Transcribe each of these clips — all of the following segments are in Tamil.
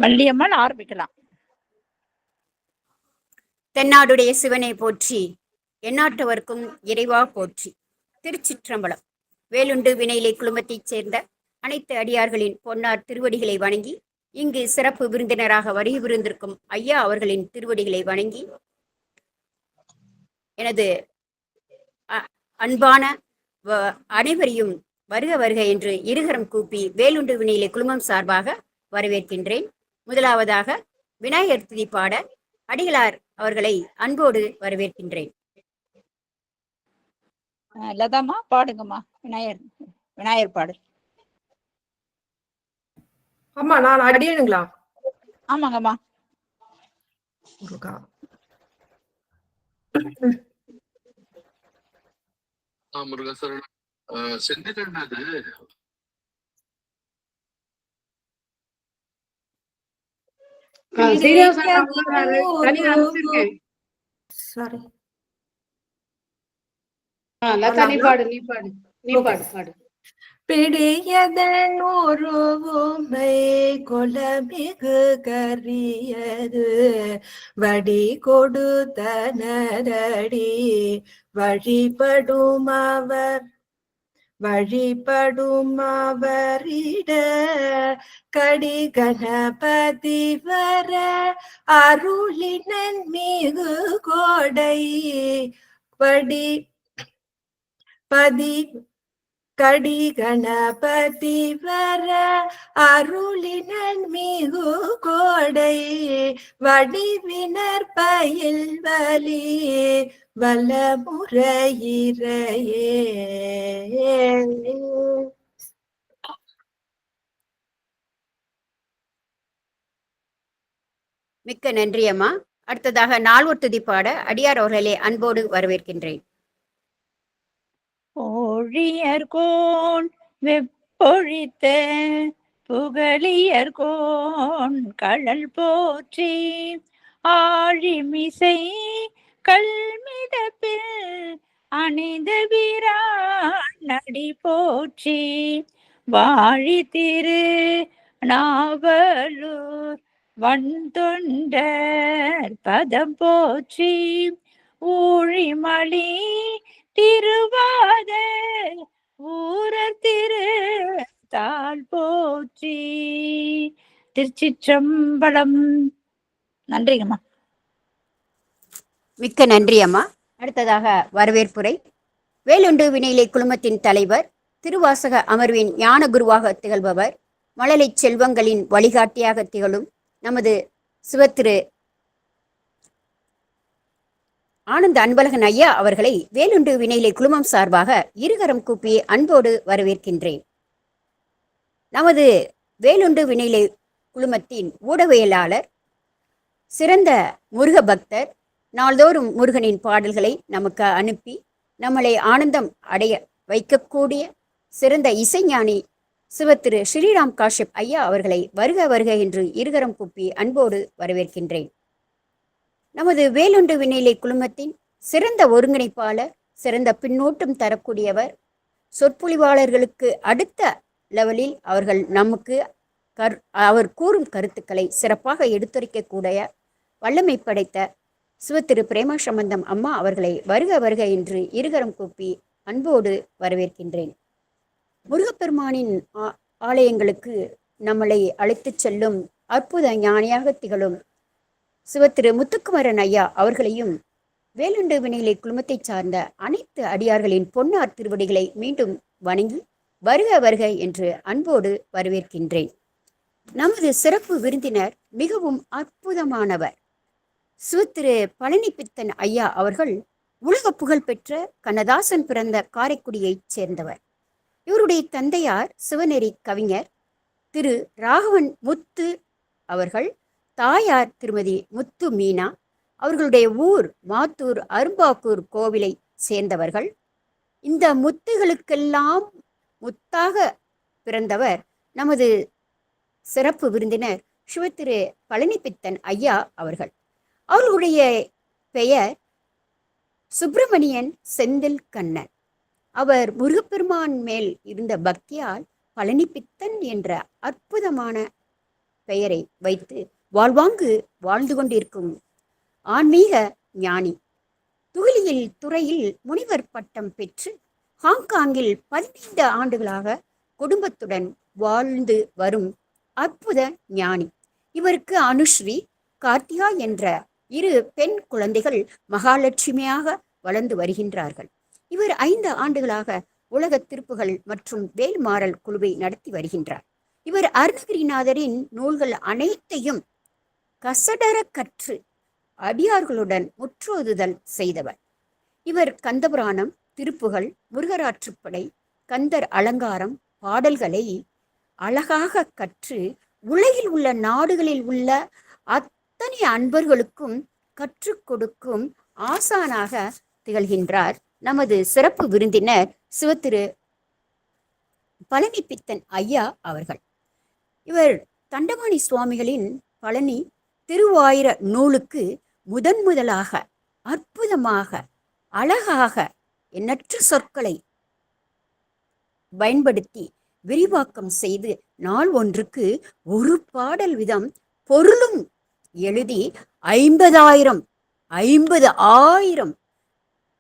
வள்ளியம்மாள் ஆரம்பிக்கலாம். தென்னாடுடைய சிவனை போற்றி, எந்நாட்டவர்க்கும் இறைவா போற்றி. திருச்சிற்றம்பலம். வேலுண்டு வினையிலை குழுமத்தைச் சேர்ந்த அனைத்து அடியார்களின் பொன்னார் திருவடிகளை வணங்கி, இங்கு சிறப்பு விருந்தினராக வருகை புரிந்திருக்கும் ஐயா அவர்களின் திருவடிகளை வணங்கி, எனது அன்பான அனைவரையும் வருக வருக என்று இருகரம் கூப்பி வேலுண்டு வினையிலை குழுமம் சார்பாக வரவேற்கின்றேன். முதலாவதாக விநாயகர் துதி பாட அடிகளார் அவர்களை அன்போடு வரவேற்கின்றேன். லதாமா பாடுங்கம்மா. விநாயகர் பாடு. ஆமா, நான் அடியணுங்களா? ஆமாங்கம்மா. முருகேஸ்வரன் செந்திலண்ணது பிடியதனொருமை கொலமிகு கரியது வடி கொடுத்தனரடி வழிபடுமவரிட கடி கணபதி வர அருளினன் மிகு கோடை கடி கணபதி வர அருளினன் மிகு கோடை வடிவினர் பயில் வலி வலமுறையிறையே. மிக்க நன்றி அம்மா. அடுத்ததாக நால்வர் துதி பாட அடியார் அவர்களே அன்போடு வரவேற்கின்றேன். ஓழியர்கோன் வெப்பொழித்த புகழியர்கோன் கழல் போற்றி ஆழிமிசை கல்மிதப்பில் அணிந்த வீரான் நடி போற்றி வாழி திரு நாவலூர் வன்தொண்டர் பதம் போற்றி ஊழிமலி திருவாத ஊரர் திரு தாள் போற்றி. திருச்சிற்றம்பலம். நன்றிங்கம்மா. மிக்க நன்றி அம்மா. அடுத்ததாக வரவேற்புரை. வேலுண்டு வினையிலை குழுமத்தின் தலைவர், திருவாசக அமர்வின் ஞான குருவாக திகழ்பவர், மழலை செல்வங்களின் வழிகாட்டியாக திகழும் நமது சிவத்திரு ஆனந்த அன்பழகன் ஐயா அவர்களை வேலுண்டு வினையிலை குழுமம் சார்பாக இருகரம் கூப்பி அன்போடு வரவேற்கின்றேன். நமது வேலுண்டு வினையிலை குழுமத்தின் ஊடகவியலாளர், சிறந்த முருக பக்தர், நாள்தோறும் முருகனின் பாடல்களை நமக்கு அனுப்பி நம்மளை ஆனந்தம் அடைய வைக்கக்கூடிய சிறந்த இசைஞானி சிவத்திரு ஸ்ரீராம் காஷ்யப் ஐயா அவர்களை வருக வருக என்று இருகரம் கூப்பி அன்போடு வரவேற்கின்றேன். நமது வேலுண்டு வினையிலை குழுமத்தின் சிறந்த ஒருங்கிணைப்பாளர், சிறந்த பின்னூட்டம் தரக்கூடியவர், சொற்பொழிவாளர்களுக்கு அடுத்த லெவலில் அவர் கூறும் கருத்துக்களை சிறப்பாக எடுத்துரைக்கக்கூடிய வல்லமை படைத்த சிவத்திரு பிரேமா சம்பந்தம் அம்மா அவர்களை வருக வருக என்று இருகரம் கூப்பி அன்போடு வரவேற்கின்றேன். முருகப்பெருமானின் ஆலயங்களுக்கு நம்மளை அழைத்துச் செல்லும் அற்புத ஞானியாக திகழும் சிவத்திரு முத்துக்குமரன் ஐயா அவர்களையும் வேலுண்டு வினையிலை குழுமத்தை சார்ந்த அனைத்து அடியார்களின் பொன்னார் திருவடிகளை மீண்டும் வணங்கி வருக வருக என்று அன்போடு வரவேற்கின்றேன். நமது சிறப்பு விருந்தினர் மிகவும் அற்புதமானவர். சிவத்திரு பழனிப்பித்தன் ஐயா அவர்கள் உலக புகழ்பெற்ற கண்ணதாசன் பிறந்த காரைக்குடியைச் சேர்ந்தவர். இவருடைய தந்தையார் சிவநெறி கவிஞர் திரு ராகவன் முத்து அவர்கள், தாயார் திருமதி முத்து மீனா. அவர்களுடைய ஊர் மாத்தூர் அரும்பாக்கூர் கோவிலை சேர்ந்தவர்கள். இந்த முத்துகளுக்கெல்லாம் முத்தாக பிறந்தவர் நமது சிறப்பு விருந்தினர் சிவத்திரு பழனிப்பித்தன் ஐயா அவர்கள். அவர்களுடைய பெயர் சுப்பிரமணியன் செந்தில் கண்ணன். அவர் முருகப்பெருமான் மேல் இருந்த பக்தியால் பழனிப்பித்தன் என்ற அற்புதமான பெயரை வைத்து வாழ்வாங்கு வாழ்ந்து கொண்டிருக்கும் ஆன்மீக ஞானி. துகிலியில் துறையில் முனிவர் பட்டம் பெற்று ஹாங்காங்கில் 15 ஆண்டுகளாக குடும்பத்துடன் வாழ்ந்து வரும் அற்புத ஞானி. இவருக்கு அனுஸ்ரீ, கார்த்திகா என்ற 2 பெண் குழந்தைகள் மகாலட்சுமியாக வளர்ந்து வருகின்றார்கள். இவர் 5 ஆண்டுகளாக உலக திருப்புகள் மற்றும் வேல்மாறல் குழுவை நடத்தி வருகின்றார். இவர் அருணகிரிநாதரின் நூல்கள் அனைத்தையும் கசடர கற்று அடியார்களுடன் முற்றோதுதல் செய்தவர். இவர் கந்தபுராணம், திருப்புகள், முருகராற்றுப்படை, கந்தர் அலங்காரம் பாடல்களை அழகாக கற்று உலகில் உள்ள நாடுகளில் உள்ள அத்தனை அன்பர்களுக்கும் கற்றுக் கொடுக்கும் ஆசானாக திகழ்கின்றார் நமது சிறப்பு விருந்தினர் சிவத்திரு பழனிப்பித்தன் ஐயா அவர்கள். இவர் தண்டபாணி சுவாமிகளின் பழனி திருவாயிர நூலுக்கு முதலாக அற்புதமாக அழகாக எண்ணற்ற சொற்களை பயன்படுத்தி விரிவாக்கம் செய்து நாள் ஒன்றுக்கு 1 பாடல் வீதம் பொருளும் எழுதி 50,000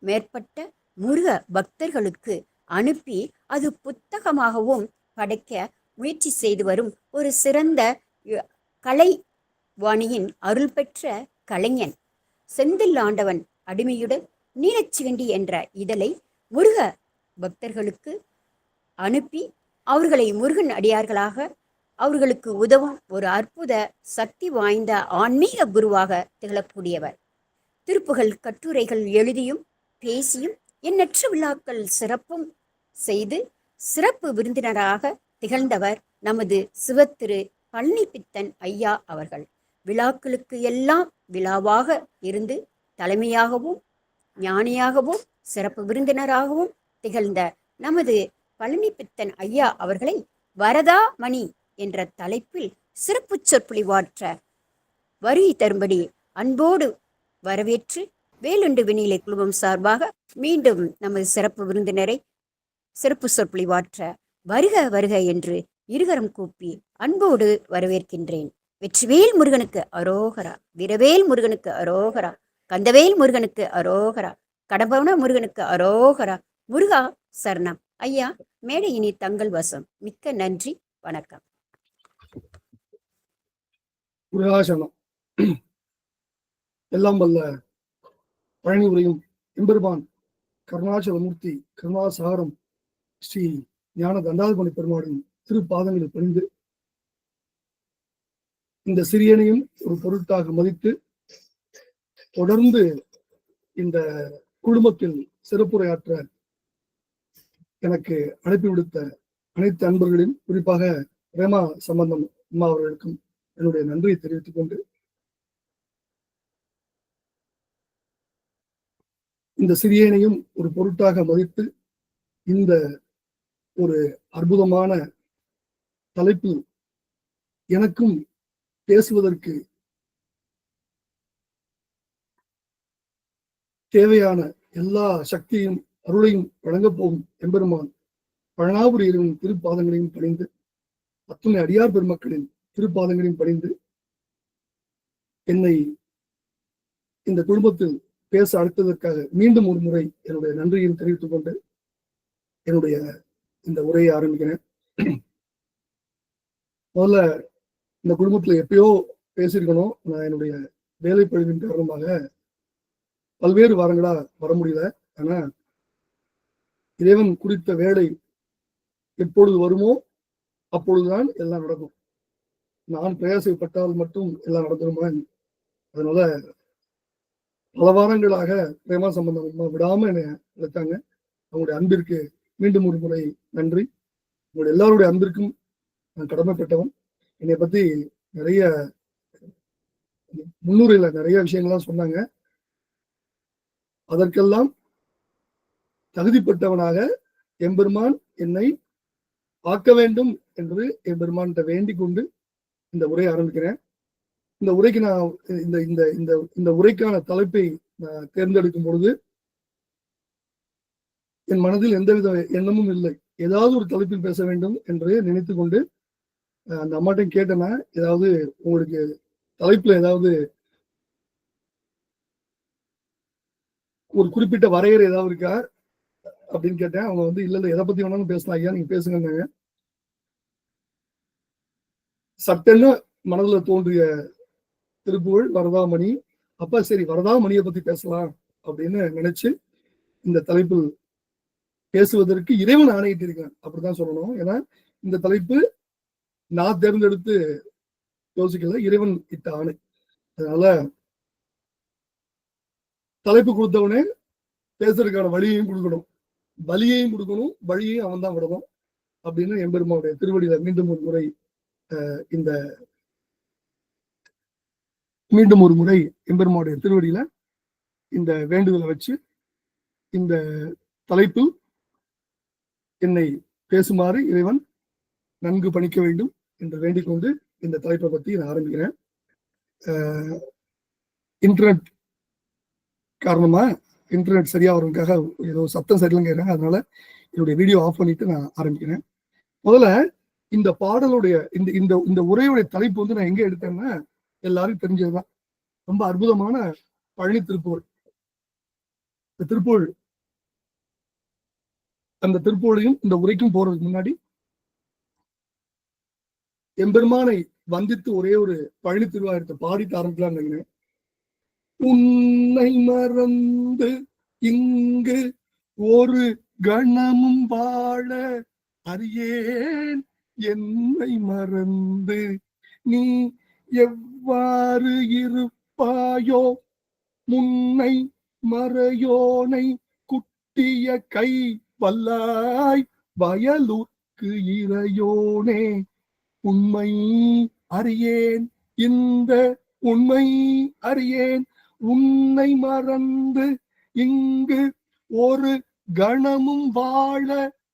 மேற்பட்ட முருக பக்தர்களுக்கு அனுப்பி அது புத்தகமாகவும் படைக்க முயற்சி செய்து வரும் ஒரு சிறந்த கலைவாணியின் அருள் பெற்ற கலைஞன். செந்தில் ஆண்டவன் அடிமையுடன் நீலச்சிவண்டி என்ற இதழை முருக பக்தர்களுக்கு அனுப்பி அவர்களை முருகன் அடியார்களாக அவர்களுக்கு உதவும் ஒரு அற்புத சக்தி வாய்ந்த ஆன்மீக குருவாக திகழக்கூடியவர். திருப்புகள் கட்டுரைகள் எழுதியும் பேசியும் எண்ணற்ற விழாக்கள் சிறப்பும் செய்து சிறப்பு விருந்தினராக திகழ்ந்தவர் நமது சிவத்திரு பழனிப்பித்தன் ஐயா அவர்கள். விழாக்களுக்கு எல்லாம் விழாவாக இருந்து தலைமையாகவும் ஞானியாகவும் சிறப்பு விருந்தினராகவும் திகழ்ந்த நமது பழனிப்பித்தன் ஐயா அவர்களை வரதா மணி என்ற தலைப்பில் சிறப்பு சொற்பொழிவாற்ற வருகை தரும்படி அன்போடு வரவேற்று வேலுண்டு வினிலை குழுமம் சார்பாக மீண்டும் நமது சிறப்பு விருந்தினரை சிறப்பு சொற்பொழிவாற்ற வருக வருக என்று இருகரம் கூப்பி அன்போடு வரவேற்கின்றேன். வெற்றிவேல் முருகனுக்கு அரோகரா, வீரவேல் முருகனுக்கு அரோகரா, கந்தவேல் முருகனுக்கு அரோகரா, கடம்பவன முருகனுக்கு அரோகரா. முருகா சரணம். ஐயா, மேடை இனி தங்கள் வசம். மிக்க நன்றி, வணக்கம். முருகாசனம். எல்லாம் வல்ல பழனி உரையும் எம்பெருமான் கருணாச்சலமூர்த்தி கருணாசாகரம் ஸ்ரீ ஞான தண்டாதிபதி பெருமாளின் திருப்பாதங்களில் பணிந்து இந்த சிறியனையும் ஒரு பொருட்டாக மதித்து தொடர்ந்து இந்த குழுமத்தில் சிறப்புரையாற்ற எனக்கு அனுப்பி விடுத்த அனைத்து அன்பர்களின் குறிப்பாக பிரேமா சம்பந்தம் அம்மா அவர்களுக்கும் என்னுடைய நன்றியை தெரிவித்துக் கொண்டு இந்த சிறியனையும் ஒரு பொருட்டாக மதித்து இந்த ஒரு அற்புதமான தலைப்பில் எனக்கும் பேசுவதற்கு தேவையான எல்லா சக்தியும் அருளையும் வழங்கப் போகும் எம்பெருமான் பழனாபுரி இறைவனின் திருப்பாதங்களையும் பணிந்து அத்துணை அடியார் பெருமக்களின் திருப்பாதங்களையும் பணிந்து என்னை இந்த குடும்பத்தில் பேச அழைத்ததற்காக மீண்டும் ஒரு முறை என்னுடைய நன்றியை தெரிவித்துக் கொண்டு என்னுடைய இந்த உரையை ஆரம்பிக்கிறேன். முதல்ல இந்த குடும்பத்துல எப்பயோ பேசியிருக்கணும். நான் என்னுடைய வேலை பழுவின் காரணமாக பல்வேறு வாரங்களா வர முடியல. ஆனா இறைவன் குறித்த வேலை எப்பொழுது வருமோ அப்பொழுதுதான் எல்லாம் நடக்கும். நான் பிரயாசப்பட்டால் மட்டும் எல்லாம் நடந்துருமா? அதனால பல வாரங்களாக பிரேமா சம்பந்தம் விடாம என்னை அழைத்தாங்க. அவங்களுடைய அன்பிற்கு மீண்டும் ஒரு முறை நன்றி. உங்களுடைய எல்லாருடைய அன்பிற்கும் நான் கடமைப்பட்டவன். என்னை பத்தி நிறைய முன்னுரையில நிறைய விஷயங்கள்லாம் சொன்னாங்க. அதற்கெல்லாம் தகுதிப்பட்டவனாக எம்பெருமான் என்னை ஆக்க வேண்டும் என்று எம்பெருமான்கிட்ட வேண்டிக் கொண்டு இந்த உரையை ஆரம்பிக்கிறேன். இந்த உரைக்கு நான் இந்த இந்த இந்த இந்த உரைக்கான தலைப்பை நான் தேர்ந்தெடுக்கும் பொழுது என் மனதில் எந்தவித எண்ணமும் இல்லை. ஏதாவது ஒரு தலைப்பில் பேச வேண்டும் என்று நினைத்து கொண்டு அந்த அம்மாட்டையும் கேட்டேன்னா, ஏதாவது உங்களுக்கு தலைப்புல ஏதாவது ஒரு குறிப்பிட்ட வரையறை ஏதாவது இருக்கா அப்படின்னு கேட்டேன். அவங்க வந்து இல்ல எதை பத்தி வேணாலும் பேசலாம் ஐயா, நீங்க பேசுங்க. சட்டன்னு மனதுல தோன்றிய திருப்புகழ் வரதாமணி. அப்ப சரி வரதாமணியை பத்தி பேசலாம் அப்படின்னு நினைச்சு இந்த தலைப்பில் பேசுவதற்கு இறைவன் ஆணையிட்டு இருக்கேன், அப்படிதான் சொல்லணும். ஏன்னா இந்த தலைப்பு நான் தேர்ந்தெடுத்து யோசிக்கல, இறைவன் இட்ட ஆணை. அதனால தலைப்பு கொடுத்தவனே பேசுறதுக்கான வழியையும் கொடுக்கணும், பலியையும் கொடுக்கணும், வழியையும் அவன் தான் விடணும் அப்படின்னு எம்பெருமானுடைய திருவடியில மீண்டும் ஒரு முறை எம்பெருமானுடைய திருவடியில இந்த வேண்டுதலை வச்சு இந்த தலைப்பு என்னை பேசுமாறு இறைவன் நன்கு பணிக்க வேண்டும் என்று வேண்டிக் கொண்டு இந்த தலைப்பை பத்தி நான் ஆரம்பிக்கிறேன். இன்டர்நெட் காரணமா இன்டர்நெட் சரியா வருவதற்காக ஏதோ சத்தம் சரியில்லைங்கிறாங்க, அதனால என்னுடைய வீடியோ ஆஃப் பண்ணிட்டு நான் ஆரம்பிக்கிறேன். முதல்ல இந்த பாடலுடைய இந்த உரையுடைய தலைப்பு வந்து நான் எங்க எடுத்தேன்னா, எல்லாரும் தெரிஞ்சதுதான், ரொம்ப அற்புதமான பழனி திருப்புகழ். இந்த திருப்புகழ் அந்த திருப்புகழையும் இந்த உரைக்கும் போறதுக்கு முன்னாடி எம்பெருமானை வந்தித்து ஒரே ஒரு பழனி திருவாயத்தை பாடிட்டு ஆரம்பிக்கலாம்னு நினைக்கிறேன். உன்னை மறந்து இங்கு ஒரு கணமும் வாழ அறியேன், என்னை மறந்து நீ எவ்வாறு இருப்பாயோ, முன்னை மறையோனை குட்டிய கை வல்லாய் வயலூர்க்கு இறையோனே, உண்மை அறியேன் இந்த உண்மை அறியேன், உன்னை மறந்து இங்கு ஒரு கணமும் வாழ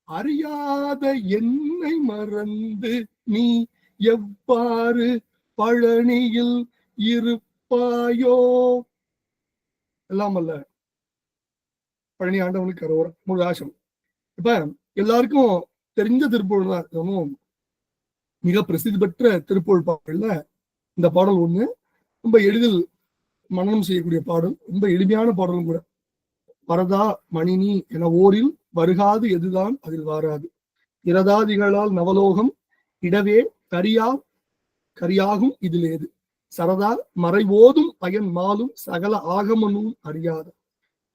அறியாத என்னை மறந்து நீ எவ்வாறு பழனியில் இருப்பாயோ. எல்லாம் அல்ல பழனி ஆண்டவனுக்கு அரோகரா, முழு ஆசம். இப்ப எல்லாருக்கும் தெரிஞ்ச திருப்புகழ் தான், மிக பிரசித்தி பெற்ற திருப்புகழ் பாடல்ல இந்த பாடல் ஒண்ணு. ரொம்ப எளிதில் மனனம் செய்யக்கூடிய பாடல், ரொம்ப எளிமையான பாடலும் கூட. வரதா மணினி என ஓரில் வருகாது எதுதான் அதில் வாராது, இரதாதிகளால் நவலோகம் இடவே கரியாகும் இதில் ஏது, சரதா மறைவோதும் பயன் மாலும் சகல ஆகமனும் அறியாத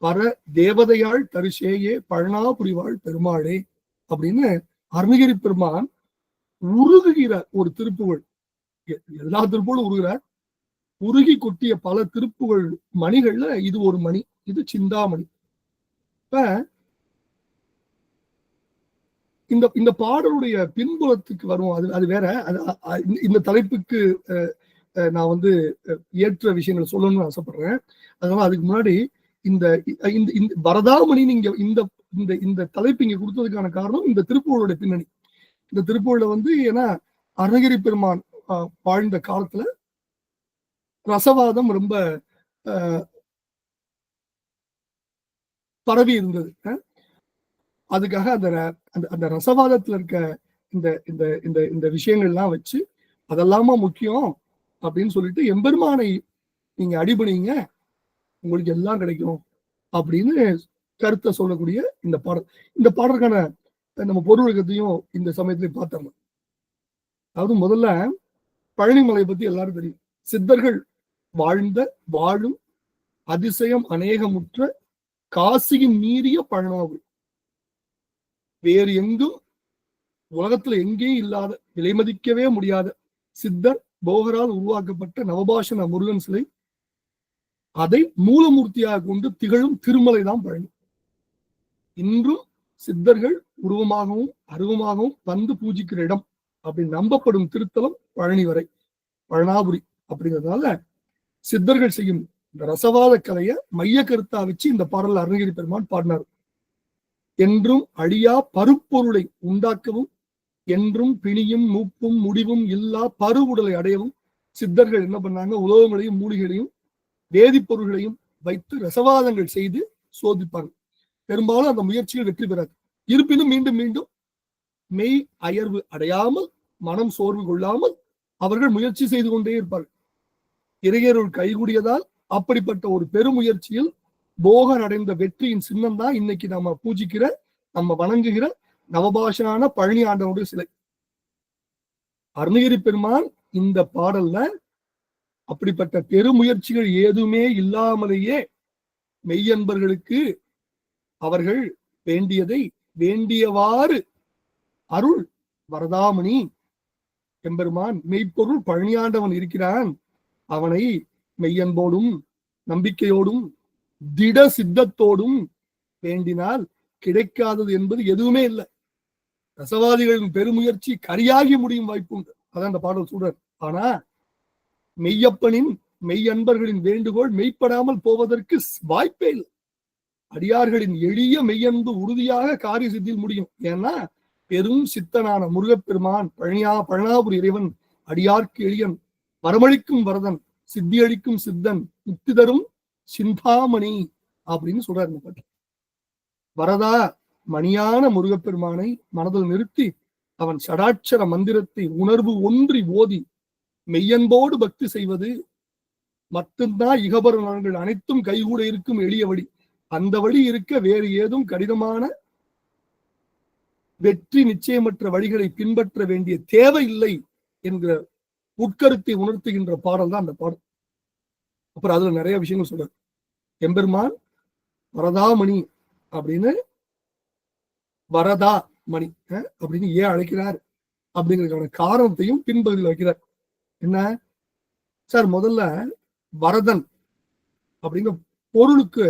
பர தேவதையாள் தரிசேயே பழனாபுரிவாள் பெருமாளே அப்படின்னு அருணகிரி பெருமான் உருகுகிற ஒரு திருப்புகழ். எல்லா திருப்புகழும் உருகிறார். உருகி கொட்டிய பல திருப்புகழ் மணிகள்ல இது ஒரு மணி, இது சிந்தாமணி. இப்ப இந்த பாடலுடைய பின்புலத்துக்கு வருவோம், அது வேற. இந்த தலைப்புக்கு நான் வந்து ஏற்ற விஷயங்களை சொல்லணும்னு ஆசைப்படுறேன். அதனால அதுக்கு முன்னாடி இந்த வரதாமணி நீங்க இந்த தலைப்பு இங்க கொடுத்ததுக்கான காரணம் இந்த திருப்புகழுடைய பின்னணி. இந்த திருப்புகழ்ல வந்து ஏன்னா அருணகிரி பெருமான் வாழ்ந்த காலத்துல ரசவாதம் ரொம்ப பரவி இருந்தது. அதுக்காக அந்த ரசவாதத்துல இருக்க இந்த விஷயங்கள்லாம் வச்சு அதெல்லாமா முக்கியம் அப்படின்னு சொல்லிட்டு எம்பெருமானை நீங்க அடிபணிங்க, உங்களுக்கு எல்லாம் கிடைக்கும் அப்படின்னு கருத்தை சொல்லக்கூடிய இந்த பாடல். இந்த பாடலுக்கான நம்ம பொருளத்தையும் இந்த சமயத்திலே பார்த்தோம். அதாவது முதல்ல பழனிமலை பத்தி எல்லாரும் தெரியும். சித்தர்கள் வாழும் அதிசயம் அநேகமுற்ற காசியின் மீறிய பழனாபுரி, வேறு எங்கும் உலகத்துல எங்கேயும் இல்லாத, விலைமதிக்கவே முடியாத சித்தர் போகரால் உருவாக்கப்பட்ட நவபாஷண முருகன் சிலை, அதை மூலமூர்த்தியாக கொண்டு திகழும் திருமலை தான் பழனி. இன்றும் சித்தர்கள் உருவமாகவும் அருவமாகவும் வந்து பூஜிக்கிற இடம் அப்படின்னு நம்பப்படும் திருத்தலம் பழனி வரை, பழனாபுரி. அப்படிங்கிறதுனால சித்தர்கள் செய்யும் இந்த ரசவாத கலையை மைய கருத்தா வச்சு இந்த பாடல் அருணகிரி பெருமான் பாடினார். என்றும் அழியா பருப்பொருளை உண்டாக்கவும், என்றும் பிணியும் மூப்பும் முடிவும் இல்லா பருவுடலை அடையவும் சித்தர்கள் என்ன பண்ணாங்க, உலோகங்களையும் மூலிகளையும் வேதிப்பொருள்களையும் வைத்து ரசவாதங்கள் செய்து சோதிப்பாங்க. பெரும்பாலும் அந்த முயற்சிகள் வெற்றி பெறாது. இருப்பினும் மீண்டும் மீண்டும் மெய் அயர்வு அடையாமல், மனம் சோர்வு கொள்ளாமல் அவர்கள் முயற்சி செய்து கொண்டே இருப்பார்கள். இறையருள் கைகூடியதால் அப்படிப்பட்ட ஒரு பெருமுயற்சியில் போகன் அடைந்த வெற்றியின் சின்னம் தான் இன்னைக்கு நம்ம பூஜிக்கிற, நம்ம வணங்குகிற நவபாஷான பழனி ஆண்டவனுடைய சிலை. அருணகிரி பெருமான் இந்த பாடல்ல அப்படிப்பட்ட பெருமுயற்சிகள் எதுவுமே இல்லாமலேயே மெய்யன்பர்களுக்கு அவர்கள் வேண்டியதை வேண்டியவாறு அருள் வரதாமணி எம்பெருமான் மெய்ப்பொருள் பழனியாண்டவன் இருக்கிறான், அவனை மெய்யன்போடும் நம்பிக்கையோடும் திட சித்தத்தோடும் வேண்டினால் கிடைக்காதது என்பது எதுவுமே இல்லை. ரசவாதிகளின் பெருமுயற்சி கரியாகி முடியும் வாய்ப்பு உண்டு. அதான் அந்த பாடல் சொல்றார். ஆனா மெய்யப்பனின் மெய்யன்பர்களின் வேண்டுகோள் மெய்ப்படாமல் போவதற்கு வாய்ப்பே இல்லை. அடியார்களின் எளிய மெய்யன்பு உறுதியாக காரிய சித்தியில் முடியும். ஏன்னா பெரும் சித்தனான முருகப்பெருமான் பழனாபுரி இறைவன் அடியார்க்கு எளியன், வரமளிக்கும் வரதன், சித்தியளிக்கும் சித்தன், முக்தி தரும் சிந்தாமணி அப்படின்னு சொல்றாரு இந்த பாட்டு. வரதா மணியான முருகப்பெருமானை மனதில் நிறுத்தி அவன் ஷடாட்சர மந்திரத்தை உணர்வு ஒன்றி ஓதி மெய்யன்போடு பக்தி செய்வது மட்டும்தான் இகபர நலன்கள் அனைத்தும் கைகூட இருக்கும் எளிய வழி. அந்த வழி இருக்க வேறு ஏதும் கடினமான வெற்றி நிச்சயமற்ற வழிகளை பின்பற்ற வேண்டிய தேவை இல்லை என்கிற உட்கருத்தை உணர்த்துகின்ற பாடல் தான் அந்த பாடல். அப்புறம் அதுல நிறைய விஷயங்கள் சொல்றாரு. எம்பெருமான் வரதாமணி அப்படின்னு, வரதா மணி அப்படின்னு ஏன் அழைக்கிறார் அப்படிங்கிறதுக்கான காரணத்தையும் பின்பகுதியில் வைக்கிறார். என்ன சார், முதல்ல வரதன் அப்படிங்கிற பொருளுக்கு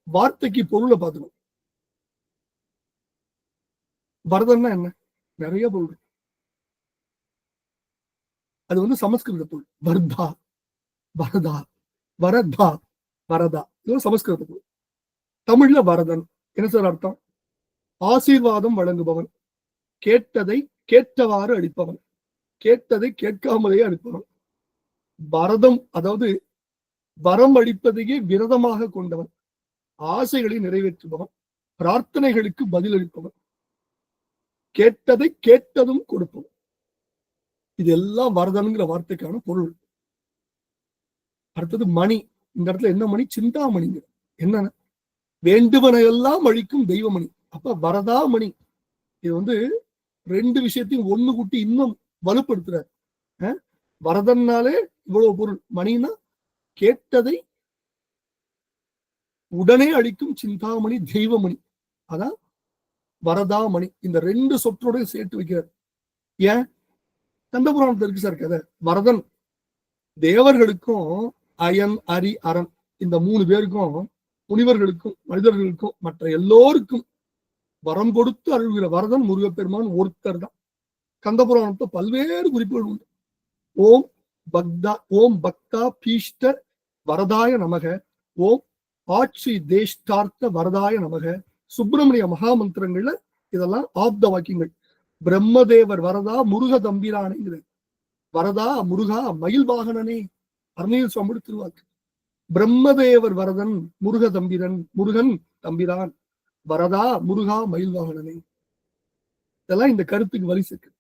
வார்த்தைக்கு பொருளை பார்த்துக்கணும். வரதன்னா என்ன? நிறைய பொருள். அது சமஸ்கிருத பொருள். வர்தா, வரதா, வரதா, வரதா, இது சமஸ்கிருத பொருள். தமிழ்ல வரதன் என்ன சார் அர்த்தம்? ஆசீர்வாதம் வழங்குபவன், கேட்டதை கேட்டவாறு அளிப்பவன், கேட்டதை கேட்காமலேயே அளிப்பவன். வரதம் அதாவது வரம் அளிப்பதையே விரதமாக கொண்டவன், ஆசைகளை நிறைவேற்றுபவன், பிரார்த்தனைகளுக்கு பதிலளிப்பவன், கேட்டதை கேட்டதும் கொடுப்பவன். இதெல்லாம் வரதன்கிற வார்த்தைக்கான பொருள். அடுத்தது மணி. இந்த இடத்துல என்ன மணி? சிந்தாமணிங்க. என்ன? வேண்டுவனையெல்லாம் அழிக்கும் தெய்வமணி. அப்ப வரதாமணி இது ரெண்டு விஷயத்தையும் ஒண்ணு கூட்டி இன்னும் வலுப்படுத்துறார். வரதன்னாலே இவ்வளவு பொருள். மணினா கேட்டதை உடனே அளிக்கும் சிந்தாமணி தெய்வமணி. அதான் வரதாமணி. இந்த ரெண்டு சொற்றோட சேர்த்து வைக்கிறார். ஏன்? கந்தபுராணத்துல இருக்கு சார் கதை. வரதன் தேவர்களுக்கும் அயன் அரி அரண் இந்த 3 பேருக்கும், முனிவர்களுக்கும் மனிதர்களுக்கும் மற்ற எல்லோருக்கும் வரம் கொடுத்து அருள்கிற வரதன் முருகப்பெருமான் ஒருத்தர் தான். கந்தபுராணத்தை பல்வேறு குறிப்புகள் உண்டு. ஓம் பக்தா பீஷ்ட வரதாய நமக, ஓம் ஆட்சி தேஷ்டார்த்த வரதாய நமக, சுப்பிரமணிய மகாமந்திரங்கள்ல இதெல்லாம் ஆப்த வாக்கியங்கள். பிரம்மதேவர் வரதா முருக தம்பிரானே, வரதா முருகா மயில் வாகனனே, அருணகிரி சுவாமி திருவாக்கு. பிரம்மதேவர் வரதன் முருக தம்பிரன், முருகன் தம்பிரான், வரதா முருகா மயில் வாகனனே. இதெல்லாம் இந்த கருத்துக்கு வழி சேர்க்கு.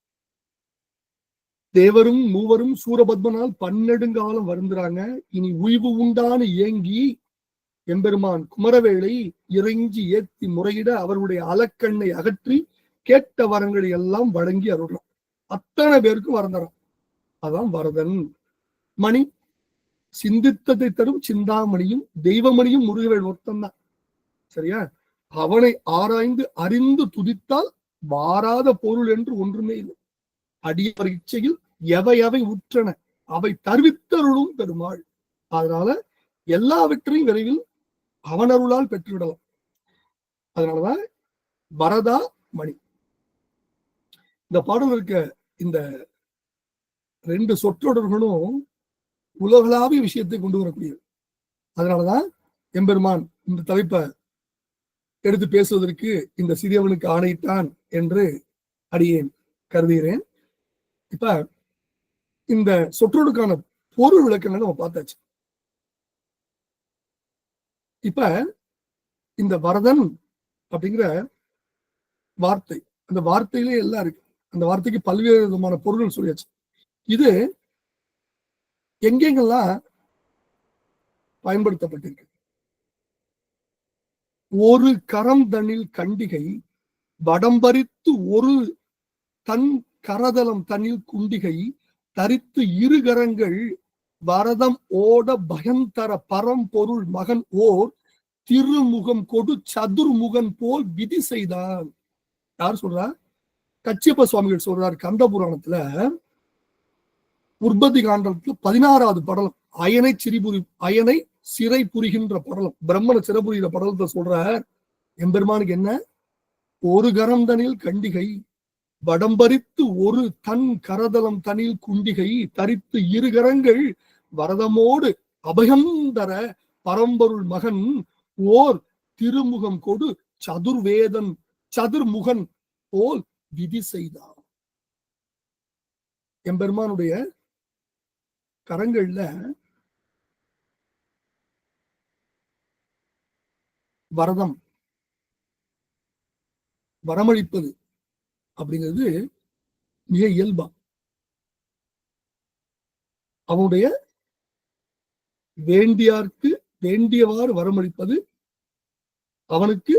தேவரும் மூவரும் சூரபத்மனால் பன்னெடுங்காலம் வருந்துறாங்க. இனி உய்வு உண்டான்னு ஏங்கி எம்பெருமான் குமரவேளை இறைஞ்சி ஏத்தி முறையிட அவர்களுடைய அலக்கண்ணை அகற்றி கேட்ட வரங்களை எல்லாம் வழங்கி அருள்றான். அத்தனை பேருக்கும் வரந்தறான். அதான் வரதன். மணி சிந்தித்ததை தரும் சிந்தாமணியும் தெய்வமணியும் முருகவேள் ஒருத்தந்தான். சரியா? அவனை ஆராய்ந்து அறிந்து துதித்தால் வாராத பொருள் என்று ஒன்றுமே இல்லை. அடியவர் இச்சையில் எவை உற்றன அவை தருவித்தருளும் பெருமாள். அதனால எல்லாவற்றையும் விரைவில் அவனருளால் பெற்றுவிடலாம். அதனாலதான் வரதா மணி. இந்த பாடல் இருக்க இந்த 2 சொற்றொடர்களும் உலகளாவிய விஷயத்தை கொண்டு வரக்கூடியது. அதனாலதான் எம்பெருமான் இந்த தலைப்பை எடுத்து பேசுவதற்கு இந்த சிறியவனுக்கு ஆணையிட்டான் என்று அடியேன் கருதுகிறேன். இப்ப இந்த சொற்றொடுக்கான பொருள் விளக்கங்கள் நம்ம பார்த்தாச்சு. இப்ப இந்த வரதன் அப்படிங்கிற வார்த்தை. அந்த வார்த்தையிலே எல்லாம் இருக்கு. அந்த வார்த்தைக்கு பல்வேறு விதமான பொருள்கள் சொல்லியாச்சு. இது எங்கெங்கெல்லாம் பயன்படுத்தப்பட்டிருக்கு? ஒரு கரம் தனில் கண்டிகை வடம்பரித்து ஒரு தன் கரதலம் தனில் குண்டிகை தரித்து இரு கரங்கள் வரதம் ஓட பயந்தர பரம்பொருள் மகன் ஓர் திருமுகம் கொடு சதுர்முகன் போல் விதி செய்தான். யார் சொல்றா? கச்சியப்ப சுவாமிகள் சொல்றார். கந்த புராணத்துல உற்பத்தி காண்டத்துல 16வது படலம் அயனை சிறை புரிகின்ற படலம், பிரம்மனை சிறை புரிகிற படலத்தை சொல்ற. எம்பெருமானுக்கு என்ன? ஒரு கரந்தனில் கண்டிகை வடம்பரித்து ஒரு தன் கரதலம் தனில் குண்டிகை தரித்து இரு கரங்கள் வரதமோடு அபயந்தர பரம்பொருள் மகன் ஓர் திருமுகம் கொடு சதுர்முகன் போல் விதி செய்தார். எம்பெருமானுடைய கரங்கள்ல வரதம், வரமளிப்பது அப்படிங்கிறது மிக இயல்பா. அவனுடைய வேண்டியார்க்கு வேண்டியவாறு வரமளிப்பது அவனுக்கு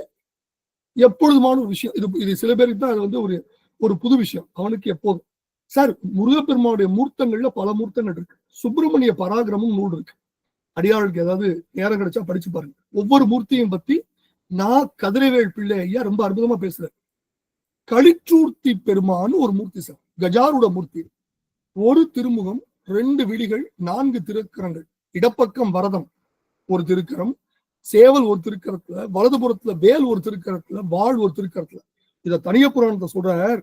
எப்பொழுதுமான ஒரு விஷயம். இது சில பேருக்கு தான் அது ஒரு ஒரு புது விஷயம். அவனுக்கு எப்போதும். சார், முருகப்பெருமானுடைய மூர்த்தங்கள்ல பல மூர்த்தங்கள் இருக்கு. சுப்பிரமணிய பராக்கிரமம் நூல் இருக்கு. அடியாளுக்கு ஏதாவது நேரம் கிடைச்சா படிச்சு பாருங்க. ஒவ்வொரு மூர்த்தியும் பத்தி நான் கதிரவேல் பிள்ளை ஐயா ரொம்ப அற்புதமா பேசுறேன். களிற்றூர்த்தி பெருமான்னு ஒரு மூர்த்தி சார், கஜாருட மூர்த்தி. ஒரு திருமுகம், 2 விழிகள், 4 திருக்கரங்கள். இடப்பக்கம் வரதம் ஒரு திருக்கரம், சேவல் ஒரு திருக்கரத்துல, வலதுபுறத்துல வேல் ஒரு திருக்கரத்துல, வாழ் ஒரு திருக்கரத்துல. இத தனிய புராணத்தை சொல்றார்.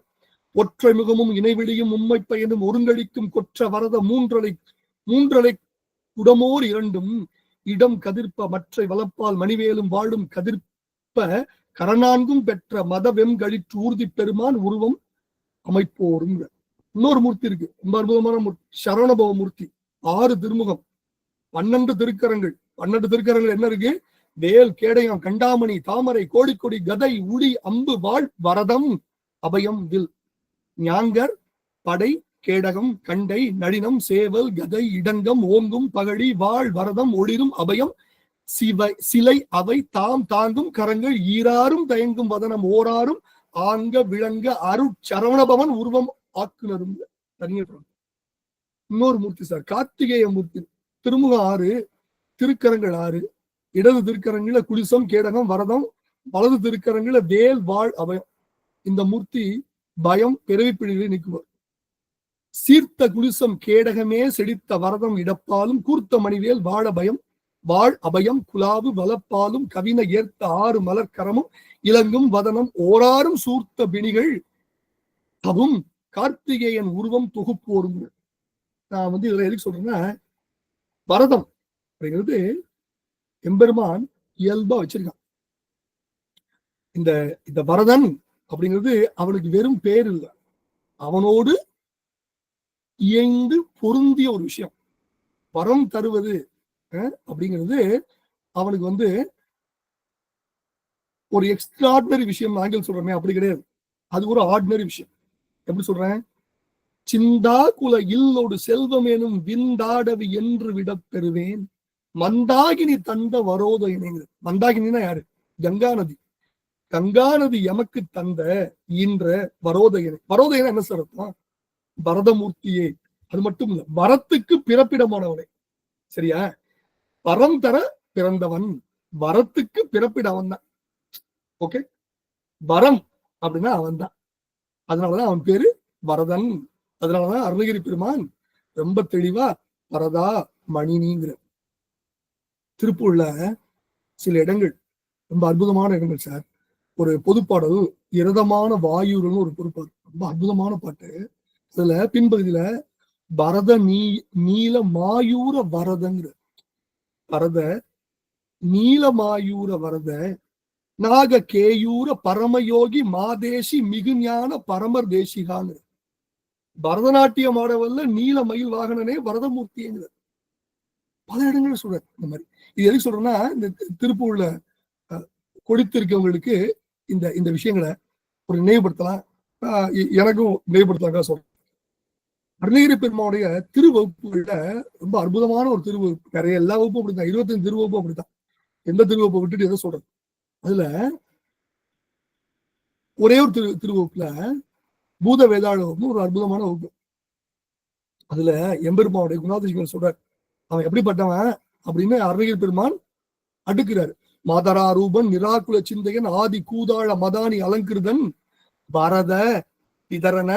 ஒற்றை முகமும் இணைவிழியும் உண்மை பயனும் ஒருங்கழிக்கும் கொற்ற வரத மூன்றலை குடமோர் 2 இடம் கதிர்ப்ப மற்றை வளப்பால் மணிவேலும் வாழும் கதிர்ப்ப கரநான்கும் பெற்ற மத வெம்கழிற்று ஊர்தி பெருமான் உருவம் அமைப்போருங்க. இன்னொரு மூர்த்தி இருக்கு, ரொம்ப அற்புதமான மூர்த்தி, சரவணபவ மூர்த்தி. 6 திருமுகம், 12 திருக்கரங்கள். 12 திருக்கரங்கள் என்ன இருக்கு? வேல், கேடயம், கண்டாமணி, தாமரை, கோடிக்கொடி, கதை, உளி, அம்பு, வாழ், வரதம், அபயம், வில். ஞாங்கர், படை, கேடகம், கண்டை, நளினம், சேவல், கதை, இடங்கம், ஓங்கும், பகழி, வாழ், வரதம், ஒளிரும், அபயம், சிலை, அவை தாம் தாங்கும் கரங்கள், ஈராறும் தயங்கும் வதனம், ஓராறும் ஆங்க விளங்க அருட்சரவணபவன் உருவம் ஆக்குனரும். இன்னொரு மூர்த்தி சார், கார்த்திகேய மூர்த்தி. திருமுகம் 6, திருக்கரங்கள் 6. இடது திருக்கரங்கள குடிசம், கேடகம், வரதம். வலது திருக்கரங்கள வேல், வாழ், அபயம். இந்த மூர்த்தி பயம், பிறவி பிடிகளை நீக்குவார். சீர்த்த குடிசம் கேடகமே செடித்த வரதம் இடப்பாலும் கூர்த்த மணிவேல் வாழ பயம் வாழ் அபயம் குலாவு வலப்பாலும் கவின ஏர்த்த 6 மலர்கரமும் இலங்கும் வதனம் ஓராறும் சூர்த்த பிணிகள் தவும் கார்த்திகேயன் உருவம் தொகுப்போரும். நான் இதுல எதுக்கு சொல்றேன்னா, வரதம் அப்படிங்கிறது எம்பெருமான் இயல்பா வச்சிருக்கான். இந்த வரதன் அப்படிங்கிறது அவனுக்கு வெறும் பேர் இல்லை, அவனோடு இயைந்து பொருந்திய ஒரு விஷயம். வரம் தருவது அப்படிங்கிறது அவனுக்கு ஒரு எக்ஸ்ட்ராடினரி விஷயம். நாங்கள் சொல்றோமே அப்படி கிடையாது, அது ஒரு ஆர்டினரி விஷயம். எப்படி சொல்றேன்? சிந்தா குல இல்லோடு செல்வம் எனும் விந்தாடவி என்று விட பெறுவேன் மந்தாகினி தந்த வரோதயனைங்கிறது. மந்தாகினா யாரு? கங்கா நதி. கங்கா நதி எமக்கு தந்த ஈன்ற வரோதயனை. வரோதயனை என்ன சார் அர்த்தம்? வரதமூர்த்தியே. அது மட்டும் இல்ல, வரத்துக்கு பிறப்பிடமானவனே. சரியா? வரம் தர பிறந்தவன், வரத்துக்கு பிறப்பிட அவன் தான். ஓகே, வரம் அப்படின்னா அவன் தான். அதனாலதான் அவன் பேரு வரதன். அதனாலதான் அருணகிரி பெருமான் ரொம்ப தெளிவா வரதா மணினிங்கிற. திருப்பூர்ல சில இடங்கள் ரொம்ப அற்புதமான இடங்கள் சார். ஒரு பொதுப்பாடல், இரதமான வாயூர்னு ஒரு பொதுப்பாடல், ரொம்ப அற்புதமான பாட்டு. அதுல பின்பகுதியில பரத நீல மாயூர வரதங்கிற, பரத நீலமாயூர வரத நாக கேயூர பரமயோகி மாதேசி மிகுஞான பரமர் தேசிகான்னு. பரதநாட்டியம் ஆடவல்ல நீல மயில் வாகனனே வரதமூர்த்திங்கிற பல இடங்கள் சொல்ற. இந்த மாதிரி இது எதுக்கு சொல்றேன்னா, இந்த திருப்பூர்ல கொடித்திருக்கவங்களுக்கு இந்த இந்த விஷயங்களை ஒரு நினைவுபடுத்தலாம். எனக்கும் நினைவுபடுத்தலாம் சொல்றேன். அருணகிரி பெருமானுடைய திருவகுப்புகள்ல ரொம்ப அற்புதமான ஒரு திருவகுப்பு. நிறைய எல்லா வகுப்பும் அப்படித்தான், 25 திருவகுப்பும் அப்படித்தான். எந்த திருவகுப்பை விட்டுட்டு எதை சொல்றது? அதுல ஒரே ஒரு திருவகுப்புல பூத வேதாள வகுப்பு ஒரு அற்புதமான வகுப்பு. அதுல எம்பெருமானுடைய குணாதிசயங்கள் சொல்றார். அவன் எப்படிப்பட்டவன் அப்படின்னு அருணகிரி பெருமான் அடுக்கிறாரு. மாதரா ரூபன் நிராகுல சிந்தையன் ஆதி கூதாள மதானி அலங்கிருதன் பரத இதரன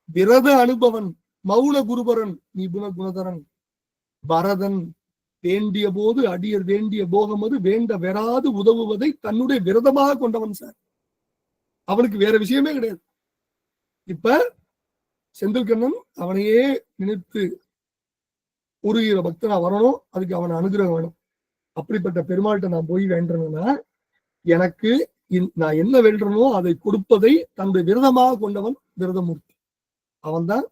விரத அனுபவன் மௌன குருபரன் நிபுண குணதரன் பரதன் வேண்டிய போது அடியர் வேண்டிய போகமது வேண்ட வெறாது உதவுவதை தன்னுடைய விரதமாக கொண்டவன் சார். அவனுக்கு வேற விஷயமே கிடையாது. இப்ப செந்தில்கண்ணன் அவனையே நினைத்து உருகிற பக்தனா வரணும், அதுக்கு அவன் அனுகிரகம் வேணும். அப்படிப்பட்ட பெருமாள்கிட்ட நான் போய் வேண்டணும்னா எனக்கு நான் என்ன வேண்டனோ அதை கொடுப்பதை தன்னுடைய விரதமாக கொண்டவன் விரதமூர்த்தி. அவன்தான்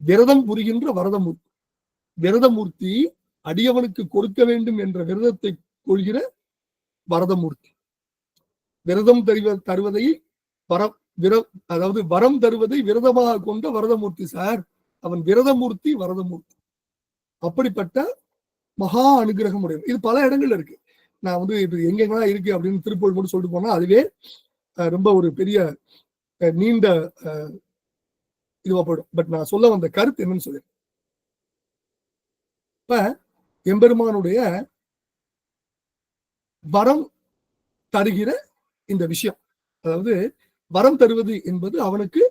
விரதம் புரிகின்ற வரதமூர்த்தி. விரதமூர்த்தி அடியவனுக்கு கொடுக்க வேண்டும் என்ற விரதத்தை கொள்கிற வரதமூர்த்தி. விரதம் தருவதை அதாவது வரம் தருவதை விரதமாக கொண்ட வரதமூர்த்தி சார். அவன் விரதமூர்த்தி வரதமூர்த்தி. அப்படிப்பட்ட மகா அனுகிரகம் உடையவன். இது பல இடங்கள்ல இருக்கு. நான் வந்து இது எங்கெங்கெல்லாம் இருக்கு அப்படின்னு திருப்பூர் மட்டும் சொல்லிட்டு போனா அதுவே ரொம்ப ஒரு பெரிய நீண்ட இதுவா போயிடும். பட் நான் சொல்ல வந்த கருத்து என்னன்னு சொல்லி, இப்ப எம்பெருமானுடைய வரம் தருகிற இந்த விஷயம், அதாவது வரம் தருவது என்பது அவனுக்கு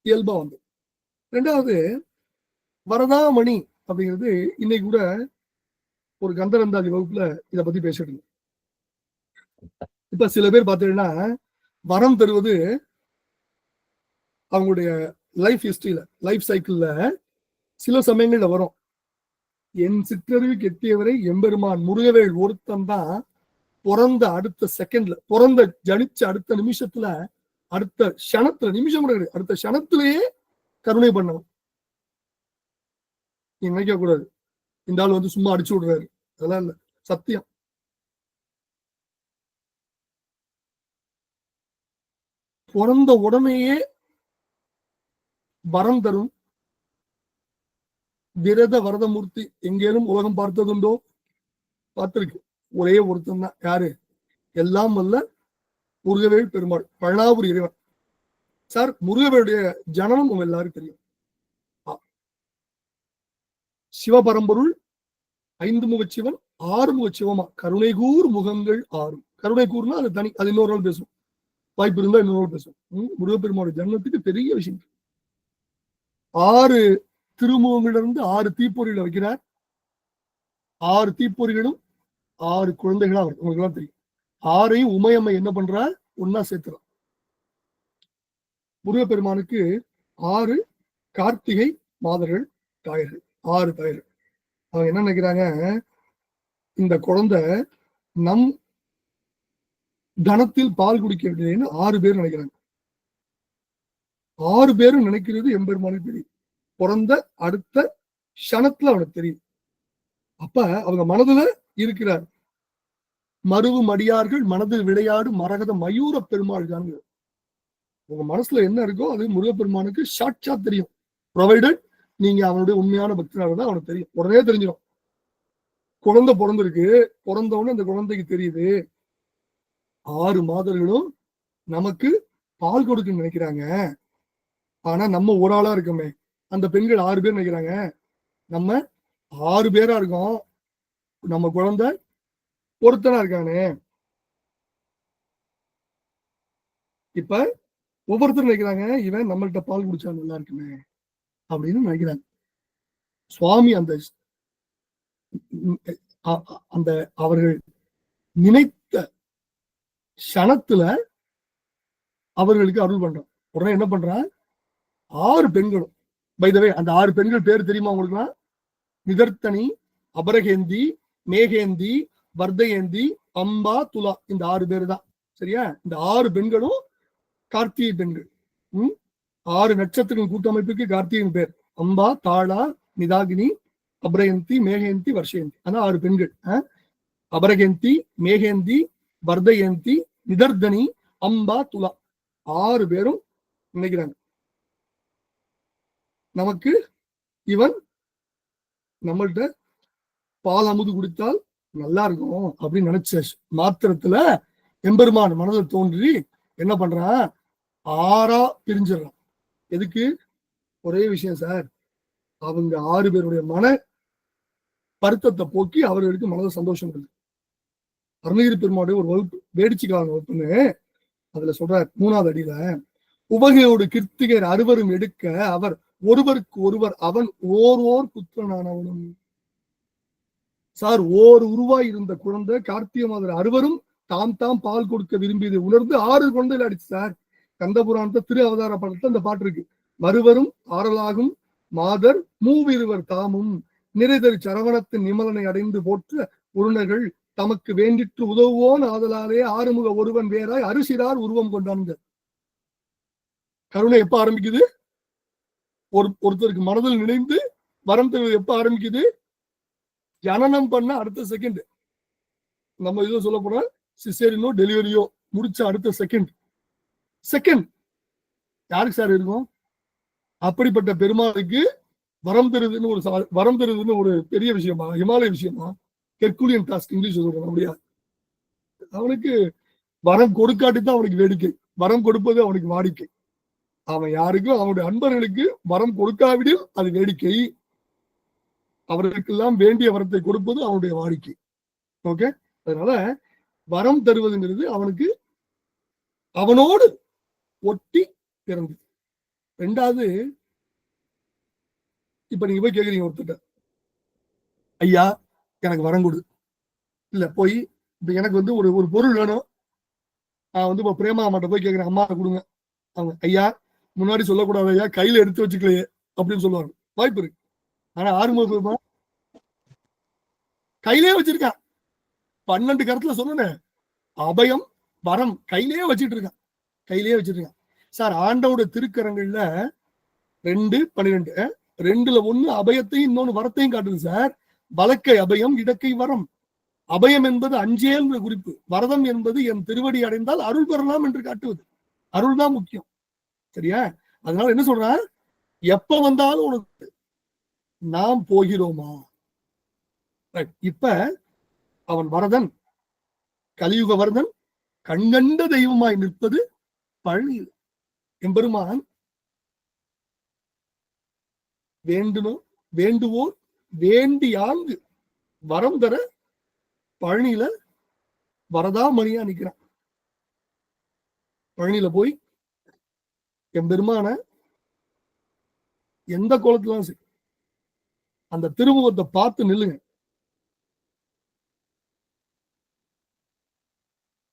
இயல்பா வந்து. ரெண்டாவது வரதாமணி அப்படிங்கிறது இன்னைக்கு கூட ஒரு கந்தரந்தாதி வகுப்புல இதை பத்தி பேசிட்டு இருந்தோம். இப்ப சில பேர் பார்த்தீங்கன்னா வரம் தருவது அவங்களுடைய லைஃப் ஹிஸ்டரியில லைஃப் சைக்கிள்ல சில சமயங்கள்ல வரும். என் சிற்றறிவுக்கு எட்டியவரை எம்பெருமான் முருகவேல் ஒருத்தன் தான் பிறந்த அடுத்த செகண்ட்ல, பிறந்த ஜனிச்ச அடுத்த நிமிஷத்துல, அடுத்த க்ஷணத்துல, நிமிஷம் கூட கிடையாது, அடுத்த க்ஷணத்திலேயே கருணை பண்ணவன். நீங்க நினைக்க கூடாது இந்த ஆள் வந்து சும்மா அடிச்சு விடுறாரு, அதெல்லாம் இல்ல, சத்தியம். பிறந்த உடனேயே வரம் தரும் விரத வரதமூர்த்தி எங்கேனும் உலகம் பார்த்ததுண்டோ? பார்த்திருக்கு. ஒரே ஒருத்தன் தான். யாரு? எல்லாம் வல்ல முருகவேல் பெருமாள், பழனாபுரி இறைவன் சார். முருகவேலுடைய ஜனனம் உங்க எல்லாரும் தெரியும். சிவபரம்பொருள் 5 முகச்சிவன் 6 முகச்சிவமா, கருணைகூர் முகங்கள் 6. கருணைகூர்னா அது தனி, அது இன்னொரு நாள் பேசும், வாய்ப்பு இருந்தா இன்னொரு நாள் பேசும். முருகப்பெருமாளுடைய ஜனனத்துக்கு பெரிய விஷயம். 6 திருமுகங்களிலிருந்து 6 தீப்பொறிகளை வைக்கிறார். 6 தீப்பொறிகளும் 6 குழந்தைகளா வரும். உங்களுக்கு எல்லாம் தெரியும். 6ஐயும் உமையம்மை என்ன பண்றா? ஒன்னா சேர்த்துறான். முருகப்பெருமானுக்கு 6 கார்த்திகை மாதர்கள் தாயர்கள், 6 தாயர்கள். அவங்க என்ன நினைக்கிறாங்க? இந்த குழந்தை நம் தனத்தில் பால் குடிக்க வேண்டியதுன்னு 6 பேர் நினைக்கிறாங்க. 6 பேரும் நினைக்கிறது எம்பெருமானுக்கு தெரியும். பிறந்த அடுத்த க்ஷணத்துல அவனுக்கு தெரியும். அப்ப அவங்க மனதுல இருக்கிறார். மருவு மடியார்கள் மனதில் விளையாடு மரகத மயூர பெருமாள் தான். உங்க மனசுல என்ன இருக்கோ அது முருகப்பெருமானுக்கு ஷாட்சா தெரியும். ப்ரொவைடட் நீங்க அவனுடைய உண்மையான பக்தனாக தான் அவனுக்கு தெரியும். உடனே தெரிஞ்சிடும். குழந்தை பிறந்திருக்கு, பிறந்தவொடனே அந்த குழந்தைக்கு தெரியுது 6 மாதர்களும் நமக்கு பால் கொடுக்குன்னு நினைக்கிறாங்க. ஆனா நம்ம ஒரு ஆளா இருக்கோமே. அந்த பெண்கள் 6 பேர் நினைக்கிறாங்க, நம்ம 6 பேரா இருக்கோம், நம்ம குழந்தை ஒருத்தனா இருக்கானே. இப்ப ஒவ்வொருத்தரும் நினைக்கிறாங்க, இவன் நம்மள்கிட்ட பால் குடிச்சா நல்லா இருக்குமே அப்படின்னு நினைக்கிறாங்க. சுவாமி அந்த அவர்கள் நினைத்த க்ஷணத்துல அவர்களுக்கு அருள் பண்றான். உடனே என்ன பண்றான்? 6 பெண்களும், பை த வே அந்த 6 பெண்கள் பேர் தெரியுமா உங்களுக்குலாம்? நிதர்த்தனி, அபரகேந்தி, மேகேந்தி, வர்தயேந்தி, அம்பா, துலா. இந்த 6 பேர் தான். சரியா? இந்த 6 பெண்களும் கார்த்திகை பெண்கள். 6 நட்சத்திரங்கள் கூட்டமைப்புக்கு கார்த்திகை பேர். அம்பா, தாளா, நிதாகினி, அபரயந்தி, மேகேந்தி, வர்ஷயந்தி. அதான் 6 பெண்கள். அபரகேந்தி, மேகேந்தி, வர்தயந்தி, நிதர்தனி, அம்பா, துலா 6 பேரும் நினைக்கிறாங்க நமக்கு இவன் நம்மள்ட்ட பால் அமுது குடித்தால் நல்லா இருக்கும் அப்படின்னு நினைச்ச மாத்திரத்துல எம்பெருமான் மனதில் தோன்றி என்ன பண்றான், 6ஆ பிரிஞ்சிடறான். எதுக்கு? ஒரே விஷயம் சார், அவங்க 6 பேருடைய மன வருத்தத்தை போக்கி அவர்களுக்கு மனதில் சந்தோஷம் இருக்கு. அருணகிரி பெருமாளுடைய ஒரு வகுப்பு, வேடிச்சிக்கான வகுப்புன்னு அதுல சொல்றார் 3வது அடியில, உவகையோடு கிருத்திகர் அறுவரும் எடுக்க அவர் ஒருவருக்கு ஒருவர் அவன் ஓர் புத்திரனானவனும். சார், உருவாய் இருந்த குழந்தை கார்த்திகை மாதர் அறுவரும் தாம் பால் கொடுக்க விரும்பியதை உணர்ந்து 6 குழந்தைகள் அடிச்சு சார். கந்த புராணத்தை திரு அவதார படத்துல அந்த பாட்டு இருக்கு. மறுவரும் ஆறலாகும் மாதர் மூவிருவர் தாமும் நிறைதறி சரவணத்தின் நிமலனை அடைந்து போற்ற உருணர்கள் தமக்கு வேண்டிற்று உதவுவோன் ஆதலாலே ஆறுமுக ஒருவன் வேறாய் அரிசிரார் உருவம் கொண்டாங்க. கருணை எப்ப ஆரம்பிக்குது? ஒருத்தருக்கு மனதில் நினைந்து வரம் தருவது எப்ப ஆரம்பிக்குது? ஜனனம் பண்ண அடுத்த செகண்ட். நம்ம இதுல சொல்ல போனா சிசேரியனோ டெலிவரியோ முடிச்ச அடுத்த செகண்ட் யாருக்கு சார் இருக்கும்? அப்படிப்பட்ட பெருமாளுக்கு வரம் தருதுன்னு ஒரு பெரிய விஷயமா, இமாலய விஷயமா, ஹெர்குலியன் டாஸ்க் இங்கிலீஷ் சொல்றோம் அப்படியா? அவனுக்கு வரம் கொடுக்காட்டி தான் அவனுக்கு வேடிக்கை, வரம் கொடுப்பது அவனுக்கு வாடிக்கை. அவன் யாருக்கும் அவனுடைய அன்பர்களுக்கு வரம் கொடுக்காவிடில் அது வேடிக்கை, அவர்களுக்கெல்லாம் வேண்டிய வரத்தை கொடுப்பது அவனுடைய வாடிக்கை. ஓகே, அதனால வரம் தருவதுங்கிறது அவனுக்கு அவனோடு ஒட்டி பிறந்தது. 2வது, இப்ப நீங்க போய் கேக்குறீங்க ஒருத்தட்ட, ஐயா எனக்கு வரம் கொடு, இல்ல போய் இப்ப எனக்கு வந்து ஒரு பொருள் வேணும், நான் வந்து இப்ப பிரேமா அம்மாட்ட போய் கேட்கிறேன், அம்மா கொடுங்க. அவங்க ஐயா முன்னாடி சொல்லக்கூடாது ஐயா, கையில எடுத்து வச்சுக்கலையே அப்படின்னு சொல்லுவாங்க. வாய்ப்பு இருக்கு. ஆனா ஆறுமுக கையிலே வச்சிருக்கான். 12 கருத்துல சொன்னேன், அபயம் வரம் கையிலேயே வச்சுட்டு இருக்கான். சார், ஆண்டவோட திருக்கரங்கள்ல 2:12 2ல 1 அபயத்தையும் இன்னொன்னு வரத்தையும் காட்டுது சார். வலக்கை அபயம், இடக்கை வரம். அபயம் என்பது அஞ்சேல் குறிப்பு, வரதம் என்பது என் திருவடி அடைந்தால் அருள் பெறலாம் என்று காட்டுவது. அருள் தான் முக்கியம், சரியா? அதனால என்ன சொல்றான், எப்ப வந்தாலும் உனக்கு நாம் போகிறோமா. இப்ப அவன் வரதன், கலியுக வரதன், கண்கண்ட தெய்வமாய் நிற்பது பழனி. எம்பெருமான் வேண்டுவோர் வேண்டியாங்கு வரம் தர பழனியில வரதாமணியா நிக்கிறான். பழனியில போய் எம்பெருமான எந்த கோலத்திலும் சரி அந்த திருமுகத்தை பார்த்து நில்லுங்க.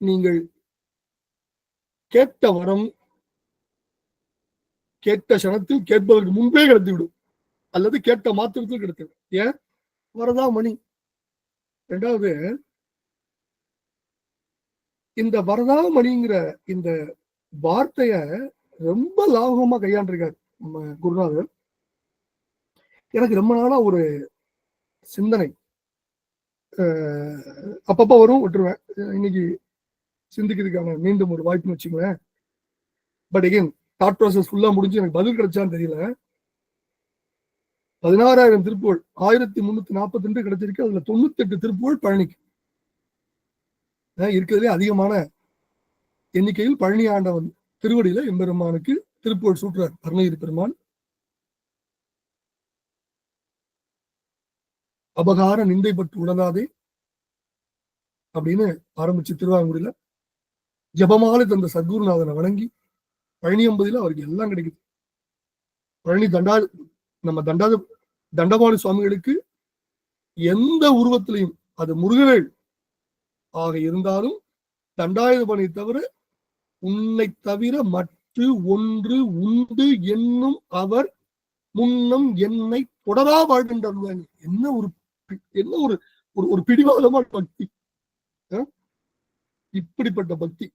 நீங்கள் கேட்ட வரம் கேட்ட சனத்தில் கேட்பதற்கு முன்பே கிடைத்துவிடும், அல்லது கேட்ட மாத்திரத்தில் கிடைத்துவிடும். ஏன்? வரதாமணி. 2வது, இந்த வரதாமணிங்கிற இந்த வார்த்தைய ரொம்ப லாபகமா கையாண்டிருக்காரு நம்ம குருநாதர். எனக்கு ரொம்ப நாளா ஒரு சிந்தனை, அப்பப்ப வரும், விட்டுருவேன். இன்னைக்கு சிந்திக்கிறதுக்கான மீண்டும் ஒரு வாய்ப்புன்னு வச்சுங்களேன். பட் அகெயின் தாட் ப்ராசஸ் ஃபுல்லா முடிஞ்சு எனக்கு பதில் கிடைச்சான்னு தெரியல. 16,000 திருப்புகழ் 1342 கிடைச்சிருக்கு. அதுல 98 திருப்புகழ் பழனிக்கு. இருக்கிறதுலே அதிகமான எண்ணிக்கையில் பழனி ஆண்டவன் திருவடியில எம்பெருமானுக்கு திருப்புகழ் சூட்டுறார் அருணகிரி பெருமான். அபகார நிந்தை பட்டு உணராதே அப்படின்னு ஆரம்பிச்சு திருவாங்கூரில ஜபமாலை தந்த சத்குருநாதனை வணங்கி பழனி 50 அவருக்கு எல்லாம் கிடைக்குது. பழனி நம்ம தண்டபாணி சுவாமிகளுக்கு எந்த உருவத்திலையும், அது முருகவேள் ஆக இருந்தாலும், தண்டாயுதபாணி தவிர உன்னை தவிர மற்ற ஒன்று உண்டு என்னும் அவர் முன்னம் என்னை தொடரா வாழ்கின்றாங்க. என்ன ஒரு ஒரு பிடிவாதமான பக்தி. இப்படிப்பட்ட பக்தி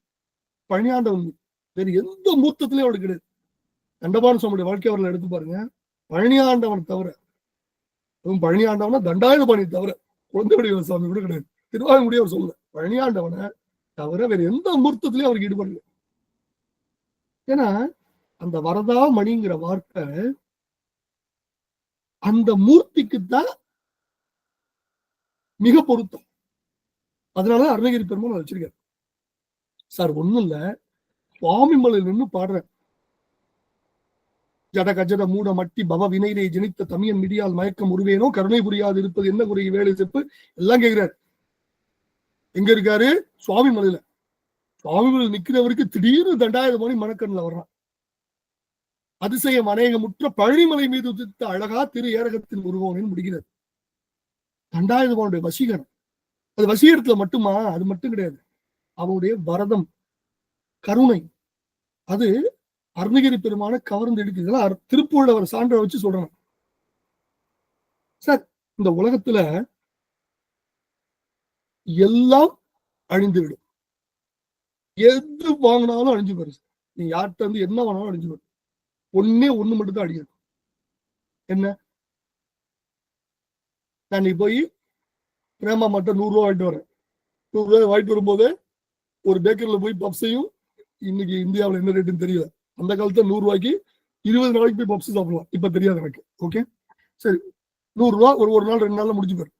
பழனியாண்டவன் வேறு எந்த மூர்த்தத்திலையும் அவளுக்கு கிடையாது. தண்டபாணி சுவாமியுடைய வாழ்க்கை வரலாறு எடுத்து பாருங்க. பழனியாண்டவன் தவிர, அதுவும் பழனியாண்டவனா தண்டாயுதபாணி தவிர குழந்தை வடிவ சுவாமி கூட கிடையாது. திருவாங்கூடிய அவர் சொல்லல. பழனியாண்டவனை தவிர வேற எந்த மூர்த்தத்திலயும் அவருக்கு ஈடுபடல. ஏன்னா அந்த வரதா மணிங்கிற வார்த்தை அந்த மூர்த்திக்குத்தான் மிக பொருத்தம். அதனால அருணகிரி பெருமான் வச்சிருக்காரு. சார் ஒண்ணும் இல்ல, சுவாமி மலையில் நின்று பாடுற ஜட கஜட மூட மட்டி பவ வினையிலே ஜனித்த தமியன் மிடியால் மயக்கம் உருவேனோ கருணை புரியாது இருப்பது என்ன குறை வேலை செப்பு எல்லாம் கேட்கிறாரு. எங்க இருக்காரு? சுவாமி மலையில. சுவாமி மலையில் நிக்கிறவருக்கு திடீர்னு தண்டாயுதபாணி மணக்கண்ணில் வர்றான். அதிசயம் அநேகமுற்ற பழனிமலை மீது உதித்த அழகா திரு ஏரகத்தின் உருவம் முடிகிறது. தண்டாயுதபாணியுடைய வசீகரம். அது வசீகரத்துல மட்டுமா? அது மட்டும் கிடையாது. அவனுடைய வரதம், கருணை, அது அருணகிரி பெருமான கவர்ந்து எடுக்குது. திருப்பூர்ல அவர் சான்றை வச்சு சொல்றாங்க. சார் இந்த உலகத்துல எல்லாம் அழிந்துவிடும். எது வாங்கினாலும் அழிஞ்சு போயிரு. நீ யார்கிட்ட இருந்து என்ன வாங்கினாலும் அழிஞ்சு போயிரு. ஒன்னே ஒண்ணு மட்டும் தான் அழியாது. என்ன? நான் நீ போய் பிரேமா மட்டும் 100 ரூபா வாங்கிட்டு வரேன். 100 ரூபாய் வாங்கிட்டு வரும்போது ஒரு பேக்கரியில போய் பப்ஸையும், இன்னைக்கு இந்தியாவில் என்ன ரேட்டுன்னு தெரியல, அந்த காலத்துல 100 ரூபாய்க்கு 20 நாளைக்கு போய் பப்ஸ் சாப்பிடலாம். இப்ப தெரியாது எனக்கு. ஓகே சரி, 100 ரூபா ஒரு நாள் 2 நாள்ல முடிஞ்சு போயிரு.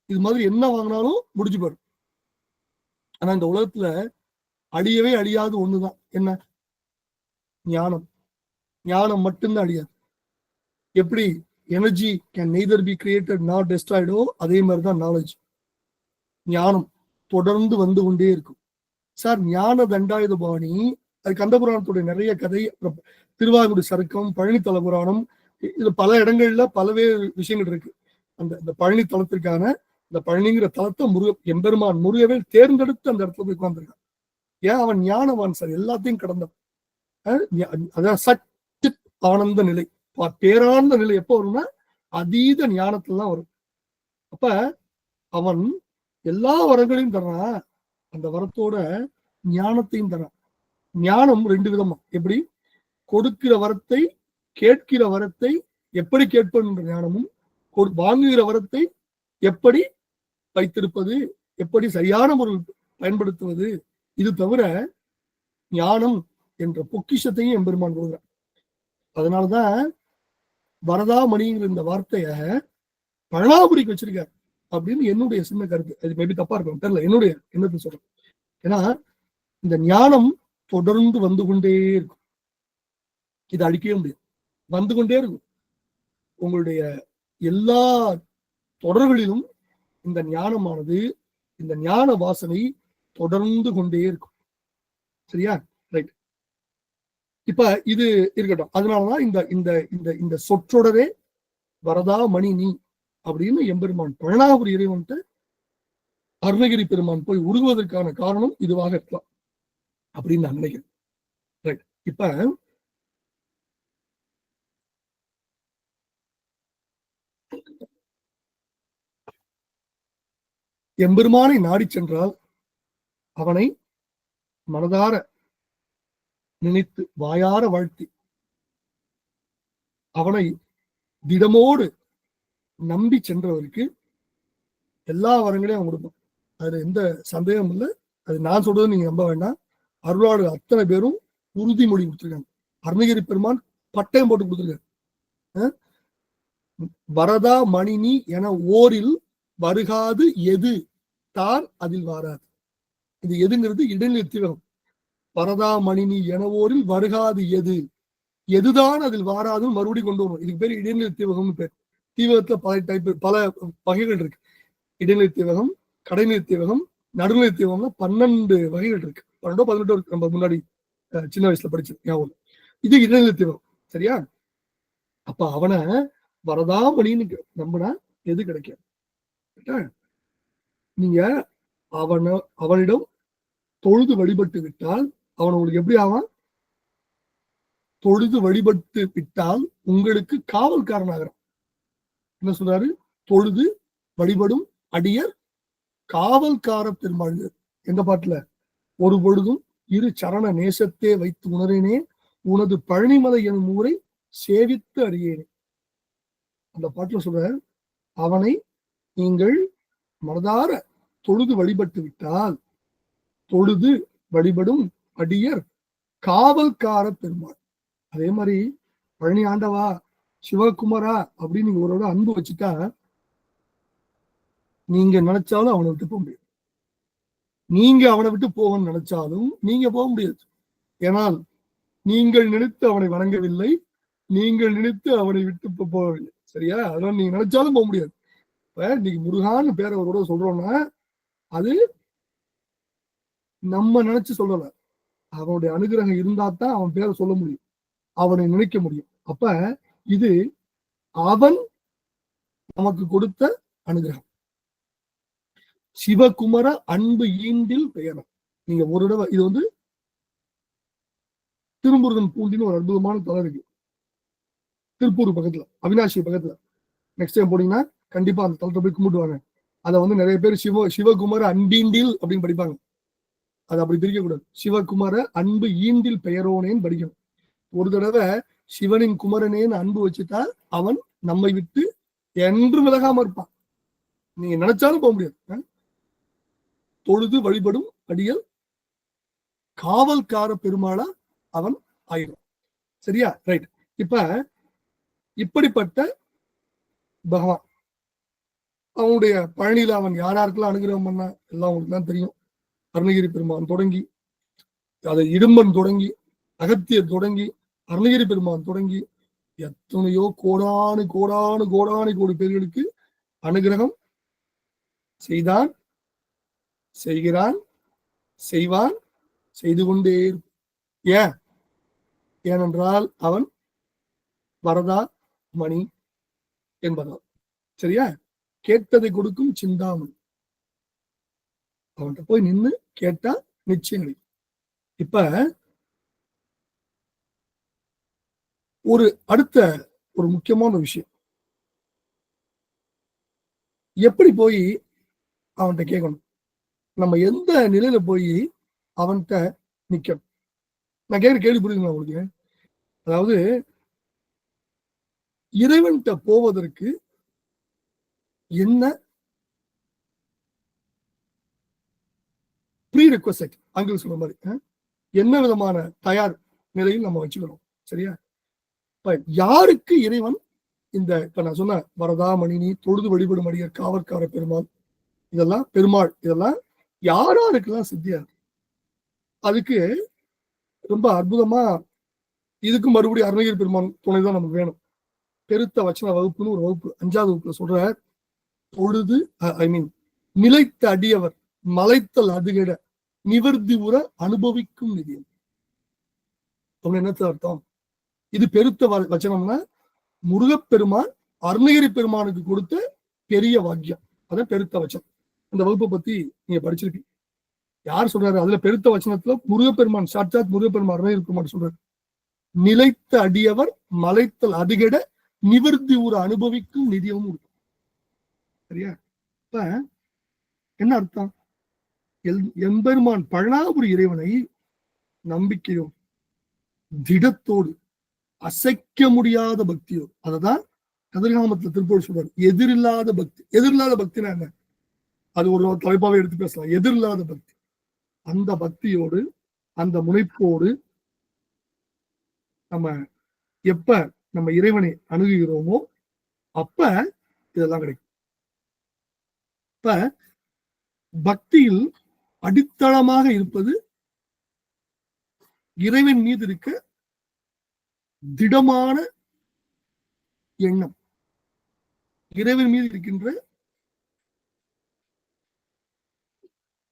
இது மாதிரி என்ன வாங்கினாலும் முடிஞ்சு போயிரு. ஆனா இந்த உலகத்துல அழியவே அழியாது ஒண்ணுதான். என்ன? ஞானம். ஞானம் மட்டும்தான் அழியாது. எப்படி energy can neither be created not டெஸ்ட்ராய்டோ, அதே மாதிரிதான் நாலேஜ். ஞானம் தொடர்ந்து வந்து கொண்டே இருக்கும். சார் ஞான தண்டாயுதபாணி, அது கந்தபுராணத்துடைய நிறைய கதை, திருவாகுடி சருக்கம், பழனி தல புராணம், இது பல இடங்கள்ல பலவேறு விஷயங்கள் இருக்கு. அந்த பழனி தலத்திற்கான இந்த பழனிங்கிற தலத்தை எம்பெருமான் முருகவேல் தேர்ந்தெடுத்து அந்த இடத்துல போய் உட்கார்ந்துருக்கான். ஏன்? அவன் ஞானவான் சார், எல்லாத்தையும் கடந்தவன். அதான் சச்சித் ஆனந்த நிலை, பேரானந்த நிலை எப்போ வரும்னா அதீத ஞானத்துல தான் வரும். அப்ப அவன் எல்லா வரங்களையும் தர்றான், அந்த வரத்தோட ஞானத்தையும் தரான். ஞானம் 2 விதமா. எப்படி? கொடுக்கிற வரத்தை, கேட்கிற வரத்தை எப்படி கேட்பதுன்ற ஞானமும், வாங்குகிற வரத்தை எப்படி வைத்திருப்பது, எப்படி சரியான முறையில் பயன்படுத்துவது. இது தவிர ஞானம் என்ற பொக்கிஷத்தையும் எம்பெருமான் கொடுக்குறான். அதனாலதான் வரதாமணிங்கிற இந்த வார்த்தைய பழனாபுரிக்கு வச்சிருக்காரு அப்படின்னு என்னுடைய சின்ன கருத்து. அது மேபி தப்பா இருக்கும், தெரியல, என்னுடைய எண்ணத்தை சொல்றேன். ஏன்னா இந்த ஞானம் தொடர்ந்து வந்து கொண்டே இருக்கும். இதை அழிக்கவே முடியாது, வந்து கொண்டே இருக்கும். உங்களுடைய எல்லா தொடர்களிலும் இந்த ஞானமானது, இந்த ஞான வாசனை தொடர்ந்து கொண்டே இருக்கும். சரியா? ரைட். இப்ப இது இருக்கட்டும். அதனாலதான் இந்த இந்த இந்த இந்த சொற்றொடரே வரதா மணி நீ அப்படின்னு எம்பெருமான் பழனாபுரி இறைவன்ட்டு அருணகிரி பெருமான் போய் உருகுவதற்கான காரணம் இதுவாக இருக்கலாம் அப்படின்னு நான் நினைக்கிறேன். ரைட். இப்ப எம்பெருமானை நாடி சென்றால் அவனை மனதார நினைத்து வாயார வாழ்த்தி அவனை திடமோடு நம்பி சென்றவருக்கு எல்லா வரங்களையும் அவன் கொடுப்பான். அதுல எந்த சந்தேகமும் இல்லை. அது நான் சொல்றது நீங்க நம்ப வேண்டாம். அருளாளு அத்தனை பேரும் உறுதிமொழி கொடுத்திருக்காங்க. அருணகிரி பெருமான் பட்டயம் போட்டு கொடுத்திருக்காரு. வரதா மணினி என ஓரில் வருகாது எது தான் அதில் வாராது. இது எதுங்கிறது இடைநிலை தீவகம். வரதா மணினி என ஓரில் வருகாது எது, எதுதான் அதில் வாராதுன்னு மறுபடியும் கொண்டு வரும். இதுக்கு பேர் இடைநிலை தீவகம்னு பேர். தீவகத்துல பல வகைகள் இருக்கு. இடைநிலை தீவகம், கடைநிலை தீவகம், நடுநிலை தீவகம்னா 12 வகைகள் இருக்கு. 12 18 இருக்கு. நம்ம முன்னாடி சின்ன வயசுல படிச்சு ஞாபகம். இது இடைநிலை தீவகம். சரியா? அப்ப அவனை வரதா மணின்னு நம்பினா எது கிடைக்காது. நீங்க அவனிடம் தொழுது வழிபட்டு விட்டால் அவன் உங்களுக்கு எப்படி ஆவான்? தொழுது வழிபட்டு விட்டால் உங்களுக்கு காவல்காரனாகிறான். என்ன சொல்றாரு? தொழுது வழிபடும் அடியர் காவல்கார பெருமாள். எந்த பாட்டுல? ஒரு பொழுதும் இரு சரண நேசத்தே வைத்து உணரேனே உனது பழனிமலை எனும் ஊரை சேவித்து அறியேனே. அந்த பாட்டுல சொல்ற அவனை நீங்கள் மனதார தொழுது வழிபட்டு விட்டால் தொழுது வழிபடும் அடியர் காவல்கார பெருமாள். அதே மாதிரி பழனி ஆண்டவா, சிவகுமாரா அப்படின்னு நீங்க ஒருவரோட அன்பு வச்சுட்டா நீங்க நினைச்சாலும் அவனை விட்டு போக முடியாது. நீங்க அவனை விட்டு போகணும்னு நினைச்சாலும் நீங்க போக முடியாது. ஏனால் நீங்கள் நினைத்து அவனை வணங்கவில்லை, நீங்கள் நினைத்து அவனை விட்டு போகவில்லை. சரியா? அதனால நீங்க நினைச்சாலும் போக முடியாது. இப்ப இன்னைக்கு முருகான்னு பேரை ஒரு சொல்றோம்னா அது நம்ம நினைச்சு சொல்லல, அவனுடைய அனுகிரகம் இருந்தா தான் அவன் பேரை சொல்ல முடியும், அவனை நினைக்க முடியும். அப்ப இது அவன் நமக்கு கொடுத்த அனுகிரகம். சிவகுமர அன்பு ஈண்டில் பெயரம். நீங்க ஒரு தடவை இது திருமுருகன் பூண்டின்னு ஒரு அற்புதமான தலம் இருக்கு, திருப்பூர் பக்கத்துல, அவினாசி பக்கத்துல. நெக்ஸ்ட் டைம் போனீங்கன்னா கண்டிப்பா அந்த தலத்தை போய் கும்பிட்டுவாங்க. அதை நிறைய பேர் சிவகுமர அன்பீண்டில் அப்படின்னு படிப்பாங்க. அது அப்படி பிரிக்க கூடாது. சிவகுமர அன்பு ஈண்டில் பெயரோனேன்னு படிக்கணும். ஒரு தடவை சிவனின் குமரனேன்னு அன்பு வச்சுட்டா அவன் நம்மை விட்டு என்று விலகாம இருப்பான். நீங்க நினைச்சாலும் போக முடியாது. தொழுது வழிபடும் அடியல் காவல்கார பெருமாளா அவன் ஆயிடும். சரியா? ரைட். இப்ப இப்படிப்பட்ட பகவான் அவனுடைய பழனியில அவன் யாராருக்கெல்லாம் அனுகிரகம் பண்ணா எல்லாம் உங்களுக்கு தான் தெரியும். அருணகிரி பெருமான் தொடங்கி, அதை இடும்பன் தொடங்கி, அகத்தியர் தொடங்கி, அருணகிரி பெருமான் தொடங்கி எத்தனையோ கோடானு கோடானு கோடானு கோடி பேர்களுக்கு அனுகிரகம் செய்தான், செய்கிறான், செய்வான், செய்து கொண்டே. ஏனென்றால் அவன் வரதா மணி என்பதால். சரியா? கேட்டதை கொடுக்கும் சிந்தாமணி. அவன்கிட்ட போய் நின்று கேட்டா நிச்சயம் கிடைக்கும். இப்ப அடுத்த ஒரு முக்கியமான விஷயம், எப்படி போய் அவன்கிட்ட கேட்கணும், நம்ம எந்த நிலையில போய் அவன்கிட்ட நிக்கணும். நான் கேட்கிற கேள்வி புரியுதுங்களா உங்களுக்கு? அதாவது இறைவன்கிட்ட போவதற்கு என்ன ப்ரீ ரெக்வெஸ்ட், ஆங்கிலம் சொல்ற மாதிரி என்ன விதமான தயார் நிலையில் நம்ம வச்சுக்கிறோம். சரியா? இப்ப யாருக்கு இறைவன் இப்ப நான் சொன்ன வரதாமணி, தொழுது வழிபடும் அடியர் காவற்கார பெருமாள், இதெல்லாம் பெருமாள், இதெல்லாம் யாராருக்கெல்லாம் சித்தியா இருக்கு? அதுக்கு ரொம்ப அற்புதமா இதுக்கு மறுபடியும் அருணகிரி பெருமான் துணைதான் நமக்கு வேணும். பெருத்த வச்சன வகுப்புன்னு ஒரு வகுப்பு 5வது வகுப்புல சொல்ற, தொழுது நிலைத்த அடியவர் மலைத்தல் அதுகிட நிவர்த்தி உற அனுபவிக்கும் நிதியம். என்னத்த அர்த்தம்? இது பெருத்த வச்சனம்னா முருகப்பெருமான் அருணகிரி பெருமானுக்கு கொடுத்த பெரிய வாக்கியம். அதான் பெருத்த வச்சனம். அந்த வகுப்பை பத்தி நீங்க படிச்சிருக்கீங்க. யார் சொல்றாரு? அதுல பெருத்த வச்சனத்துல முருகப்பெருமான், சாட்சாத் முருகப்பெருமான் அருணகிரி பெருமான் சொல்றாரு, நிலைத்த அடியவர் மலைத்தல் அதுகிட நிவர்த்தி உற அனுபவிக்கும் நிதியமும் இருக்கும். சரியா? இப்ப என்ன அர்த்தம்? எம்பெருமான் பழனாபுரி இறைவனை நம்பிக்கையோடு, திடத்தோடு, அசைக்க முடியாத பக்தியோடு, அததான் கதிர்காமத்துல திருப்பூர் சொல்றாரு, எதிரில்லாத பக்தி. எதிரில்லாத பக்தினா என்ன? அது ஒரு தலைப்பாவை எடுத்து பேசலாம். எதிரில்லாத பக்தி, அந்த பக்தியோடு, அந்த முனைப்போடு நம்ம எப்ப நம்ம இறைவனை அணுகுகிறோமோ அப்ப இதெல்லாம் கிடைக்கும். இப்ப பக்தியில் அடித்தளமாக இருப்பது இறைவன் மீது இருக்க திடமான எண்ணம், இறைவன் மீது இருக்கின்ற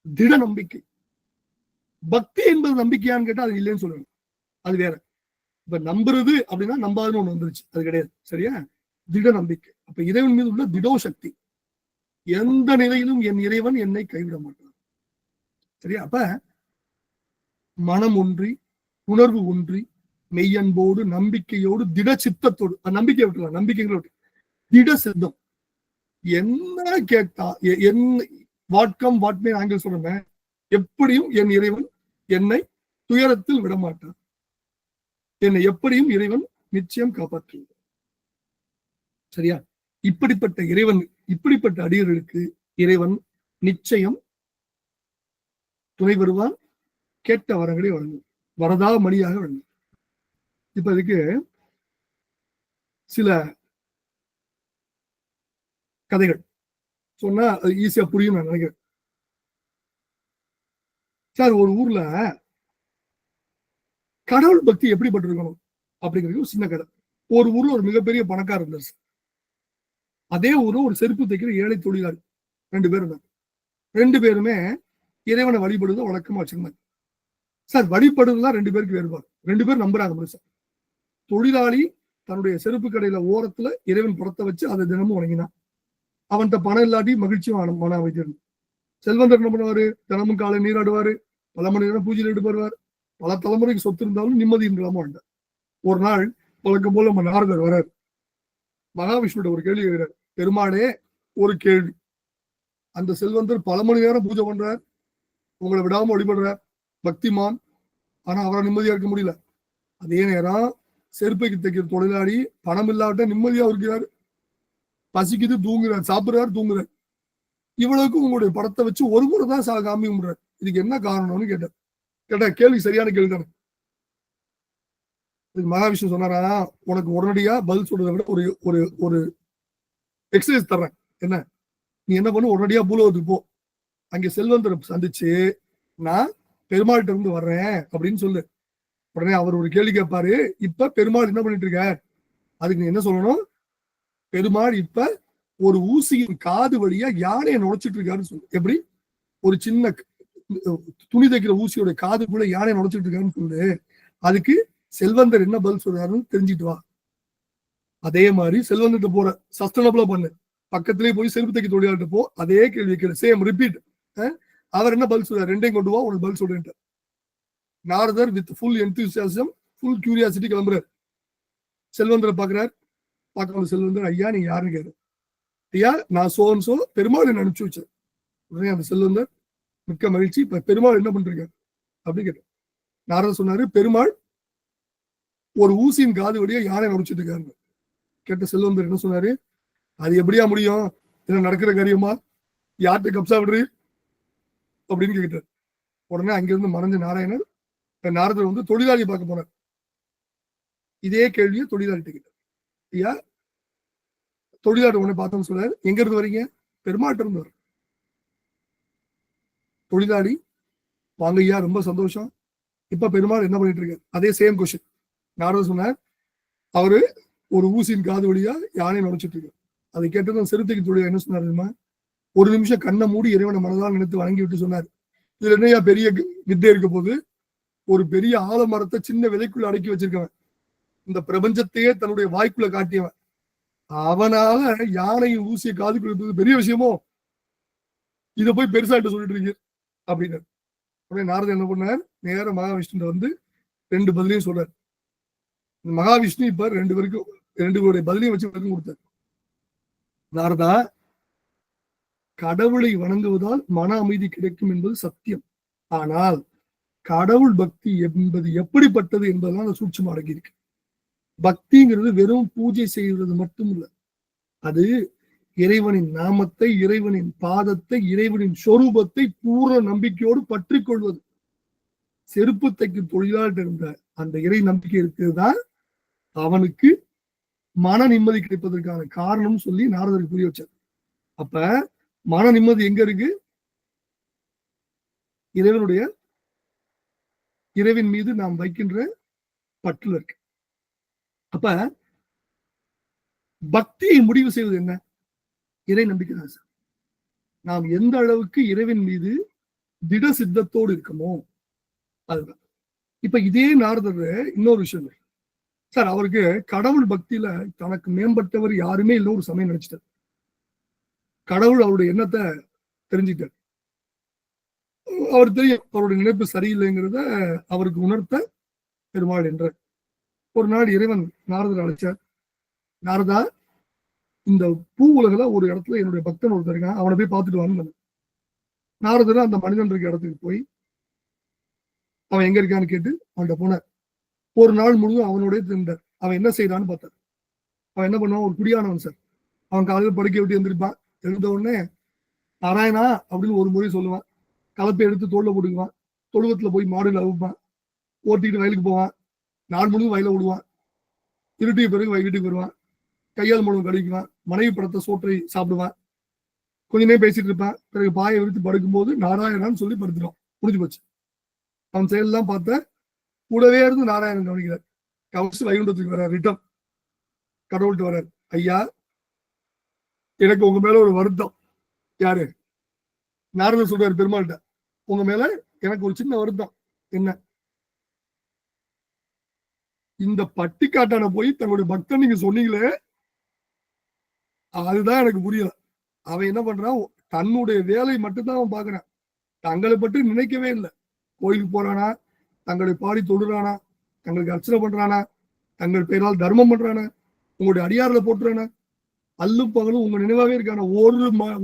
திட நம்பிக்கை. பக்தி என்பது நம்பிக்கையான்னு கேட்டா அது இல்லைன்னு சொல்லணும், அது வேற. இப்ப நம்புறது அப்படின்னா நம்பாதுன்னு ஒண்ணு வந்துருச்சு, அது கிடையாது. சரியா? திட நம்பிக்கை. அப்ப இறைவன் மீது உள்ள திடோ சக்தி, எந்த நிலையிலும் என் இறைவன் என்னை கைவிட மாட்டான். சரியா? அப்ப மனம் ஒன்றி, உணர்வு ஒன்றி, மெய்யன்போடு, நம்பிக்கையோடு, திட சித்தத்தோடு, நம்பிக்கை விட்டுலாம், நம்பிக்கைகளை விட்டு திட சித்தம். என்ன கேட்டா வாட்கம் வாட்மே ஆங்கிள் சொல்றேன், எப்படியும் என் இறைவன் என்னை துயரத்தில் விடமாட்டான், என்னை எப்படியும் இறைவன் நிச்சயம் காப்பாற்றுவார். சரியா? இப்படிப்பட்ட இறைவன், இப்படிப்பட்ட அடியர்களுக்கு இறைவன் நிச்சயம் துணை வருவான், கேட்ட வரங்களை வழங்கும், வரதா மணியாக வழங்கும். இப்ப இதுக்கு சில கதைகள் சொன்னா அது ஈஸியா புரியும் நான் நினைக்கிறேன். சார், ஒரு ஊர்ல கடவுள் பக்தி எப்படிப்பட்டிருக்கணும் அப்படிங்கிறது ஒரு சின்ன கதை. ஒரு ஊர்ல ஒரு மிகப்பெரிய பணக்காரர் இருந்தார் சார். அதே ஊர்ல ஒரு செருப்பு தைக்கிற ஏழை தொழிலாளி 2 பேர் இருந்தாங்க. 2 பேருமே இறைவனை வழிபடுவதை வழக்கமா வச்சிருந்தாங்க. சார், வழிபடுறதுதான் 2 பேருக்கு வேறுபாடு. 2 பேர் நம்புறாங்க சார். தொழிலாளி தன்னுடைய செருப்பு கடையில ஓரத்துல இறைவன் புறத்தை வச்சு அதை தினமும் வணங்கினான். அவன்கிட்ட பணம் இல்லாட்டி மகிழ்ச்சியும் மன அமைதி இருந்தது. செல்வந்தர் என்ன பண்ணுவாரு? தினமும் காலை நீராடுவாரு, பல மணி நேரம் பூஜையில் ஈடுபடுவார், பல தலைமுறைக்கு சொத்து இருந்தாலும் நிம்மதி இல்லாம வாழ்ந்தார். ஒரு நாள் வழக்கம் போல நம்ம நாரதர் வர்றார். மகாவிஷ்ணுட ஒரு கேள்வி கேட்கிறார். பெருமாளே, ஒரு கேள்வி. அந்த செல்வந்தர் பல மணி நேரம் பூஜை பண்றார், உங்களை விடாம வழிபடுறார், பக்திமான், ஆனா அவரை நிம்மதியா இருக்க முடியல. அதே நேரம் செருப்பைக்கு தைக்கிற தொழிலாளி பணம் இல்லாவிட்ட நிம்மதியா இருக்கிறார், பசிக்குது தூங்குறார், சாப்பிடுறாரு தூங்குறார். இவ்வளவுக்கும் உங்களுடைய படத்தை வச்சு ஒரு முறை தான் காமி கும்பிடுறாரு. இதுக்கு என்ன காரணம்னு கேட்ட கேள்வி சரியான கேள்வி தானே. மகாவிஷ்ணு சொன்னாரா, உனக்கு உடனடியா பதில் சொல்றதை விட ஒரு ஒரு ஒரு எக்ஸசைஸ் தர்றேன். என்ன, நீ என்ன பண்ணு, உடனடியா பூலோகத்துக்கு போ, அங்க செல்வந்தரை சந்திச்சு நான் பெருமாள்கிட்ட இருந்து வர்றேன் அப்படின்னு சொல்லு. உடனே அவர் ஒரு கேள்வி கேட்பாரு. இப்ப பெருமாள் என்ன பண்ணிட்டு இருக்க? அதுக்கு நீ என்ன சொல்லணும்? பெருமாள் இப்ப ஒரு ஊசியின் காது வழியா யானையை நுழைச்சிட்டு இருக்காருன்னு சொல்லு. எப்படி? ஒரு சின்ன துணி தைக்கிற ஊசியோட காதுக்குள்ள யானையை நுழைச்சிட்டு இருக்காருன்னு சொல்லு. அதுக்கு செல்வந்தர் என்ன பதில் சொல்றாருன்னு தெரிஞ்சுட்டு வா. அதே மாதிரி செல்வந்தர்கிட்ட போற சஸ்டனபிளா பண்ணு, பக்கத்திலேயே போய் செருப்பு தைக்க தொழிலாளிட்ட போ, அதே கேள்வி கேளு, சேம் ரிப்பீட். அவர் என்ன பதில் சொல்றாரு? 2யும் கொண்டு வா, உனக்கு பதில் சொல்றேன். நாரதர் with full enthusiasm, full curiosity கிளம்புறாரு. செல்வந்தரை பாக்குறாரு. பார்க்க செல்வந்தர், ஐயா நீங்க யாருன்னு கேரு. ஐயா, நான் சோ பெருமாள் என்ன அனுப்பிச்சு வச்சேன். உடனே அந்த செல்வந்தர் மிக்க மகிழ்ச்சி, இப்ப பெருமாள் என்ன பண்றீங்க அப்படின்னு கேட்டார். நாரதர் சொன்னாரு, பெருமாள் ஒரு ஊசியின் காது வழியா யானை நுழைச்சிட்டு இருக்காரு. கேட்ட செல்வந்தர் என்ன சொன்னாரு? அது எப்படியா முடியும்? என்ன நடக்கிற காரியமா? யார்கிட்ட கப்சா விடுறீ அப்படின்னு கேட்டார். உடனே அங்கிருந்து மறைஞ்ச நாராயணர் நாரதர் வந்து தொழிலாளி பார்க்க போனார். இதே கேள்வியை தொழிலாளிட்ட கேட்டார். ஐயா, தொழிலாளர் உடனே பார்த்தோம்னு சொல்றாரு, எங்க இருந்து வரீங்க? பெருமாள்கிட்ட இருந்து வர. தொழிலாளி, வாங்க ஐயா, ரொம்ப சந்தோஷம். இப்ப பெருமாள் என்ன பண்ணிட்டு இருக்காரு? அதே சேம் கொஸ்டின். நாரதர் சொன்னார், அவரு ஒரு ஊசியின் காது வழியா யானை நுழைச்சிட்டு இருக்காரு. அதை கேட்டதும் செருத்தைக்கு தொழில் என்ன சொன்னார்? ஒரு நிமிஷம் கண்ணை மூடி இறைவனை மனதால் நினைத்து வணங்கி விட்டு சொன்னார், இதுல என்னையா பெரிய வித்தை இருக்க போது? ஒரு பெரிய ஆலமரத்தை சின்ன விதைக்குள்ள அடக்கி வச்சிருக்கவன், இந்த பிரபஞ்சத்தையே தன்னுடைய வாய்க்குள்ள காட்டியவன், அவனால யானையின் ஊசியை காதுக்குள்ள பெரிய விஷயமோ? இதை போய் பெருசாட்டு சொல்லிட்டு இருக்கு அப்படின்னு. உடனே நாரதர் என்ன பண்ணார்? நேர மகாவிஷ்ணு வந்து 2 பதிலையும் சொல்றாரு. மகாவிஷ்ணு இப்ப 2 பேருடைய பதிலையும் வச்சு கொடுத்தார். நாரதா, கடவுளை வணங்குவதால் மன அமைதி கிடைக்கும் என்பது சத்தியம். ஆனால் கடவுள் பக்தி என்பது எப்படிப்பட்டது என்பதெல்லாம் சூட்சமா அடங்கி இருக்கு. பக்திங்கிறது வெறும் பூஜை செய்வது மட்டும் இல்ல, அது இறைவனின் நாமத்தை, இறைவனின் பாதத்தை, இறைவனின் சொரூபத்தை பூர்ண நம்பிக்கையோடு பற்றி கொள்வது. செருப்பு தைக்கும் தொழிலாளர் இருந்த அந்த இறை நம்பிக்கை இருக்குதுதான் அவனுக்கு மன நிம்மதி கிடைப்பதற்கான காரணம் சொல்லி நாரதருக்கு புரிய வச்சார். அப்ப மன நிம்மதி எங்க இருக்கு? இறைவன் மீது நாம் வைக்கின்ற பற்றுல இருக்கு. அப்ப பக்தியை முடிவு செய்வது என்ன? இறை நம்பிக்கை தான் சார். நாம் எந்த அளவுக்கு இறைவன் மீது திட சித்தத்தோடு இருக்கமோ அதுதான். இப்ப இதே நாரதர் இன்னொரு விஷயம் சார், அவருக்கு கடவுள் பக்தியில தனக்கு மேம்பட்டவர் யாருமே இல்லை ஒரு சமயம் நினைச்சிட்டார். கடவுள் அவருடைய எண்ணத்தை தெரிஞ்சுட்டார். அவர் தெரியும் அவருடைய நினைப்பு சரியில்லைங்கிறத அவருக்கு உணர்த்த பெருமாள் என்ற ஒரு நாள் இறைவன் நாரதர் அழைச்சார். நாரதா, இந்த பூ உலகில ஒரு இடத்துல என்னுடைய பக்தன் ஒருத்தர் இருக்கான், அவனை போய் பார்த்துட்டு வாங்க. நாரதர் அந்த மனிதன் இருக்க இடத்துக்கு போய் அவன் எங்க இருக்கான்னு கேட்டு அவன்கிட்ட போனார். ஒரு நாள் முழுவதும் அவனோடய திருந்தார். அவன் என்ன செய்யறான்னு பார்த்தார். அவன் என்ன பண்ணுவான்? ஒரு குடியானவன் சார். அவன் காலையில் படுக்கை விட்டு எழுந்திருப்பான். எழுந்த உடனே நாராயணா அப்படின்னு ஒரு முறை சொல்லுவான். கலப்பை எடுத்து தோல்ல போட்டுக்குவான், தொழுவத்துல போய் மாடுல அவுப்பான், ஓட்டிட்டு வயலுக்கு போவான், நாள் முழுவதும் வயல விடுவான், இருட்டிய பிறகு வீட்டுக்கு வருவான், கையால் முழுவதும் கழிக்குவான், மனைவி படத்தை சோற்றை சாப்பிடுவான், கொஞ்ச நேரம் பேசிட்டு இருப்பான், பிறகு பாயை விரித்து படுக்கும்போது நாராயணான்னு சொல்லி படுத்துடும், முடிஞ்சு போச்சு. அவன் செயலெல்லாம் பார்த்த கூடவே இருந்து நாராயணன் கவனிக்கிறார். கவனிச்சு வைகுண்டத்துக்கு வர்றார், ரிட்டன் கடவுள்கிட்ட வர்றார். ஐயா, எனக்கு உங்க மேல ஒரு வருத்தம். யாரு? நாரதர் சொல்றாரு பெருமாள்கிட்ட, உங்க மேல எனக்கு ஒரு சின்ன வருத்தம். என்ன? இந்த பட்டிக்காட்டான போய் தன்னுடைய பக்தன் நீங்க சொன்னீங்களே, அதுதான் எனக்கு புரியல. அவன் என்ன பண்றான், தன்னுடைய வேலை மட்டும்தான் அவன் பாக்குறான், தங்களை பற்றி நினைக்கவே இல்லை. கோயிலுக்கு போறானா, தங்களை பாடி தொழுறானா, தங்களுக்கு அர்ச்சனை பண்றானா, தங்கள் பெயரால் தர்மம் பண்றானா, உங்களுடைய அடியாரில் போட்டுறானா, அல்லும் பகலும் உங்க நினைவாவே இருக்கான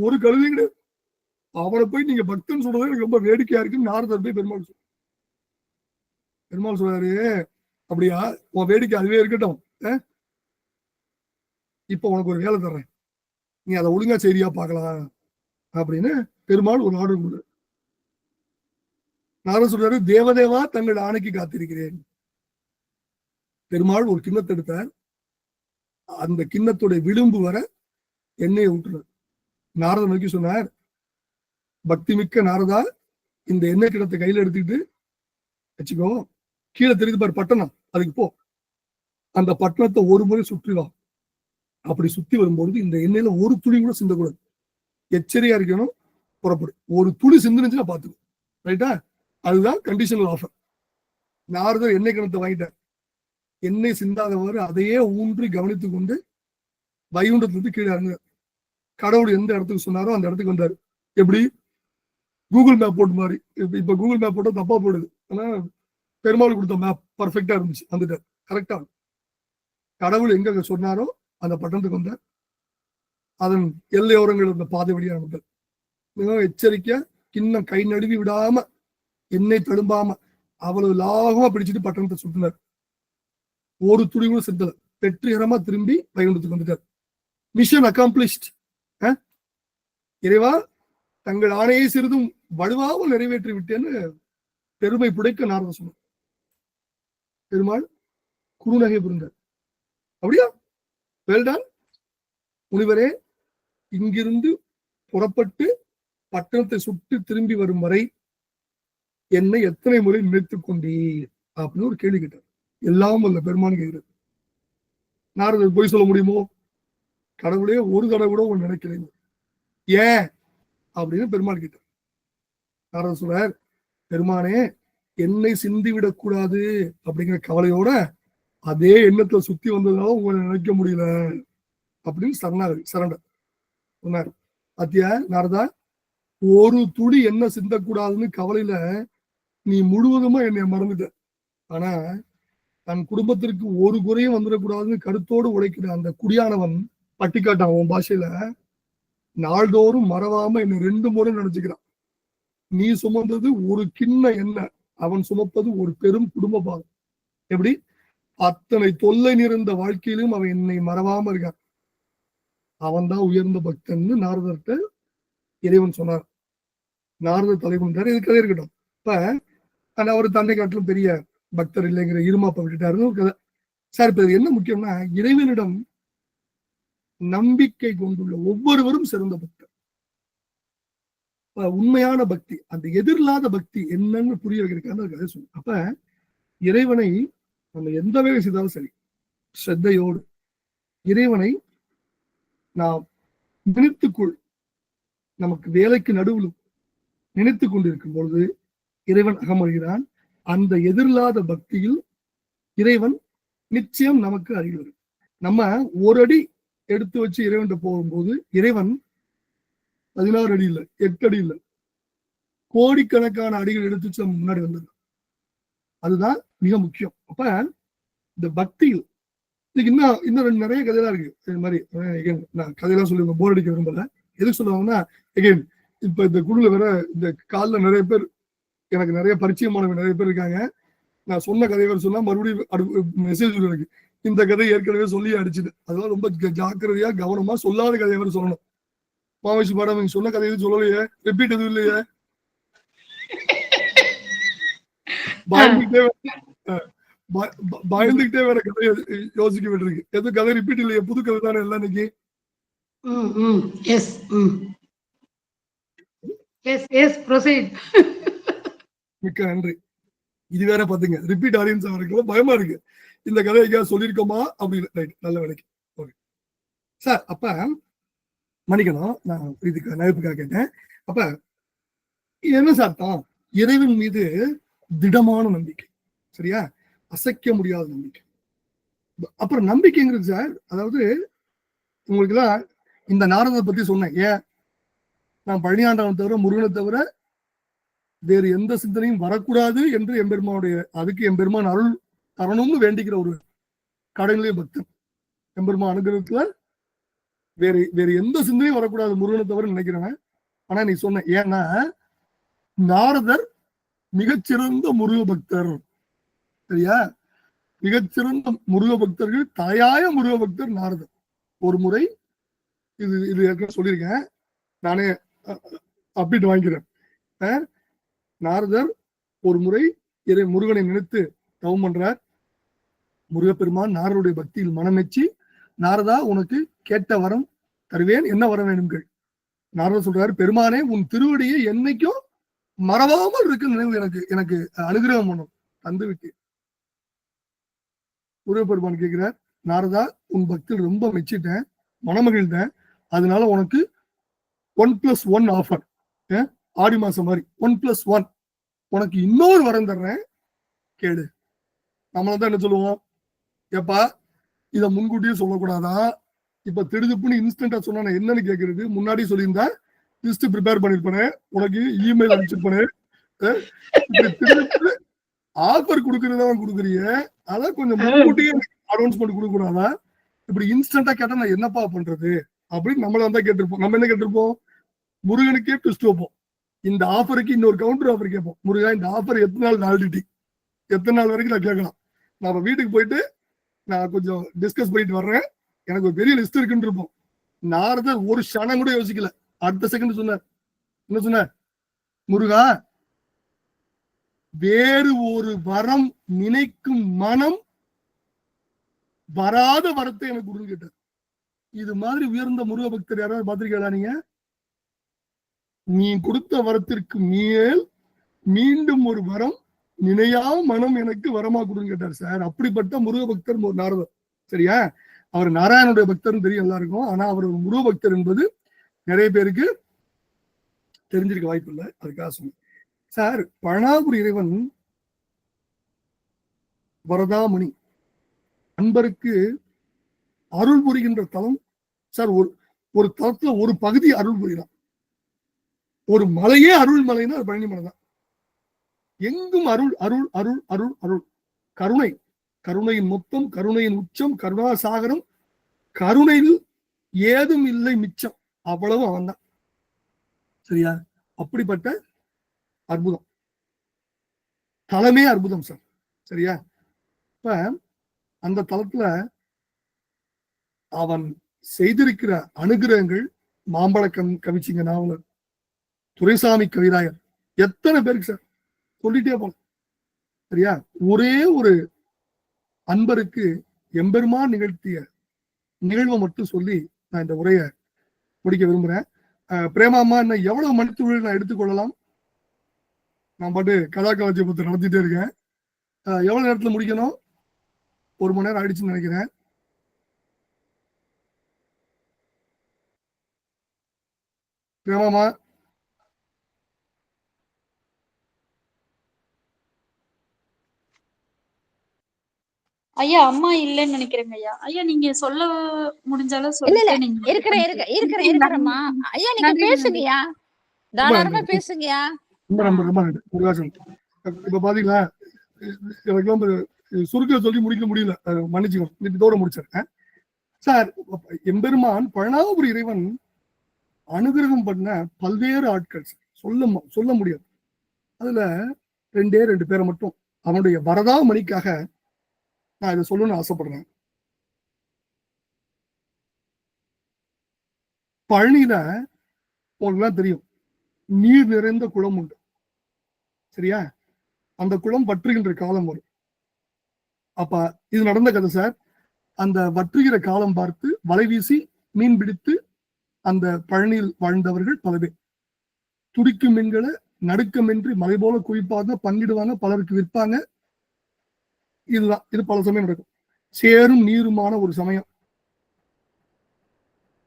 ஒரு கழுதை கிடையாது. அவரை போய் நீங்க பக்தன் சொல்றது எனக்கு ரொம்ப வேடிக்கையா இருக்குன்னு நாரதர் போய் பெருமாள் சொல்ற. பெருமாள் சொல்றாரு, அப்படியா, உன் வேடிக்கை அதுவே இருக்கட்டும், இப்ப உனக்கு ஒரு வேலை தர்றேன், நீ அதை ஒழுங்கா செய்தியா பார்க்கலாம் அப்படின்னு பெருமாள் ஒரு ஆர்டர் கொடுக்குறாரு. நாரதர் சொல்றாரு, தேவதேவா தங்கள் ஆணைக்கு காத்திருக்கிறேன். பெருமாள் ஒரு கிண்ணத்தை எடுத்தார், அந்த கிண்ணத்துடைய விளிம்பு வர எண்ணெயை ஊற்றுறார். நாரதர் நோக்கி சொன்னார், பக்தி மிக்க நாரதா, இந்த எண்ணெய் கிண்ணத்தை கையில எடுத்துக்கிட்டு வச்சுக்கோ, கீழே தெரியுது பாரு பட்டணம், அதுக்கு போ, அந்த பட்டணத்தை ஒரு முறை சுற்றி வா. அப்படி சுத்தி வரும்போது இந்த எண்ணெயில ஒரு துளி கூட சிந்தக்கூடாது, எச்சரியா இருக்கணும், புறப்படு. ஒரு துளி சிந்துனுச்சுன்னா பாத்துக்கோ, ரைட்டா? அதுதான் கண்டிஷனல் ஆஃபர். நாரதர் எண்ணெய் கிணத்தை வாங்கிட்டார். எண்ணெய் சிந்தாதவாறு அதையே ஊன்றி கவனித்துக் கொண்டு வைகுண்டத்திலிருந்து கீழே இறங்க. கடவுள் எந்த இடத்துக்கு சொன்னாரோ அந்த இடத்துக்கு வந்தாரு. எப்படி? கூகுள் மேப் போட்டு மாதிரி. இப்ப கூகுள் மேப் போட்டா தப்பா போடுது, ஆனா பெருமாள் கொடுத்த மேப் பர்ஃபெக்டா இருந்துச்சு, வந்துட்டார் கரெக்டா. கடவுள் எங்க சொன்னாரோ அந்த பட்டணத்துக்கு வந்தார். அதன் எல்லையோரங்கள் இருந்த பாதை வழியா வந்தார். மிகவும் எச்சரிக்கையா கிண்ணம் கை நழுவி விடாம, எண்ணெய் தழும்பாம அவ்வளவு லாகமா பிடிச்சிட்டு பட்டணத்தை சுத்தினார். ஒரு துளி கூட சிந்தல, வெற்றிகரமா திரும்பி வைகுண்டத்துக்கு வந்துட்டார். Mission accomplished. இறைவா, தங்கள் ஆணையை சிறிதும் வலுவாமல் நிறைவேற்றி விட்டேன்னு பெருமை புடைக்க நாரதர் சொன்னார். பெருமாள் குறுநகை புரிந்தார். அப்படியா, வேல்டான் முனிவரே, இங்கிருந்து புறப்பட்டு பட்டணத்தை சுட்டு திரும்பி வரும் வரை என்னை எத்தனை முறை நினைத்துக் கொண்டீர் அப்படின்னு ஒரு கேள்வி கேட்டார். எல்லாம் அல்ல பெருமான் கேட்கிறார். நாரதர் போய் சொல்ல முடியுமோ? கடவுளே, ஒரு தடவை கூட ஒன்று நினைக்கிறேன். ஏன் அப்படின்னு பெருமாள் கேட்டார். நாரதர் சொல்றார், பெருமானே, என்னை சிந்தி விடக்கூடாது அப்படிங்கிற கவலையோட அதே எண்ணத்துல சுத்தி வந்ததுனால உங்களை நினைக்க முடியல அப்படின்னு சரண்டர் சொன்னார். அத்தியா நாரதா, ஒரு துளி என்ன சிந்தக்கூடாதுன்னு கவலையில நீ முழுவதுமா என்னை மறந்துட்ட. ஆனா தன் குடும்பத்திற்கு ஒரு குறையும் வந்துடக்கூடாதுன்னு கருத்தோடு உழைக்கிற அந்த குடியானவன், பட்டிக்காட்டான் உன் பாஷையில, நாள்தோறும் மறவாம என்னை 2 முறை நினைச்சுக்கிறான். நீ சுமந்தது ஒரு கிண்ண எண்ணெய், அவன் சுமப்பது ஒரு பெரும் குடும்ப பாகம். எப்படி? அத்தனை தொல்லை நிறைந்த வாழ்க்கையிலும் அவன் என்னை மறவாம இருக்கான். அவன் தான் உயர்ந்த பக்தன்னு நாரதர்கிட்ட இறைவன் சொன்னார். நாரதர் தலை கொண்டாரு. இது கதை இருக்கட்டும். இப்ப அவர் தன்னை காட்டிலும் பெரிய பக்தர் இல்லைங்கிற இருமாப்ப விட்டுட்டாருன்னு ஒரு கதை. சார், இப்ப என்ன முக்கியம்னா, இறைவனிடம் நம்பிக்கை கொண்டுள்ள ஒவ்வொருவரும் சிறந்த பக்தர். உண்மையான பக்தி, அந்த எதிரில்லாத பக்தி என்னன்னு புரிய வைக்கிறதுக்கான கதை சொல்லு. அப்ப இறைவனை நம்ம எந்த வேலை செய்தாலும் சரி, ஸ்ரத்தையோடு இறைவனை நாம் நினைத்துக்கொள். நமக்கு வேலைக்கு நடுவில் நினைத்து கொண்டிருக்கும் பொழுது இறைவன் அகமொழிகிறான். அந்த எதிரில்லாத பக்தியில் இறைவன் நிச்சயம் நமக்கு அருகில். நம்ம ஒரு அடி எடுத்து வச்சு இறைவன் போகும்போது இறைவன் 16 அடி இல்லை, 8 அடி இல்லை, கோடிக்கணக்கான அடிகள் எடுத்து வச்சு நம்ம முன்னாடி வந்தது. அதுதான் மிக முக்கியம். அப்ப இந்த பக்தியில் இதுக்கு இன்னும் நிறைய கதையெல்லாம் இருக்கு. இது மாதிரி நான் கதையெல்லாம் சொல்லி போர் அடிக்க விரும்பல. எதுக்கு சொல்லுவாங்கன்னா, எகைன் இப்ப இந்த குழுல வேற இந்த காலில் நிறைய பேர், எனக்கு நிறைய பரிச்சயமானவங்க நிறைய பேர் இருக்காங்க. நான் சொன்ன கதையை வேற சொன்னா மறுபடியும் மெசேஜ் இருக்கு, இந்த கதை ஏற்கனவே சொல்லி அடிச்சுது. அதெல்லாம் ரொம்ப ஜாக்கிரதையா கவனமா சொல்லாத கதையை வேற சொல்லணும். மாவேஷ் மேடம், நீங்க சொன்ன கதையை சொல்லலையே, ரிப்பீட் எதுவும் இல்லையே, பயந்துகிட்டே பயந்துகிட்டே வேற கதையை யோசிக்க வேண்டியிருக்கு. எதுவும் கதை ரிப்பீட் இல்லையே, புது கதை தானே எல்லாம் இன்னைக்கு. மிக்க நன்றி. இது வேற பாத்தீங்க, ரிப்பீட் ஆடியன்ஸ் அவருக்கு பயமா இருக்கு. இந்த கதையை எங்கேயாவது சொல்லியிருக்கோமா அப்படின்னு. ரைட், நல்ல வேலைக்கு. ஓகே சார், அப்ப மன்னிக்கணும், நான் இதுக்கு நகைப்புக்காக கேட்டேன். அப்ப என்ன சார் தான் இறைவன் மீது திடமான நம்பிக்கை, சரியா, அசைக்க முடியாத நம்பிக்கை. அப்புறம் நம்பிக்கைங்கிறது சார், அதாவது உங்களுக்கு எல்லாம் இந்த நாரதத்தை பத்தி சொன்னேன். ஏன் நான் பழனியாண்டவன் தவிர முருகனை தவிர வேறு எந்த சிந்தனையும் வரக்கூடாது என்று எம்பெருமானுடைய, அதுக்கு எம்பெருமான் அருள் தரணும்னு வேண்டிக்கிற ஒரு கடனிலே பக்தன். எம்பெருமான் அனுகிரகத்துல வேற எந்த சிந்தனையும் வரக்கூடாது முருகனை தவிர நினைக்கிறவன். ஆனா நீ சொன்ன, ஏன்னா நாரதர் மிகச்சிறந்த முருக பக்தர், சரியா, மிகச்சிறந்த முருக பக்தர்கள் தலையாய முருக பக்தர் நாரதர். ஒரு முறை இது ஏற்கனவே சொல்லியிருக்கேன், நானே அப்டேட் வாங்கிக்கிறேன். நாரதர் ஒரு முறை முருகனை நினைத்து தவம் பண்றார். முருகப்பெருமான் நாரருடைய பக்தியில் மனமெச்சி, நாரதா உனக்கு கேட்ட வரம் தருவேன், என்ன வர வேணுங்கள். நாரதர் சொல்றாரு, பெருமானே உன் திருவடியை என்னைக்கும் மறவாமல் இருக்கு நினைவு எனக்கு அனுகிரகம் பண்ணும், தந்து விட்டு. முருகப்பெருமான் கேட்கிறார், நாரதா உன் பக்தியில் ரொம்ப மெச்சிட்டேன், மனமகிழ்ந்தேன், அதனால உனக்கு 1+1 ஆஃபர், ஆடி மாசம் மாதிரி 1+1, உனக்கு இன்னொரு வரம் தர்றேன் கேடு. நம்மளதான் என்ன சொல்லுவோம், ஏப்பா இத முன்கூட்டியே சொல்லக்கூடாதா, இப்ப திடுதுப்புன்னு இன்ஸ்டன்டா சொன்னா என்னன்னு கேட்கறது, முன்னாடி சொல்லியிருந்தா லிஸ்ட் ப்ரிப்பேர் பண்ணிருப்பேன், உனக்கு இமெயில் அனுப்பிச்சிருப்பேன், ஆஃபர் கொடுக்கறதான் கொடுக்குறீங்க, அதான் கொஞ்சம் முன்கூட்டியே அனௌன்ஸ்மெண்ட் கொடுக்க கூடாதா, இப்படி இன்ஸ்டன்டா கேட்டா நான் என்னப்பா பண்றது அப்படின்னு நம்மள தான் கேட்டிருப்போம். நம்ம என்ன கேட்டிருப்போம், முருகனுக்கே ட்விஸ்ட் வைப்போம், இந்த ஆஃபருக்கு இன்னொரு கவுண்டர் ஆஃபர் கேட்போம். முருகா இந்த ஆஃபர் எத்தனை நாள் வேலிடிட்டி, எத்தனை நாள் வரைக்கும் நான் கேட்கலாம், நான் வீட்டுக்கு போயிட்டு நான் கொஞ்சம் டிஸ்கஸ் பண்ணிட்டு வர்றேன், எனக்கு ஒரு பெரிய லிஸ்ட் இருக்குன்னு இருப்போம். நாரதர் ஒரு க்ஷணம் கூட யோசிக்கல, அடுத்த செகண்ட் சொன்னார், என்ன சொன்னார், முருகா வேறு ஒரு வரம் நினைக்கும் மனம் வராத வரத்தை எனக்கு கொடுன்னு கேட்டார். இது மாதிரி உயர்ந்த முருக பக்தர் யாராவது பார்த்திருக்கீங்களா நீங்க? நீ கொடுத்த வரத்திற்கு மேல் மீண்டும் ஒரு வரம் நினையா மனம் எனக்கு வரமா கொடுன்னு கேட்டார் சார். அப்படிப்பட்ட முருக பக்தர் நாரதர், சரியா. அவர் நாராயணனுடைய பக்தர்னு தெரியும் எல்லாருக்கும், ஆனா அவர் ஒரு முருக பக்தர் என்பது நிறைய பேருக்கு தெரிஞ்சிருக்க வாய்ப்பு இல்லை, அதுக்காக சொன்னேன் சார். பழனாபுரி இறைவன் வரதாமணி அன்பருக்கு அருள் புரிகின்ற தலம் சார். ஒரு தலத்துல ஒரு பகுதி அருள் புரிகிறான், ஒரு மலையே அருள் மலைன்னா அது பழனி மலை தான். எங்கும் அருள் அருள் அருள் அருள் அருள், கருணை, கருணையின் மொத்தம், கருணையின் உச்சம், கருணாசாகரம், கருணையில் ஏதும் இல்லை மிச்சம், அவ்வளவு அவன் தான், சரியா. அப்படிப்பட்ட அற்புதம், தலமே அற்புதம் சார், சரியா. இப்ப அந்த தலத்துல அவன் செய்திருக்கிற அனுகிரகங்கள், மாம்பழ கவிச்சிங்க நாவலர், துரைசாமி கவிராயர், எத்தனை பேருக்கு சார் சொல்லிட்டே போல, சரியா. ஒரே ஒரு அன்பருக்கு எம்பெருமான் நிகழ்த்திய நிகழ்வை மட்டும் சொல்லி நான் இந்த உரையை முடிக்க விரும்புறேன். பிரேமாமா என்ன எவ்வளவு மணித்துகள் நான் எடுத்துக்கொள்ளலாம்? நான் பாட்டு கதா கலாச்சாரத்தை நடத்திட்டே இருக்கேன். எவ்வளவு நேரத்துல முடிக்கணும்? 1 மணி நேரம் ஆயிடுச்சுன்னு நினைக்கிறேன். பிரேமாமா ஐயா அம்மா இல்லன்னு நினைக்கிறேங்க ஐயா. ஐயா நீங்க சொல்ல முடிஞ்சாலும் இருக்கிறேம்மா ஐயா, நீங்க பேசுங்கயா, தாராளமா பேசுங்கயா. இப்ப பாத்தீங்களா, எனக்கு சுருக்க சொல்லி முடிக்க முடியல, மன்னிச்சுக்கணும், இதோட முடிச்சிருக்கேன் சார். எம்பெருமான் பழனாபுரி இறைவன் அனுகிரகம் பண்ண பல்வேறு ஆட்கள் சொல்ல முடியாது. அதுல 2 பேரை மட்டும் அவனுடைய வரதாமணிக்காக நான் இதை சொல்லணும்னு ஆசைப்படுறேன். பழனியில உங்களுக்கு தெரியும், நீர் நிறைந்த குளம் உண்டு, சரியா. அந்த குளம் வற்றுகின்ற காலம் வரும். அப்ப இது நடந்த கதை சார். அந்த வற்றுகிற காலம் பார்த்து வலை வீசி மீன் பிடித்து அந்த பழனியில் வாழ்ந்தவர்கள் பல பேர். துடிக்கும் மீன்களை நடுக்கமின்றி மலை போல குவிப்பாங்க, பங்கிடுவாங்க, பலருக்கு விற்பாங்க. இதுதான், இது பல சமயம் நடக்கும். சேரும் நீருமான ஒரு சமயம்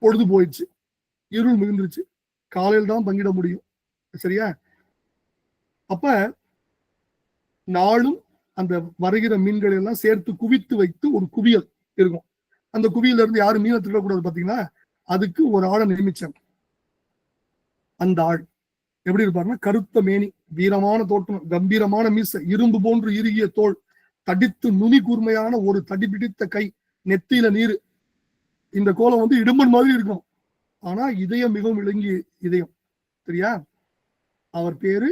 பொழுது போயிடுச்சு, இருள் மிகுந்துருச்சு, காலையில் தான் பங்கிட முடியும். சரியா? அப்ப நாளும் அந்த வருகிற மீன்களை எல்லாம் சேர்த்து குவித்து வைத்து ஒரு குவியல் இருக்கும். அந்த குவியல இருந்து யாரும் மீனை திருடக்கூடாது. பாத்தீங்கன்னா அதுக்கு ஒரு ஆளை நியமிச்சாங்க. அந்த ஆள் எப்படி இருப்பாருன்னா, கருத்த மேனி, வீரமான தோற்றம், கம்பீரமான மீசை, இரும்பு போன்று இறுகிய தோல், தடித்து நுனி கூர்மையான ஒரு தடி பிடித்த கை, நெத்தியில நீரு. இந்த கோலம் வந்து இடும்பன் மாதிரி இருக்கும், ஆனா இதயம் மிகவும் இளங்கிய இதயம். சரியா? அவர் பேரு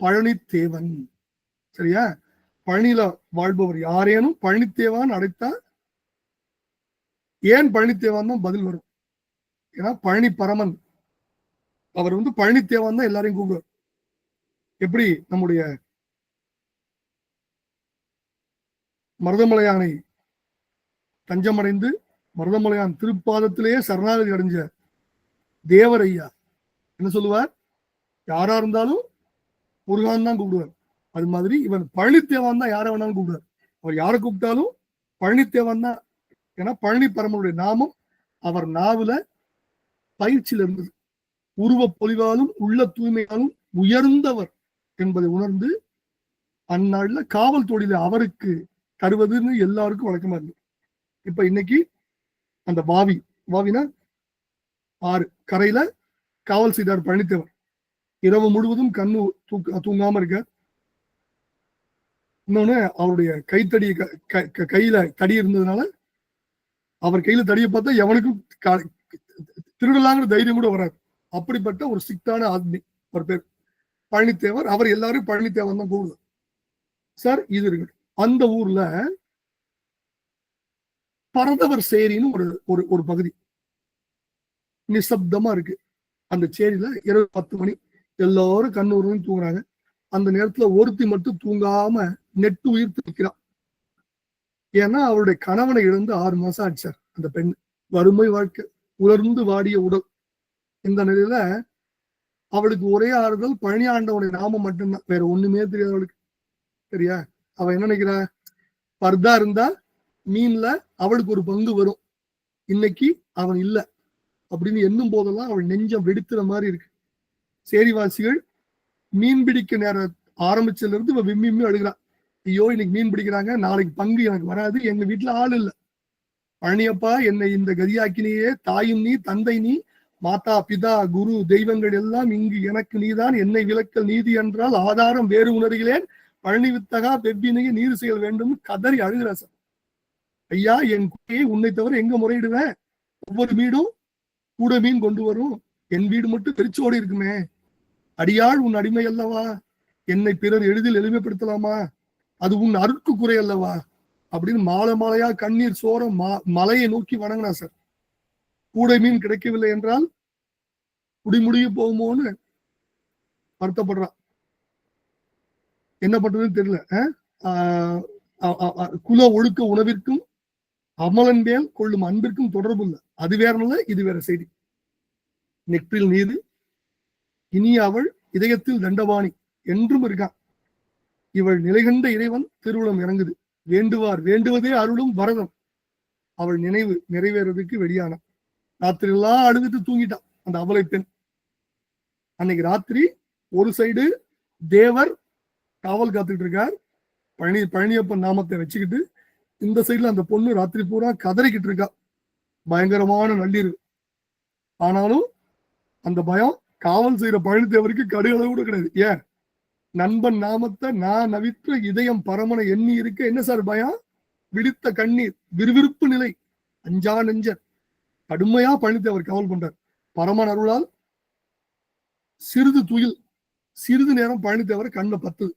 பழனித்தேவன். சரியா? பழனியில வாழ்பவர் யாரேனும் பழனித்தேவான் அழைத்தா ஏன் பழனித்தேவான் தான் பதில் வரும். ஏன்னா பழனி பரமன் அவர் வந்து பழனித்தேவான் தான் எல்லாரையும் கூப்பிடுவார். எப்படி நம்முடைய மருதமலையானை தஞ்சமடைந்து மருதமலையான் திருப்பாதத்திலேயே சரணாகதி அடைஞ்ச தேவர் ஐயா என்ன சொல்லுவார்? யாரா இருந்தாலும் முருகான் தான் கூப்பிடுவார். அது மாதிரி இவன் பழனித்தேவான் தான் யாரை வேணாலும் கூப்பிடுவார். அவர் யாரை கூப்பிட்டாலும் பழனித்தேவான் தான். ஏன்னா பழனி பரமனுடைய நாமம் அவர் நாவுல பயிற்சியில் இருந்தது. உருவ பொலிவாலும் உள்ள தூய்மையாலும் உயர்ந்தவர் என்பதை உணர்ந்து அந்நாள்ல காவல் தொழிலை அவருக்கு தருவதுன்னு எல்லாருக்கும் வழக்கமா இருந்தது. இப்ப இன்னைக்கு அந்த வாவினா ஆறு கரையில காவல் செய்தார் பழனித்தேவர். இரவு முழுவதும் கண்ணு தூங்காம இருக்க. இன்னொன்னு அவருடைய கைத்தடி கையில தடி இருந்ததுனால அவர் கையில தடியை பார்த்தா எவனுக்கும் திருடலாங்கிற தைரியம் கூட வராது. அப்படிப்பட்ட ஒரு சித்தான ஆத்மி ஒரு பேர் பழனித்தேவர். அவர் எல்லாரும் பழனித்தேவன் தான் கூடுது சார். இது இருக்கு. அந்த ஊர்ல பரதவர் சேரின்னு ஒரு பகுதி நிசப்தமா இருக்கு. அந்த சேரியில இரவு 10 மணி எல்லாரும் கண்ணூர்னு தூங்குறாங்க. அந்த நேரத்துல ஒருத்தி மட்டும் தூங்காம நெட்டு உயிர்த்து நிற்கிறான். ஏன்னா அவருடைய கணவனை இழந்து 6 மாசம் ஆச்சு சார். அந்த பெண் வறுமை வாழ்க்கை, உலர்ந்து வாடிய உடல். இந்த நிலையில அவளுக்கு ஒரே ஆறுதல் பழனி ஆண்டவனுடைய நாமம் மட்டும்தான், வேற ஒண்ணுமே தெரியாது அவளுக்கு. சரியா? அவ என்ன நினைக்கிறா? பர்தா இருந்தா மீன்ல அவளுக்கு ஒரு பங்கு வரும், இன்னைக்கு அவன் இல்ல அப்படின்னு எண்ணும் போதெல்லாம் அவள் நெஞ்சம் வெடித்துற மாதிரி இருக்கு. சேரிவாசிகள் மீன் பிடிக்க நேரம் ஆரம்பிச்சதுல இருந்து இவ விம்மி அழுகிறான். ஐயோ இன்னைக்கு மீன் பிடிக்கிறாங்க, நாளைக்கு பங்கு எனக்கு வராது, எங்க வீட்டுல ஆள் இல்லை. பழனியப்பா என்னை இந்த கதியாக்கினியே, தாயும் நீ, தந்தை நீ, மாதா பிதா குரு தெய்வங்கள் எல்லாம் இங்கு எனக்கு நீதான், என்னை விலக்கல் நீதி என்றால் ஆதாரம் வேறு உணர்கிறேன், பழனி வித்தகா வெவ்வினையை நீர் செயல் வேண்டும் கதறி அழுகிற சார். ஐயா என் குட்டியை உன்னை தவிர எங்க முறையிடுவேன்? ஒவ்வொரு வீடும் கூட மீன் கொண்டு வரும், என் வீடு மட்டும் தெரிச்சோடி இருக்குமே. அடியாள் உன் அடிமை அல்லவா, என்னை பிறர் எளிதில் எளிமைப்படுத்தலாமா, அது உன் அருக்கு குறை அல்லவா அப்படின்னு மாலை மாலையா கண்ணீர் சோர மலையை நோக்கி வணங்கினா சார். கூடை மீன் கிடைக்கவில்லை என்றால் குடிமுடிய போகுமோன்னு வருத்தப்படுறான். என்ன பண்றதுன்னு தெரியல. குல ஒழுக்க உணவிற்கும் அமலன் மேல் கொள்ளும் அன்பிற்கும் தொடர்பு இல்லை. அது வேற இல்லை, இது வேற செய்தி. நெற்றில் நீது இனிய அவள் இதயத்தில் தண்டபாணி என்றும் இருக்கான். இவள் நிலைகண்ட இறைவன் திருவுளம் இறங்குது, வேண்டுவார் வேண்டுவதே அருளும் வரதம். அவள் நினைவு நிறைவேறதுக்கு வெளியான ராத்திரி எல்லாம் அழுதுட்டு தூங்கிட்டான் அந்த அவளை பெண். அன்னைக்கு ராத்திரி ஒரு சைடு தேவர் காவல் காத்துக்கிட்டு இருக்கார், பழனியப்பன் நாமத்தை வச்சுக்கிட்டு. இந்த சைடுல அந்த பொண்ணு ராத்திரி பூரா கதறிக்கிட்டு இருக்கா, பயங்கரமான நள்ளிரவு. ஆனாலும் அந்த பயம் காவல் செய்யற பழனித்தேவருக்கு கடுகளவு கூட கிடையாது. ஏன்? நண்பன் நாமத்தை நான் நவிற்ற இதயம் பரமனை எண்ணி இருக்க என்ன சார் பயம்? விழித்த கண்ணீர், விறுவிறுப்பு நிலை, அஞ்சா நெஞ்சர். கடுமையா பழனித்தேவர் காவல் பண்றார். பரமன் அருளால் சிறிது துயில், சிறிது நேரம் பழனித்தேவர் கண்ணை பத்துது.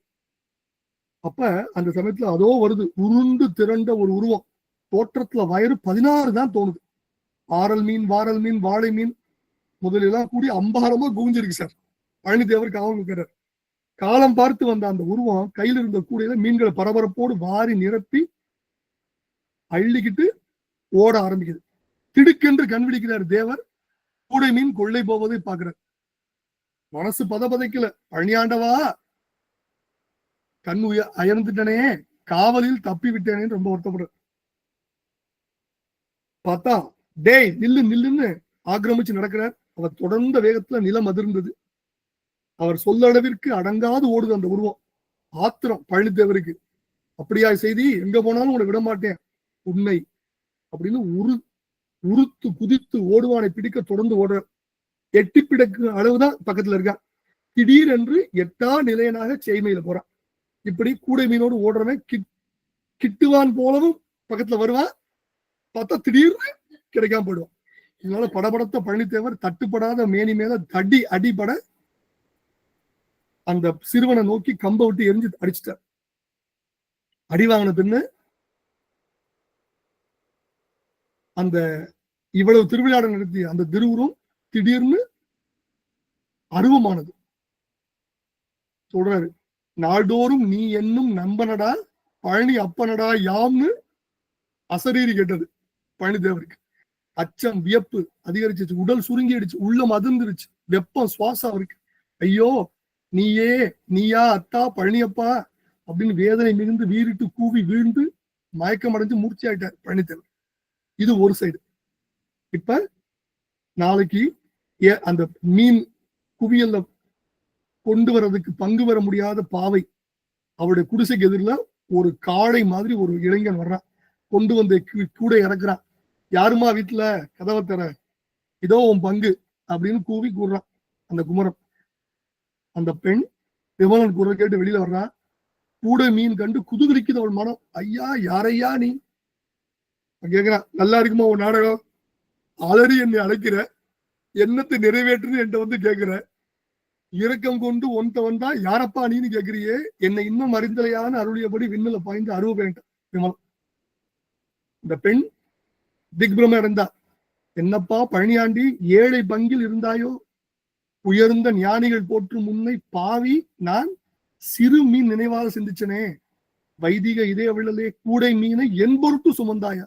அப்ப அந்த சமயத்துல அதோ வருது உருண்டு திரண்ட ஒரு உருவம். தோற்றத்துல வயறு 16 தான் தோணுது. ஆரல் மீன், வாரல் மீன், வாழை மீன் முதலெல்லாம் கூடி அம்பாரமா குவிஞ்சிருக்கு சார். பழனித்தேவர் காவல் நிற்கிறார். காலம் பார்த்து வந்த அந்த உருவம் கையில் இருந்த கூடையில மீன்களை பரபரப்போடு வாரி நிரப்பி அள்ளிக்கிட்டு ஓட ஆரம்பிக்குது. திடுக்கென்று கண்பிடிக்கிறார் தேவர். கூடை மீன் கொள்ளை போவதை பார்க்கிறார். மனசு பதபதைக்கல. பழனியாண்டவா, கண் அயர்ந்துட்டனே, காவலில் தப்பி விட்டேனேன்னு ரொம்ப வருத்தப்படுற. பார்த்தா டேய் நில்லு நில்லுன்னு ஆக்கிரமிச்சு நடக்கிறார். அவர் தொடர்ந்த வேகத்துல நிலம் அதிர்ந்தது. அவர் சொல்ல அளவிற்கு அடங்காது ஓடுது அந்த உருவம். ஆத்திரம் பழனித்தேவருக்கு. அப்படியா செய்தி? எங்க போனாலும் உன்னை விட மாட்டேன் உன்னை அப்படின்னு உருத்து குதித்து ஓடுவானை பிடிக்க தொடர்ந்து ஓடுற. எட்டி பிடக்கு அளவுதான் பக்கத்துல இருக்கான். திடீரென்று எட்டா நிலையனாக செய்மையில போறான். இப்படி கூடை மீனோடு ஓடுறவன் கிட்டுவான் போலவும் பக்கத்துல வருவான். பார்த்தா திடீர்னு கிடைக்காம போயிடுவான். இதனால படபடத்த பழனித்தேவர் தட்டுப்படாத மேனி மேல தடி அடிபட அந்த சிறுவனை நோக்கி கம்ப விட்டு எரிஞ்சு அடிச்சிட்டார். அடி வாங்கின பின்னு அந்த இவ்வளவு திருவிழாடல் நடத்தி அந்த திருவுருவம் திடீர்னு அருவமானது. சொல்றாரு, நாள்தோறும் நீ என்னும் நம்பனடா பழனி அப்பனடா யாம்னு அசரீரி கேட்டது பழனித்தேவருக்கு. அச்சம் வியப்பு அதிகரிச்சிச்சு. உடல் சுருங்கிடுச்சு. உள்ளம் அதிர்ந்துருச்சு. வெப்பம் சுவாசம் அவருக்கு. ஐயோ நீயா அத்தா பழனியப்பா அப்படின்னு வேதனை மிகுந்து வீறிட்டு கூவி வீழ்ந்து மயக்கம் அடைஞ்சு மூர்ச்சி ஆயிட்டார் பழனித்தேவர். இது ஒரு சைடு. இப்ப நாளைக்கு அந்த மீன் குவியல்ல கொண்டு வர்றதுக்கு பங்கு வர முடியாத பாவை அவருடைய குடிசைக்கு எதிரில் ஒரு காளை மாதிரி ஒரு இளைஞன் வர்றான். கொண்டு வந்து கூட இறக்குறான். யாருமா வீட்டுல கதவை தர, இதோ உன் பங்கு அப்படின்னு கூவி கூறுறான் அந்த குமரன். அந்த பெண் விமலன் குரல் கேட்டு வெளியில வர்றான். கூட மீன் கண்டு குதுகுலிக்குது அவள் மனம். ஐயா யாரையா நீ கேக்குறான். நல்லா இருக்குமா உன் நாடகம்? ஆல்ரெடி என்னை அழைக்கிற, என்னத்தை நிறைவேற்றுன்னு என்கிட்ட வந்து கேட்கிற. இரக்கம் கொண்டு ஒன்ட்ட வந்தா யாரப்பா நீன்னு கேட்கிறியே, என்னை இன்னும் அறிந்தலையான அருளியபடி விண்ணில பாய்ந்து அருவ வேண்டாம் விமலம். இந்த பெண் திக்பிரம இருந்தா. என்னப்பா பழனியாண்டி, ஏழை பங்கில் இருந்தாயோ? உயர்ந்த ஞானிகள் போற்றும் முன்னை பாவி நான் சிறு மீன் நினைவாக சிந்திச்சனே. வைதிக இதய விழலே கூடை மீனை என் பொருட்டு சுமந்தாயா?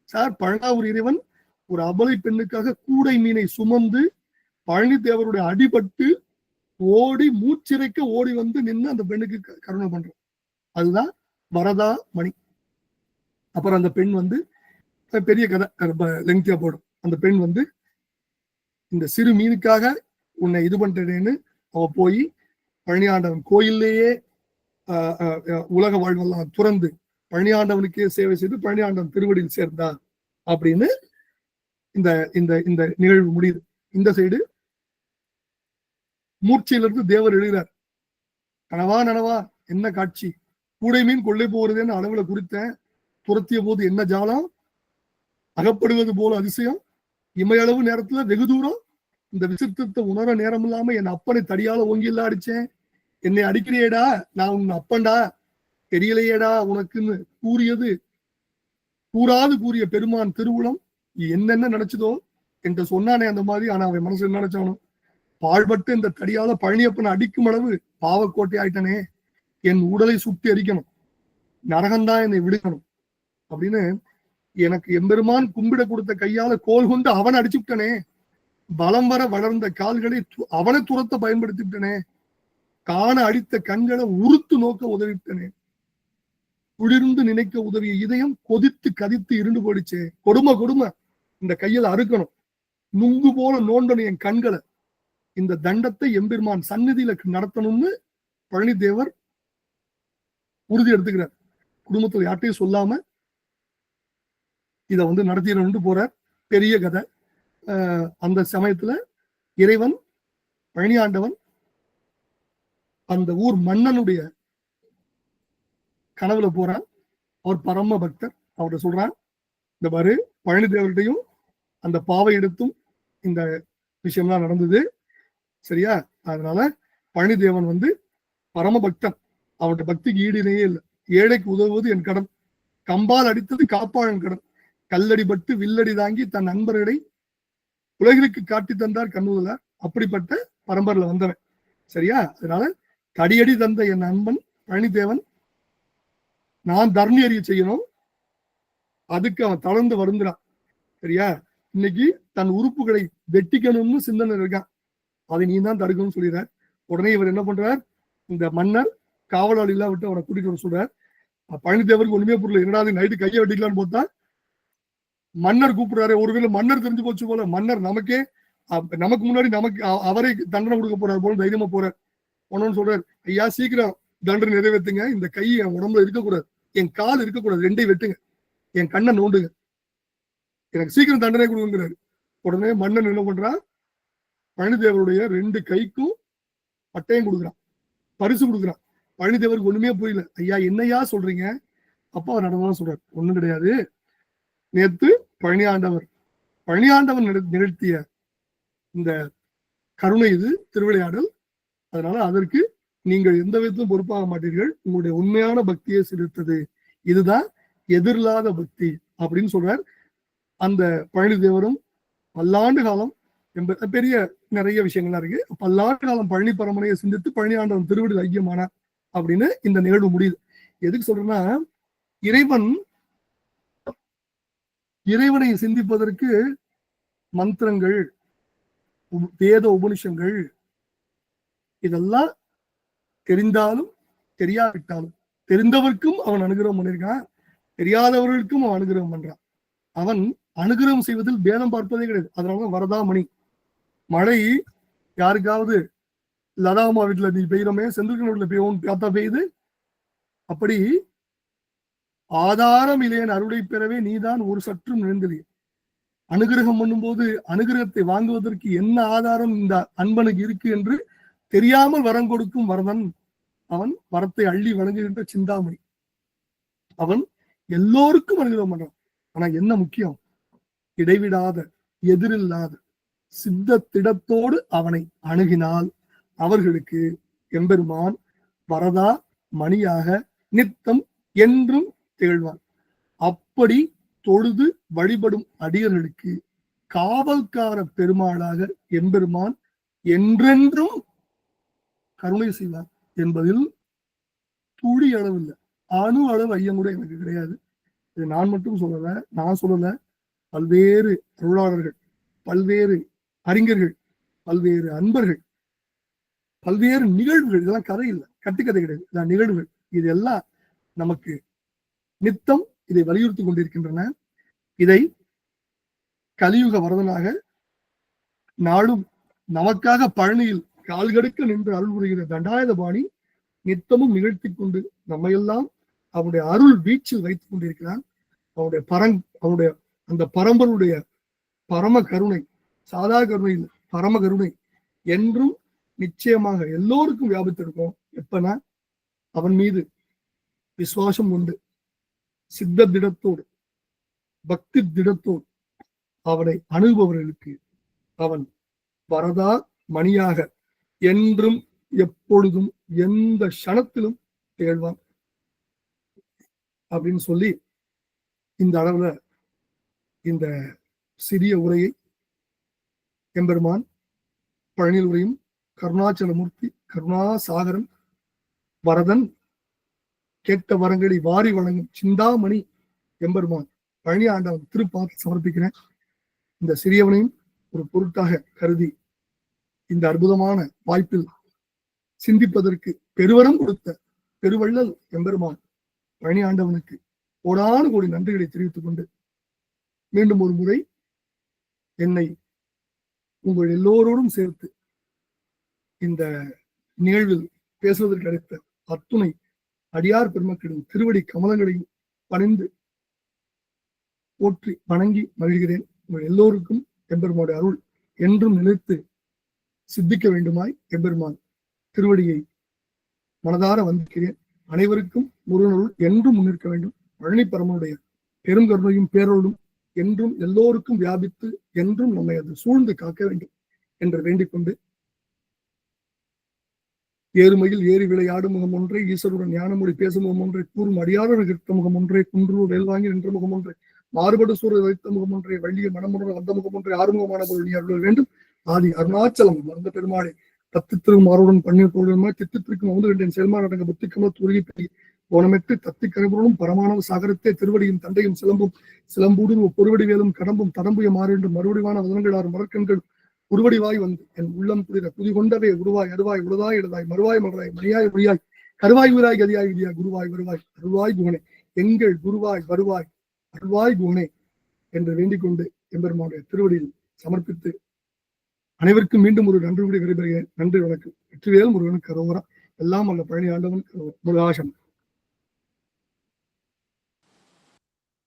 சார், பழனாவூர் இறைவன் ஒரு அபலை பெண்ணுக்காக கூடை மீனை சுமந்து பழனித்தேவருடைய அடிபட்டு ஓடி மூச்சிறைக்க ஓடி வந்து நின்று அந்த பெண்ணுக்கு கருணை பண்றான். அதுதான் வரதா மணி. அப்புறம் அந்த பெண் வந்து பெரிய கதை லெங்க்தியா போடும். அந்த பெண் வந்து இந்த சிறு மீனுக்காக உன்னை இது பண்றேன்னு அவ போய் பழனியாண்டவன் கோயிலேயே உலக வாழ்வெல்லாம் துறந்து பழனியாண்டவனுக்கே சேவை செய்து பழனியாண்டவன் திருவடியில் சேர்ந்தார் அப்படின்னு இந்த இந்த இந்த நிகழ்வு முடியுது. இந்த சைடு மூர்ச்சையிலிருந்து தேவர் எழுகிறார். கனவா நனவா என்ன காட்சி, கூடை மீன் கொள்ளை போகிறதுன்னு அளவுல குறித்தேன். துரத்திய போது என்ன ஜாலம், அகப்படுவது போல அதிசயம். இமையளவு நேரத்துல வெகு தூரம் இந்த விசித்திரத்தை உணர நேரம் இல்லாம என் அப்பனை தடியால ஓங்கில அடிச்சேன். என்னை அடிக்கிறியேடா, நான் உன் அப்பன்டா, தெரியலையேடா உனக்குன்னு கூறாது கூறிய பெருமான் திருவுளம் என்னென்ன நினைச்சதோ என்கிட்ட சொன்னானே அந்த மாதிரி. ஆனா அவன் மனசு என்ன நினைச்சானோ, பாழ்பட்டு இந்த தடியால பழனியப்பனை அடிக்கும் அளவு பாவக்கோட்டை ஆயிட்டனே, என் உடலை சுட்டி அரிக்கணும், நரகம்தான் என்னை விடுக்கணும் அப்படின்னு எனக்கு எம்பெருமான் கும்பிட கொடுத்த கையால கோல் கொண்டு அவனை அடிச்சுட்டனே, பலம் வர வளர்ந்த கால்களை அவனை துரத்த பயன்படுத்திவிட்டனே, காண அடித்த கண்களை உறுத்து நோக்க உதவிட்டனே, குளிர்ந்து நினைக்க உதவிய இதயம் கொதித்து கதித்து இருண்டு போயிடுச்சே. கொடுமை இந்த கையில அறுக்கணும், நுங்கு போல நோண்டணும் என் கண்களை. இந்த தண்டத்தை எம்பெருமான் சந்நிதியில நடத்தணும்னு பழனித்தேவர் உறுதி எடுத்துக்கிறார். குடும்பத்துல யார்ட்டையும் சொல்லாம இதை வந்து நடத்திடணும்னு போறார். பெரிய கதை. அந்த சமயத்துல இறைவன் பழனியாண்டவன் அந்த ஊர் மன்னனுடைய கனவுல போறான். அவர் பரம பக்தர். அவர்கிட்ட சொல்றான், இந்த பாரு பழனித்தேவர்கிட்டையும் அந்த பாவை எடுத்தும் இந்த விஷயம்லாம் நடந்தது சரியா. அதனால பழனிதேவன் வந்து பரம பக்தன், அவருடைய பக்திக்கு ஈடுனையே இல்லை. ஏழைக்கு உதவுவது என் கடன், கம்பால் அடித்தது காப்பாளன் கடன், கல்லடிபட்டு வில்லடி தாங்கி தன் நண்பர்களை உலகிற்கு காட்டி தந்தார் கண்ணுதலார். அப்படிப்பட்ட பரம்பரையில வந்தவன் சரியா. அதனால தடியடி தந்த என் நண்பன் பழனிதேவன் நான் தர்ணி அறிய செய்யணும், அதுக்கு அவன் தளர்ந்து வருந்துறான். சரியா? இன்னைக்கு தன் உறுப்புகளை வெட்டிக்கணும்னு சிந்தனை இருக்கான். அதை நீ தான் தடுக்கணும்னு சொல்லிடுறார். உடனே இவர் என்ன பண்றார், இந்த மன்னர் காவலாளி எல்லாம் விட்டு அவனை கூட்டிட்டு வர சொல்றார். பழனிதேவருக்கு ஒண்ணுமே புரியல. என்னடா நைட்டு கையை வெட்டிக்கலான்னு போட்டா மன்னர் கூப்பிடுறாரு. ஒருவேளை மன்னர் தெரிஞ்சு போச்சு போல, மன்னர் நமக்கு முன்னாடி அவரை தண்டனை கொடுக்க போறாரு போல தைரியமா போறார். ஒன்னு சொல்றாரு, ஐயா சீக்கிரம் தண்டனை நிறைவேற்றுங்க, இந்த கை என் உடம்புல இருக்கக்கூடாது, என் கால் இருக்கக்கூடாது, ரெண்டையும் வெட்டுங்க, என் கண்ணை நோண்டுங்க, எனக்கு சீக்கிரம் தண்டனை கொடுங்கிறாரு. உடனே மன்னன் என்ன பண்றான், பழனிதேவருடைய 2 கைக்கும் பட்டயம் கொடுக்குறான், பரிசு கொடுக்குறான். பழனிதேவருக்கு ஒண்ணுமே புரியல. ஐயா என்னையா சொல்றீங்க? அப்ப அவர் நடந்ததான் சொல்றாரு, ஒண்ணும் கிடையாது, நேத்து பழனியாண்டவர் நிகழ்த்திய இந்த கருணை இது திருவிளையாடல், அதனால அதற்கு நீங்கள் எந்த விதத்திலும் பொறுப்பாக மாட்டீர்கள், உங்களுடைய உண்மையான பக்தியை செலுத்தது, இதுதான் எதிரில்லாத பக்தி அப்படின்னு சொல்றார். அந்த பழனிதேவரும் பல்லாண்டு காலம் பெரிய நிறைய விஷயங்கள்லாம் இருக்கு, பல்லாண்டு காலம் பழனி பரம்பரையை சிந்தித்து பழனி ஆண்டவன் திருவிடில் ஐக்கியமானார் அப்படின்னு இந்த நிகழ்வு முடியுது. எதுக்கு சொல்றேன்னா, இறைவனை சிந்திப்பதற்கு மந்திரங்கள், வேத உபனிஷங்கள் இதெல்லாம் தெரிந்தாலும் தெரியாவிட்டாலும், தெரிந்தவர்க்கும் அவன் அனுகிரகம் பண்ணியிருக்கான், தெரியாதவர்களுக்கும் அவன் அனுகிரகம் பண்றான். அவன் அனுகிரகம் செய்வதில் பேதம் பார்ப்பதே கிடையாது. அதனாலதான் வரதாமணி. மழை யாருக்காவது லதாமா வீட்டுல நீ பெய்யறமே, செந்தில்கன் வீட்டுல பெய்யும் பார்த்தா பெய்யுது. அப்படி ஆதாரம் இல்லையன் அருளை பெறவே நீதான் ஒரு சற்றும் நினைந்தது. அனுகிரகம் பண்ணும் போது அனுகிரகத்தை வாங்குவதற்கு என்ன ஆதாரம் இந்த அன்பனுக்கு இருக்கு என்று தெரியாமல் வரம் கொடுக்கும் வரதன். அவன் வரத்தை அள்ளி வழங்குகின்ற சிந்தாமணி. அவன் எல்லோருக்கும் அனுகிரகம் பண்றான். ஆனா என்ன முக்கியம், இடைவிடாத எதிரில்லாத சித்தத்திடத்தோடு அவனை அணுகினால் அவர்களுக்கு எம்பெருமான் வரதா மணியாக நித்தம் என்றும் திகழ்வான். அப்படி தொழுது வழிபடும் அடியர்களுக்கு காவல்கார பெருமாளாக எம்பெருமான் என்றென்றும் கருணை செய்வார் என்பதில் துளி அளவு இல்லை, அணு அளவு ஐயம் கூட எனக்கு கிடையாது. இது நான் மட்டும் சொல்லல, பல்வேறு அருளாளர்கள், பல்வேறு அறிஞர்கள், பல்வேறு அன்பர்கள், பல்வேறு நிகழ்வுகள், இதெல்லாம் கதை இல்லை, கட்டுக்கதை கிடையாது, இதான் நிகழ்வுகள். இது எல்லாம் நமக்கு நித்தம் இதை வலியுறுத்தி கொண்டிருக்கின்றன. இதை கலியுக வரதனாக நாளும் நமக்காக பழனியில் கால்கடுக்க நின்று அருள் புரிகிற தண்டாயுதபாணி நித்தமும் நிகழ்த்தி கொண்டு நம்மையெல்லாம் அவனுடைய அருள் வீச்சில் வைத்துக் கொண்டிருக்கிறான். அவனுடைய அந்த பரம்பருடைய பரம கருணை, சாதா கருணை இல்லை, பரம கருணை என்றும் நிச்சயமாக எல்லோருக்கும் வியாபித்திருக்கும். எப்பனா அவன் மீது விசுவாசம் உண்டு, சித்த திடத்தோடு பக்தி திடத்தோடு அவனை அணுகுபவர்களுக்கு அவன் வரதா மணியாக என்றும் எப்பொழுதும் எந்த க்ஷணத்திலும் திகழ்வான் அப்படின்னு சொல்லி இந்த அளவுல இந்த சிறிய உரையை எம்பெருமான் பழனியில் உரையும் கருணாச்சலமூர்த்தி கருணாசாகரன் வரதன் கேட்ட வரங்களை வாரி வழங்கும் சிந்தாமணி எம்பெருமான் பழனி ஆண்டவன் திருப்பாதத்தில் சமர்ப்பிக்கிறேன். இந்த சிறியவனையும் ஒரு பொருட்டாக கருதி இந்த அற்புதமான வாய்ப்பில் சிந்திப்பதற்கு பெருவரம் கொடுத்த பெருவள்ளல் எம்பெருமான் பழனி ஆண்டவனுக்கு கோடானு கோடி நன்றிகளை தெரிவித்துக் கொண்டு மீண்டும் ஒரு முறை என்னை உங்கள் எல்லோரோடும் சேர்த்து இந்த நிகழ்வில் பேசுவதற்கு அளித்த அத்துணை அடியார் பெருமக்களின் திருவடி கமலங்களையும் பணிந்து போற்றி வணங்கி மகிழ்கிறேன். உங்கள் எல்லோருக்கும் எம்பெருமானுடைய அருள் என்றும் நிலைத்து சித்திக்க வேண்டுமாய் எம்பெருமான் திருவடியை மனதார வந்திருக்கிறேன். அனைவருக்கும் முருகனருள் என்றும் முன்னிற்க வேண்டும். பழனி பரமனுடைய பெரும் கருணையும் பேரருளும் என்றும் எல்லோருக்கும் வியாபித்து என்றும் நம்மை அது சூழ்ந்து காக்க வேண்டும் என்று வேண்டிக் கொண்டு, ஏறுமையில் ஏறி விளையாடும் முகம் ஒன்றை, ஈஸ்வருடன் ஞானமொழி பேசும் முகம் ஒன்றை, கூறும் அடியாரர் கிருத்த முகம் ஒன்றை, குன்று வேல்வாங்கி நின்ற முகம் ஒன்றை, மாறுபடு சூழல் வைத்த முகம் ஒன்றை, வள்ளிய மனமுடன் வந்த முகம் ஒன்றை, ஆறுமுகமான பொருள் அருள் வேண்டும். ஆதி அருணாச்சலம் வந்த பெருமாளை தத்தித்திருக்கும் மாறுடன் பன்னீர் தோழமாக தித்தித்திருக்கும் வந்து ரெண்டின் செயல்மா நடங்க புத்தி கமல துருகி பெரிய ஓனமெட்டு தத்தி கரைபொருளும் பரமானவ சாகரத்தே திருவடியும் தண்டையும் சிலம்பும் சிலம்பூடும் பொருவடி வேலும் கடம்பும் தடம்புய மாறென்று மறுவடிவான வதனங்களார் மலர்கண்கள் உருவடிவாய் வந்து என் உள்ளம் குளிர குதி கொண்டவே உருவாய் அருவாய் உழுதாய் எழுதாய் மறுவாய் மலராய் மணியாய் மொழியாய் கருவாய் ஊராய் கதியாய் விதியாய் குருவாய் வருவாய் அருள்வாய் குகனே எங்கள் குருவாய் வருவாய் அருள்வாய் குகனே என்று வேண்டிக் கொண்டு எம்பெருமானுடைய திருவடியில் சமர்ப்பித்து அனைவருக்கும் மீண்டும் ஒரு நன்றி கூடி விடைபெறுகிறேன். நன்றி, வணக்கம். வெற்றிவேல் முருகனுக்கு கரோகரா. எல்லாம் அல்ல பழனி ஆண்டவன் முருகாசனம்.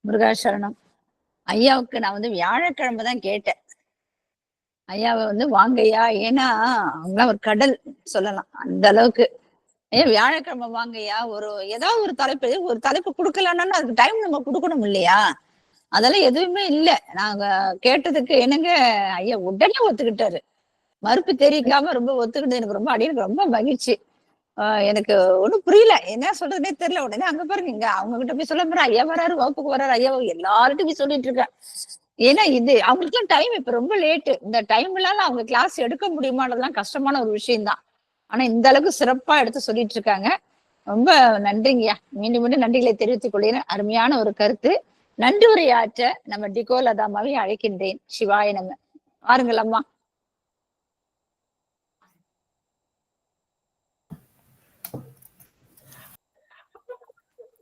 முருகாசரணம். ஐயாவுக்கு நான் வந்து வியாழக்கிழமை தான் கேட்டேன். ஐயாவை வந்து வாங்கய்யா, ஏன்னா அவங்களாம் ஒரு கடல் சொல்லலாம் அந்த அளவுக்கு. ஏன் வியாழக்கிழமை வாங்கய்யா, ஏதாவது ஒரு தலைப்பு கொடுக்கலன்னா அதுக்கு டைம் நம்ம கொடுக்கணும் இல்லையா? அதெல்லாம் எதுவுமே இல்லை. நாங்க கேட்டதுக்கு என்னங்க ஐயா உடனே ஒத்துக்கிட்டாரு. மறுப்பு தெரிவிக்காம ரொம்ப ஒத்துக்கிட்டு எனக்கு ரொம்ப மகிழ்ச்சி. எனக்கு ஒண்ணும் புரியல, என்ன சொல்றதுனே தெரியல. உடனே அங்க பாருங்க, இங்க அவங்க கிட்ட போய் சொல்ல போறேன், ஐயா வராரு, வகுப்புக்கு வராரு, ஐயா எல்லார்ட்டும் போய் சொல்லிட்டு இருக்கேன். ஏன்னா இது அவங்களுக்குலாம் டைம் இப்ப ரொம்ப லேட்டு. இந்த டைம்லால அவங்க கிளாஸ் எடுக்க முடியுமானதெல்லாம் கஷ்டமான ஒரு விஷயம்தான். ஆனா இந்த அளவுக்கு சிறப்பா எடுத்து சொல்லிட்டு இருக்காங்க. ரொம்ப நன்றிங்கய்யா. மீண்டும் மீண்டும் நன்றிகளை தெரிவித்துக் கொள்கிறேன். அருமையான ஒரு கருத்து. நன்றி உரையாற்ற நம்ம டிகோ லதாமாவை அழைக்கின்றேன். சிவாய நம்ம ஆறுங்கள் அம்மா.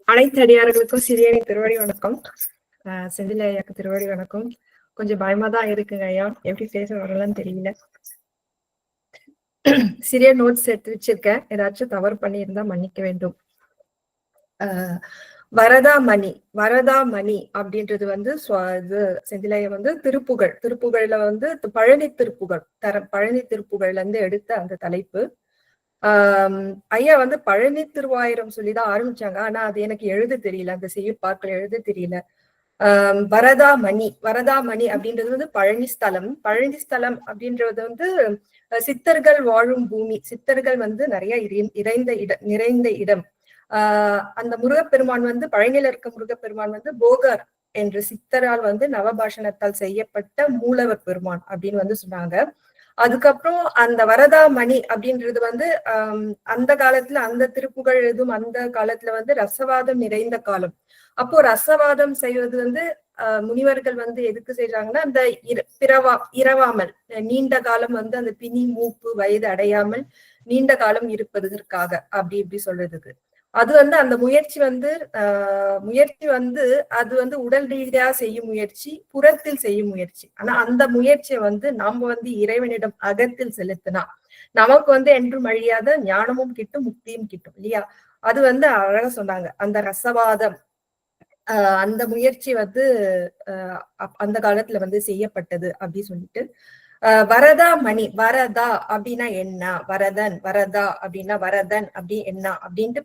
அனைத்து அடியார்களுக்கும் சிறியணி திருவடி வணக்கம். செந்தில் ஐயாக்கு திருவடி வணக்கம். கொஞ்சம் பயமா தான் இருக்குங்க ஐயா, எப்படி பேச வரலன்னு தெரியல. சிறிய நோட்ஸ் எடுத்து வச்சிருக்கேன், ஏதாச்சும் தவறு பண்ணியிருந்தா மன்னிக்க வேண்டும். வரதாமணி அப்படின்றது வந்து செந்திலைய வந்து திருப்புகழ்ல வந்து பழனி திருப்புகழ்ல இருந்து எடுத்த அந்த தலைப்பு. ஐயா வந்து பழனி திருவாயிரம் சொல்லிதான் ஆரம்பிச்சாங்க. ஆனா அது எனக்கு எழுத தெரியல, அந்த செய்யுட்பாக்கள் எழுத தெரியல. வரதாமணி அப்படின்றது வந்து பழனி ஸ்தலம் அப்படின்றது வந்து சித்தர்கள் வாழும் பூமி. சித்தர்கள் வந்து நிறைய நிறைந்த இடம். அந்த முருகப்பெருமான் வந்து பழனியில இருக்க முருகப்பெருமான் வந்து போகர் என்ற சித்தரால் வந்து நவபாஷணத்தால் செய்யப்பட்ட மூலவர் பெருமான் அப்படின்னு வந்து சொன்னாங்க. அதுக்கப்புறம் அந்த வரதாமணி அப்படின்றது வந்து அந்த காலத்துல அந்த திருப்புகழ் எழுதும் அந்த காலத்துல வந்து ரசவாதம் நிறைந்த காலம். அப்போ ரசவாதம் செய்வது வந்து முனிவர்கள் வந்து எதுக்கு செய்யறாங்கன்னா, அந்த இரவாமல் நீண்ட காலம் வந்து அந்த பிணி மூப்பு வயது அடையாமல் நீண்ட காலம் இருப்பதற்காக இப்படி சொல்றதுக்கு. அது வந்து அந்த முயற்சி வந்து அது வந்து உடல் ரீதியா செய்யும் முயற்சி, புறத்தில் செய்யும் முயற்சி. ஆனா அந்த முயற்சியை வந்து நாம வந்து இறைவனிடம் அகத்தில் செலுத்தினா நமக்கு வந்து என்றும் அழியாத ஞானமும் கிட்டும், முக்தியும் கிட்டும் இல்லையா? அது வந்து அழகா சொன்னாங்க. அந்த ரசவாதம் அந்த முயற்சி வந்து அந்த காலத்துல வந்து செய்யப்பட்டது அப்படி சொல்லிட்டு. வரதாமணி, வரதா அப்படின்னா என்ன, வரதா அப்படின்னா வரதன் அப்படி என்ன அப்படின்ட்டு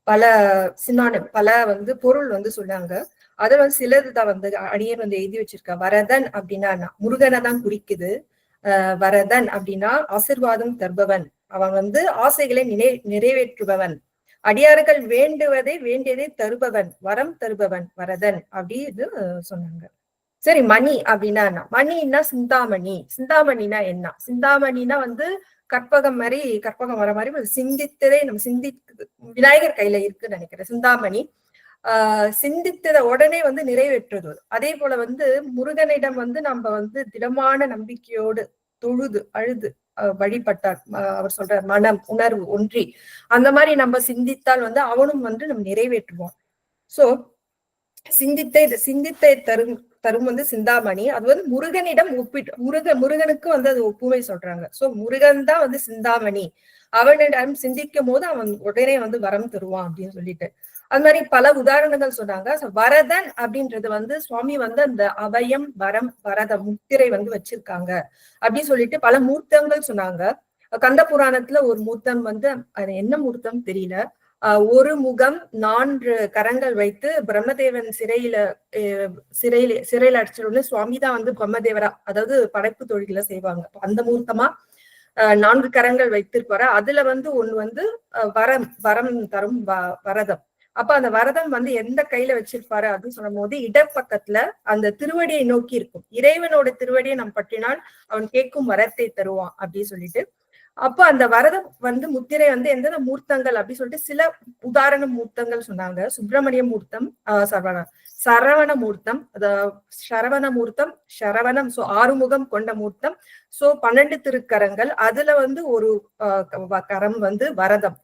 பல சினானிம் பல வந்து பொருள் வந்து சொன்னாங்க. அதுல வந்து சிலதுதான் வந்து அடியர் வந்து எழுதி வச்சிருக்க. வரதன் அப்படின்னா முருகனை தான் குறிக்குது. வரதன் அப்படின்னா ஆசிர்வாதம் தருபவன், அவன் வந்து ஆசைகளை நிறைவேற்றுபவன், அடியார்கள் வேண்டியதை தருபவன், வரம் தருபவன் வரதன் அப்படின்னு சொன்னாங்க. சரி, மணி அப்படின்னா என்ன? மணின்னா சிந்தாமணினா என்ன? சிந்தாமணினா வந்து கற்பகம் வர மாதிரி சிந்தித்ததே நம்ம விநாயகர் கையில இருக்குன்னு நினைக்கிறேன். சிந்தாமணி சிந்தித்ததை உடனே வந்து நிறைவேற்றுவது. அதே போல வந்து முருகனிடம் வந்து நம்ம வந்து திடமான நம்பிக்கையோடு தொழுது அழுது வழிபட்டார். அவர் சொல்ற மனம் உணர்வு ஒன்றி அந்த மாதிரி நம்ம சிந்தித்தால் வந்து அவனும் வந்து நம்ம நிறைவேற்றுவான். சோ சிந்தித்தை தரும் வந்து சிந்தாமணி. அது வந்து முருகனிடம் முருகனுக்கு வந்து அது ஒப்புமை சொல்றாங்க. சோ முருகன் தான் வந்து சிந்தாமணி. அவனிடம் சிந்திக்கும் போது அவன் உடனே வந்து வரம் தருவான் அப்படின்னு சொல்லிட்டு அது மாதிரி பல உதாரணங்கள் சொன்னாங்க. வரதன் அப்படின்றது வந்து சுவாமி வந்து அந்த அபயம் வரம் வரத முத்திரை வந்து வச்சிருக்காங்க அப்படின்னு சொல்லிட்டு பல மூர்த்தங்கள் சொன்னாங்க. கந்த புராணத்துல ஒரு மூர்த்தம் வந்து அது என்ன மூர்த்தம் தெரியல, ஒரு முகம் 4 கரங்கள் வைத்து பிரம்மதேவன் சிறையில அடிச்சிட சுவாமி தான் வந்து பிரம்மதேவரா, அதாவது படைப்பு தொழில செய்வாங்க. அந்த மூர்த்தமா 4 கரங்கள் வைத்திருப்பாரு. அதுல வந்து ஒண்ணு வந்து வரம் தரும் வரதம். அப்ப அந்த வரதம் வந்து எந்த கையில வச்சிருப்பாரு அப்படின்னு சொல்லும் போது இடப்பக்கத்துல அந்த திருவடியை நோக்கி இருக்கும். இறைவனோட திருவடியை நம் பற்றினால் அவன் கேட்கும் வரத்தை தருவான் அப்படின்னு சொல்லிட்டு, அப்ப அந்த வரதம் வந்து முத்திரை வந்து எந்தெந்த மூர்த்தங்கள் அப்படின்னு சொல்லிட்டு சில உதாரண மூர்த்தங்கள் சொன்னாங்க. சுப்பிரமணிய மூர்த்தம், சரவண மூர்த்தம், சரவண மூர்த்தம், சரவணம், சோ 6 முகம் கொண்ட மூர்த்தம், சோ 12 திருக்கரங்கள். அதுல வந்து ஒரு கரம் வந்து வரதம்,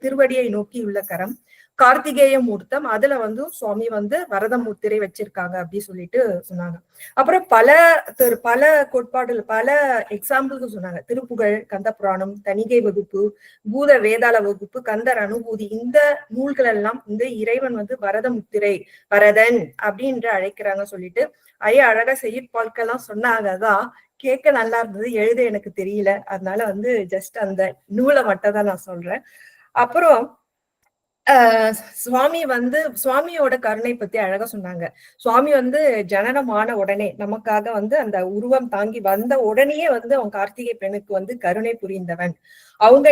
திருவடியை நோக்கி உள்ள கரம். கார்த்திகேய மூர்த்தம், அதுல வந்து சுவாமி வந்து வரத முத்திரை வச்சிருக்காங்க அப்படின்னு சொல்லிட்டு சொன்னாங்க. அப்புறம் பல கோட்பாடுகள், பல எக்ஸாம்பிள்ஸ் சொன்னாங்க. திருப்புகழ், கந்த புராணம், தணிகை வகுப்பு, பூத வேதாள வகுப்பு, கந்தர் அனுபூதி, இந்த நூல்கள் எல்லாம் இந்த இறைவன் வந்து வரத முத்திரை, வரதன் அப்படின்னு அழைக்கிறாங்க சொல்லிட்டு ஐயா அழகா செய்யுட்பாட்கள்லாம் சொன்னாங்கதான். கேட்க நல்லா இருந்தது, எழுத எனக்கு தெரியல. அதனால வந்து ஜஸ்ட் அந்த நூலை மட்டும் தான் நான் சொல்றேன். அப்புறம் சுவாமியோட கருணை பத்தி அழகா சொன்னாங்க. சுவாமி வந்து ஜனனமான உடனே நமக்காக வந்து அந்த உருவம் தாங்கி வந்த உடனேயே வந்து அவங்க கார்த்திகை பெண்ணுக்கு வந்து கருணை புரிந்தவன். அவங்க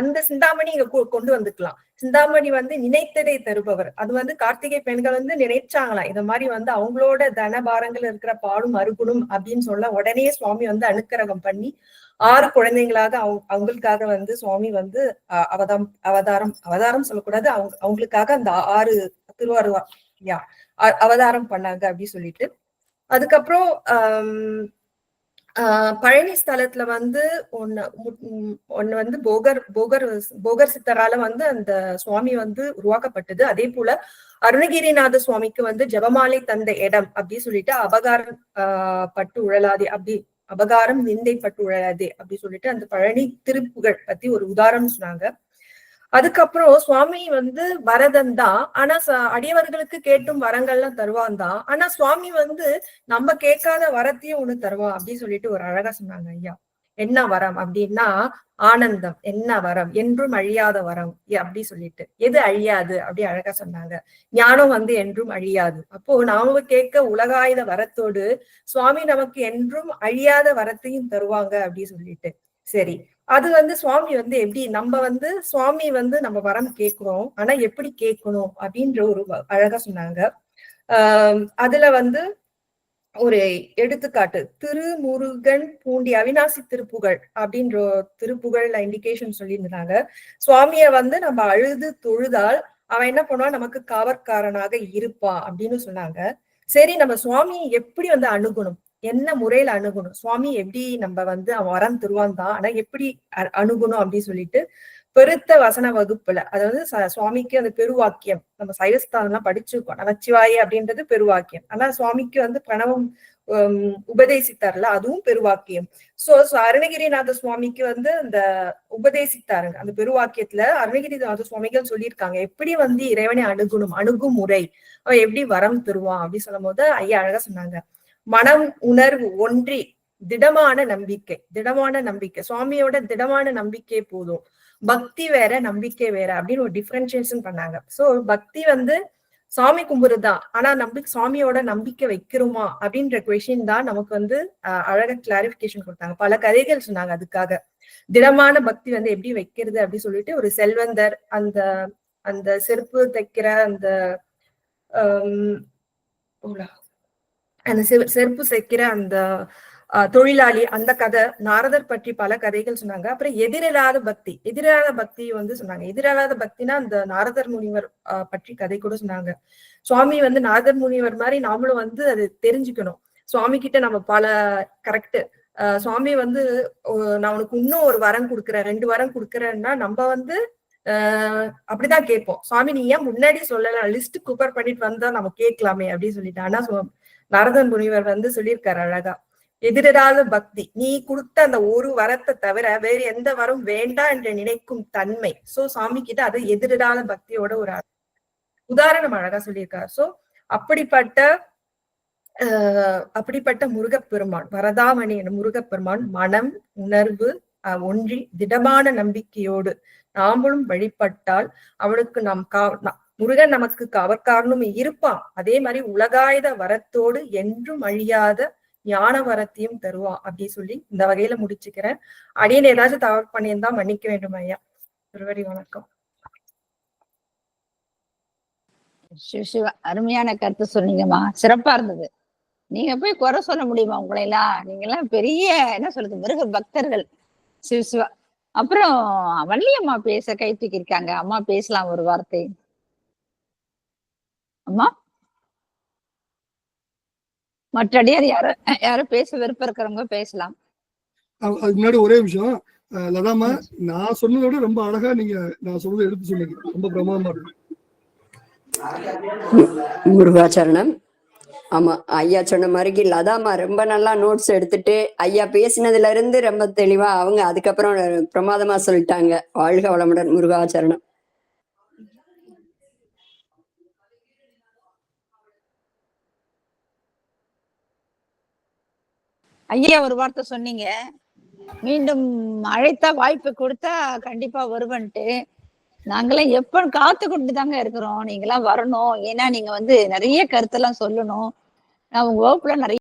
அந்த சிந்தாமணி இங்க கொண்டு வந்துக்கலாம். சிந்தாமணி வந்து நினைத்ததை தருபவர். அது வந்து கார்த்திகை பெண்கள் வந்து நினைச்சாங்களாம், இந்த மாதிரி வந்து அவங்களோட தனபாரங்கள் இருக்கிற பாலும் அருகுணும் அப்படின்னு சொல்ல உடனே சுவாமி வந்து அனுக்கிரகம் பண்ணி 6 குழந்தைங்களாக அவங்களுக்காக வந்து சுவாமி வந்து அவதாரம் சொல்லக்கூடாது, அவங்களுக்காக அந்த 6 அவதாரம் பண்ணாங்க அப்படின்னு சொல்லிட்டு, அதுக்கப்புறம் பழனி ஸ்தலத்துல வந்து ஒண்ணு வந்து போகர் சித்தரால வந்து அந்த சுவாமி வந்து உருவாக்கப்பட்டது. அதே போல அருணகிரிநாத சுவாமிக்கு வந்து ஜபமாலை தந்த இடம் அப்படின்னு சொல்லிட்டு அபகாரம் பட்டு உழலாதே, அபகாரம் நிந்தை பட்டு உழலாதே அப்படி சொல்லிட்டு அந்த பழனி திருப்புகழ் பத்தி ஒரு உதாரணம் சொன்னாங்க. அதுக்கப்புறம் சுவாமி வந்து வரதன் தான், ஆனா அடியவர்களுக்கு கேட்டும் வரங்கள்லாம் தருவான் தான். ஆனா சுவாமி வந்து நம்ம கேட்காத வரத்தையும் ஒண்ணு தருவான் அப்படின்னு சொல்லிட்டு ஒரு அழகா சொன்னாங்க ஐயா. என்ன வரம் அப்படின்னா ஆனந்தம். என்ன வரம்? என்றும் அழியாத வரம் அப்படி சொல்லிட்டு, எது அழியாது அப்படி அழகா சொன்னாங்க. ஞானம் வந்து என்றும் அழியாது. அப்போ நாம கேட்க உலகாயுத வரத்தோடு சுவாமி நமக்கு என்றும் அழியாத வரத்தையும் தருவாங்க அப்படி சொல்லிட்டு, சரி அது வந்து சுவாமி வந்து எப்படி சுவாமி வந்து நம்ம வரம் கேட்கிறோம், ஆனா எப்படி கேட்கணும் அப்படின்ற ஒரு அழகா சொன்னாங்க. அதுல வந்து ஒரு எடுத்துக்காட்டு, திருமுருகன் பூண்டி அவிநாசி திருப்புகழ் அப்படின்ற திருப்புகழ்ல இண்டிகேஷன் சொல்லியிருந்தாங்க. சுவாமிய வந்து நம்ம அழுது தொழுதால் அவன் என்ன பண்ணுவான், நமக்கு காவற்காரனாக இருப்பான் அப்படின்னு சொன்னாங்க. சரி, நம்ம சுவாமியை எப்படி வந்து அணுகணும், என்ன முறையில அணுகணும், சுவாமி எப்படி நம்ம வந்து அவன் வரம் தருவான் தான், ஆனா எப்படி அணுகணும் அப்படின்னு சொல்லிட்டு பெருத்த வசன வகுப்புல, அதாவது சுவாமிக்கு அந்த பெருவாக்கியம் நம்ம சைவஸ்தானம்லாம் படிச்சிருக்கோம். நமச்சிவாய அப்படின்றது பெருவாக்கியம். ஆனா சுவாமிக்கு வந்து பிரணவம் உபதேசித்தார்ல, அதுவும் பெருவாக்கியம். சோ அருணகிரிநாத சுவாமிக்கு வந்து அந்த உபதேசித்தாருங்க. அந்த பெருவாக்கியத்துல அருணகிரிநாத சுவாமிகள் சொல்லியிருக்காங்க எப்படி வந்து இறைவனை அணுகணும், அணுகும் முறை, அவன் எப்படி வரம் தருவான் அப்படின்னு சொல்லும் போது ஐயா அழகா சொன்னாங்க. மனம் உணர்வு ஒன்றி திடமான நம்பிக்கை. சுவாமியோட திடமான நம்பிக்கை போதும். பக்தி வேற, நம்பிக்கை வேற அப்படின்னு ஒரு டிஃபரன்சியேஷன் பண்ணாங்க. சோ பக்தி வந்து சாமி கும்பிடுதான், ஆனா சுவாமியோட நம்பிக்கை வைக்கிறோமா அப்படின்ற கொஸ்டின் தான் நமக்கு வந்து அழகா கிளாரிபிகேஷன் கொடுத்தாங்க. பல கதைகள் சொன்னாங்க அதுக்காக. திடமான பக்தி வந்து எப்படி வைக்கிறது அப்படின்னு சொல்லிட்டு, ஒரு செல்வந்தர் அந்த செருப்பு தைக்கிற அந்த செருப்பு தைக்கிற அந்த தொழிலாளி, அந்த கதை, நாரதர் பற்றி பல கதைகள் சொன்னாங்க. அப்புறம் எதிரில்லாத பக்தி வந்து சொன்னாங்க. எதிரில்லாத பக்தினா அந்த நாரதர் முனிவர் பற்றி கதை கூட சொன்னாங்க. சுவாமி வந்து நாரதர் முனிவர் மாதிரி நாமளும் வந்து அது தெரிஞ்சுக்கணும். சுவாமி கிட்ட நம்ம கரெக்ட், சுவாமி வந்து நான் உனக்கு இன்னும் ஒரு வரம் கொடுக்குறேன், 2 வரம் கொடுக்குறேன்னா நம்ம வந்து அப்படிதான் கேட்போம். சுவாமி நீ ஏன் முன்னாடி சொல்லல, லிஸ்ட் ப்ரிப்பேர் பண்ணிட்டு வந்தா நம்ம கேட்கலாமே அப்படின்னு சொல்லிட்டு. ஆனா நாரதர் முனிவர் வந்து சொல்லியிருக்காரு அழகா, எதிராத பக்தி, நீ கொடுத்த அந்த ஒரு வரத்தை தவிர வேற எந்த வரம் வேண்டாம் என்று நினைக்கும் தன்மை. சோ சாமி கிட்ட அது எதிராத பக்தியோட ஒரு உதாரணம் அழகா சொல்லியிருக்காரு. சோ அப்படிப்பட்ட முருகப்பெருமான், வரதாமணி முருகப்பெருமான் மனம் உணர்வு ஒன்றி திடமான நம்பிக்கையோடு நாமளும் வழிபட்டால் அவனுக்கு முருகன் நமக்கு காவற்காரனும் இருப்பான். அதே மாதிரி உலகாயுத வரத்தோடு என்றும் அழியாத ஞான வரத்தையும் தருவான் அப்படி சொல்லி இந்த வகையில முடிச்சுக்கிறேன். அடியன் ஏதாச்சும் தவறு பண்ணியிருந்தா மன்னிக்க வேண்டும் ஐயா. ஒருவரி வணக்கம். சிவா அருமையான கருத்து சொன்னீங்கம்மா, சிறப்பா இருந்தது. நீங்க போய் குறை சொல்ல முடியுமா உங்களை எல்லாம்? நீங்க எல்லாம் பெரிய என்ன சொல்றது மிருக பக்தர்கள். சிவா அப்புறம் வள்ளியம்மா பேச கை தூக்கி இருக்காங்க. அம்மா பேசலாம் ஒரு வார்த்தை. அம்மா மற்ற அடியார் யாரும் பேச விருப்பம் இருக்கிறவங்க பேசலாம். அதுக்கு முன்னாடி ஒரே விஷயம், லதாமா, நான் சொன்னதை விட ரொம்ப அழகா நீங்க நான் சொன்னதை எடுத்து சொன்னீங்க. ரொம்ப பிரமாதமா இருக்கு. முருகாச்சரணம். ஆமா, ஐயா சொன்ன மாதிரி லதாமா ரொம்ப நல்லா நோட்ஸ் எடுத்துட்டு ஐயா பேசினதுல இருந்து ரொம்ப தெளிவா அவங்க அதுக்கப்புறம் பிரமாதமா சொல்லிட்டாங்க. வாழ்க வளமுடன். முருகாச்சரணம். ஐயா ஒரு வார்த்தை சொன்னீங்க, மீண்டும் அழைத்தா வாய்ப்பு கொடுத்தா கண்டிப்பா வருவன்ட்டு. நாங்கெல்லாம் எப்ப காத்து கொண்டு தாங்க இருக்கிறோம், நீங்க எல்லாம் வரணும். ஏன்னா நீங்க வந்து நிறைய கருத்தெல்லாம் சொல்லணும். நான் உங்க வகுப்புல நிறைய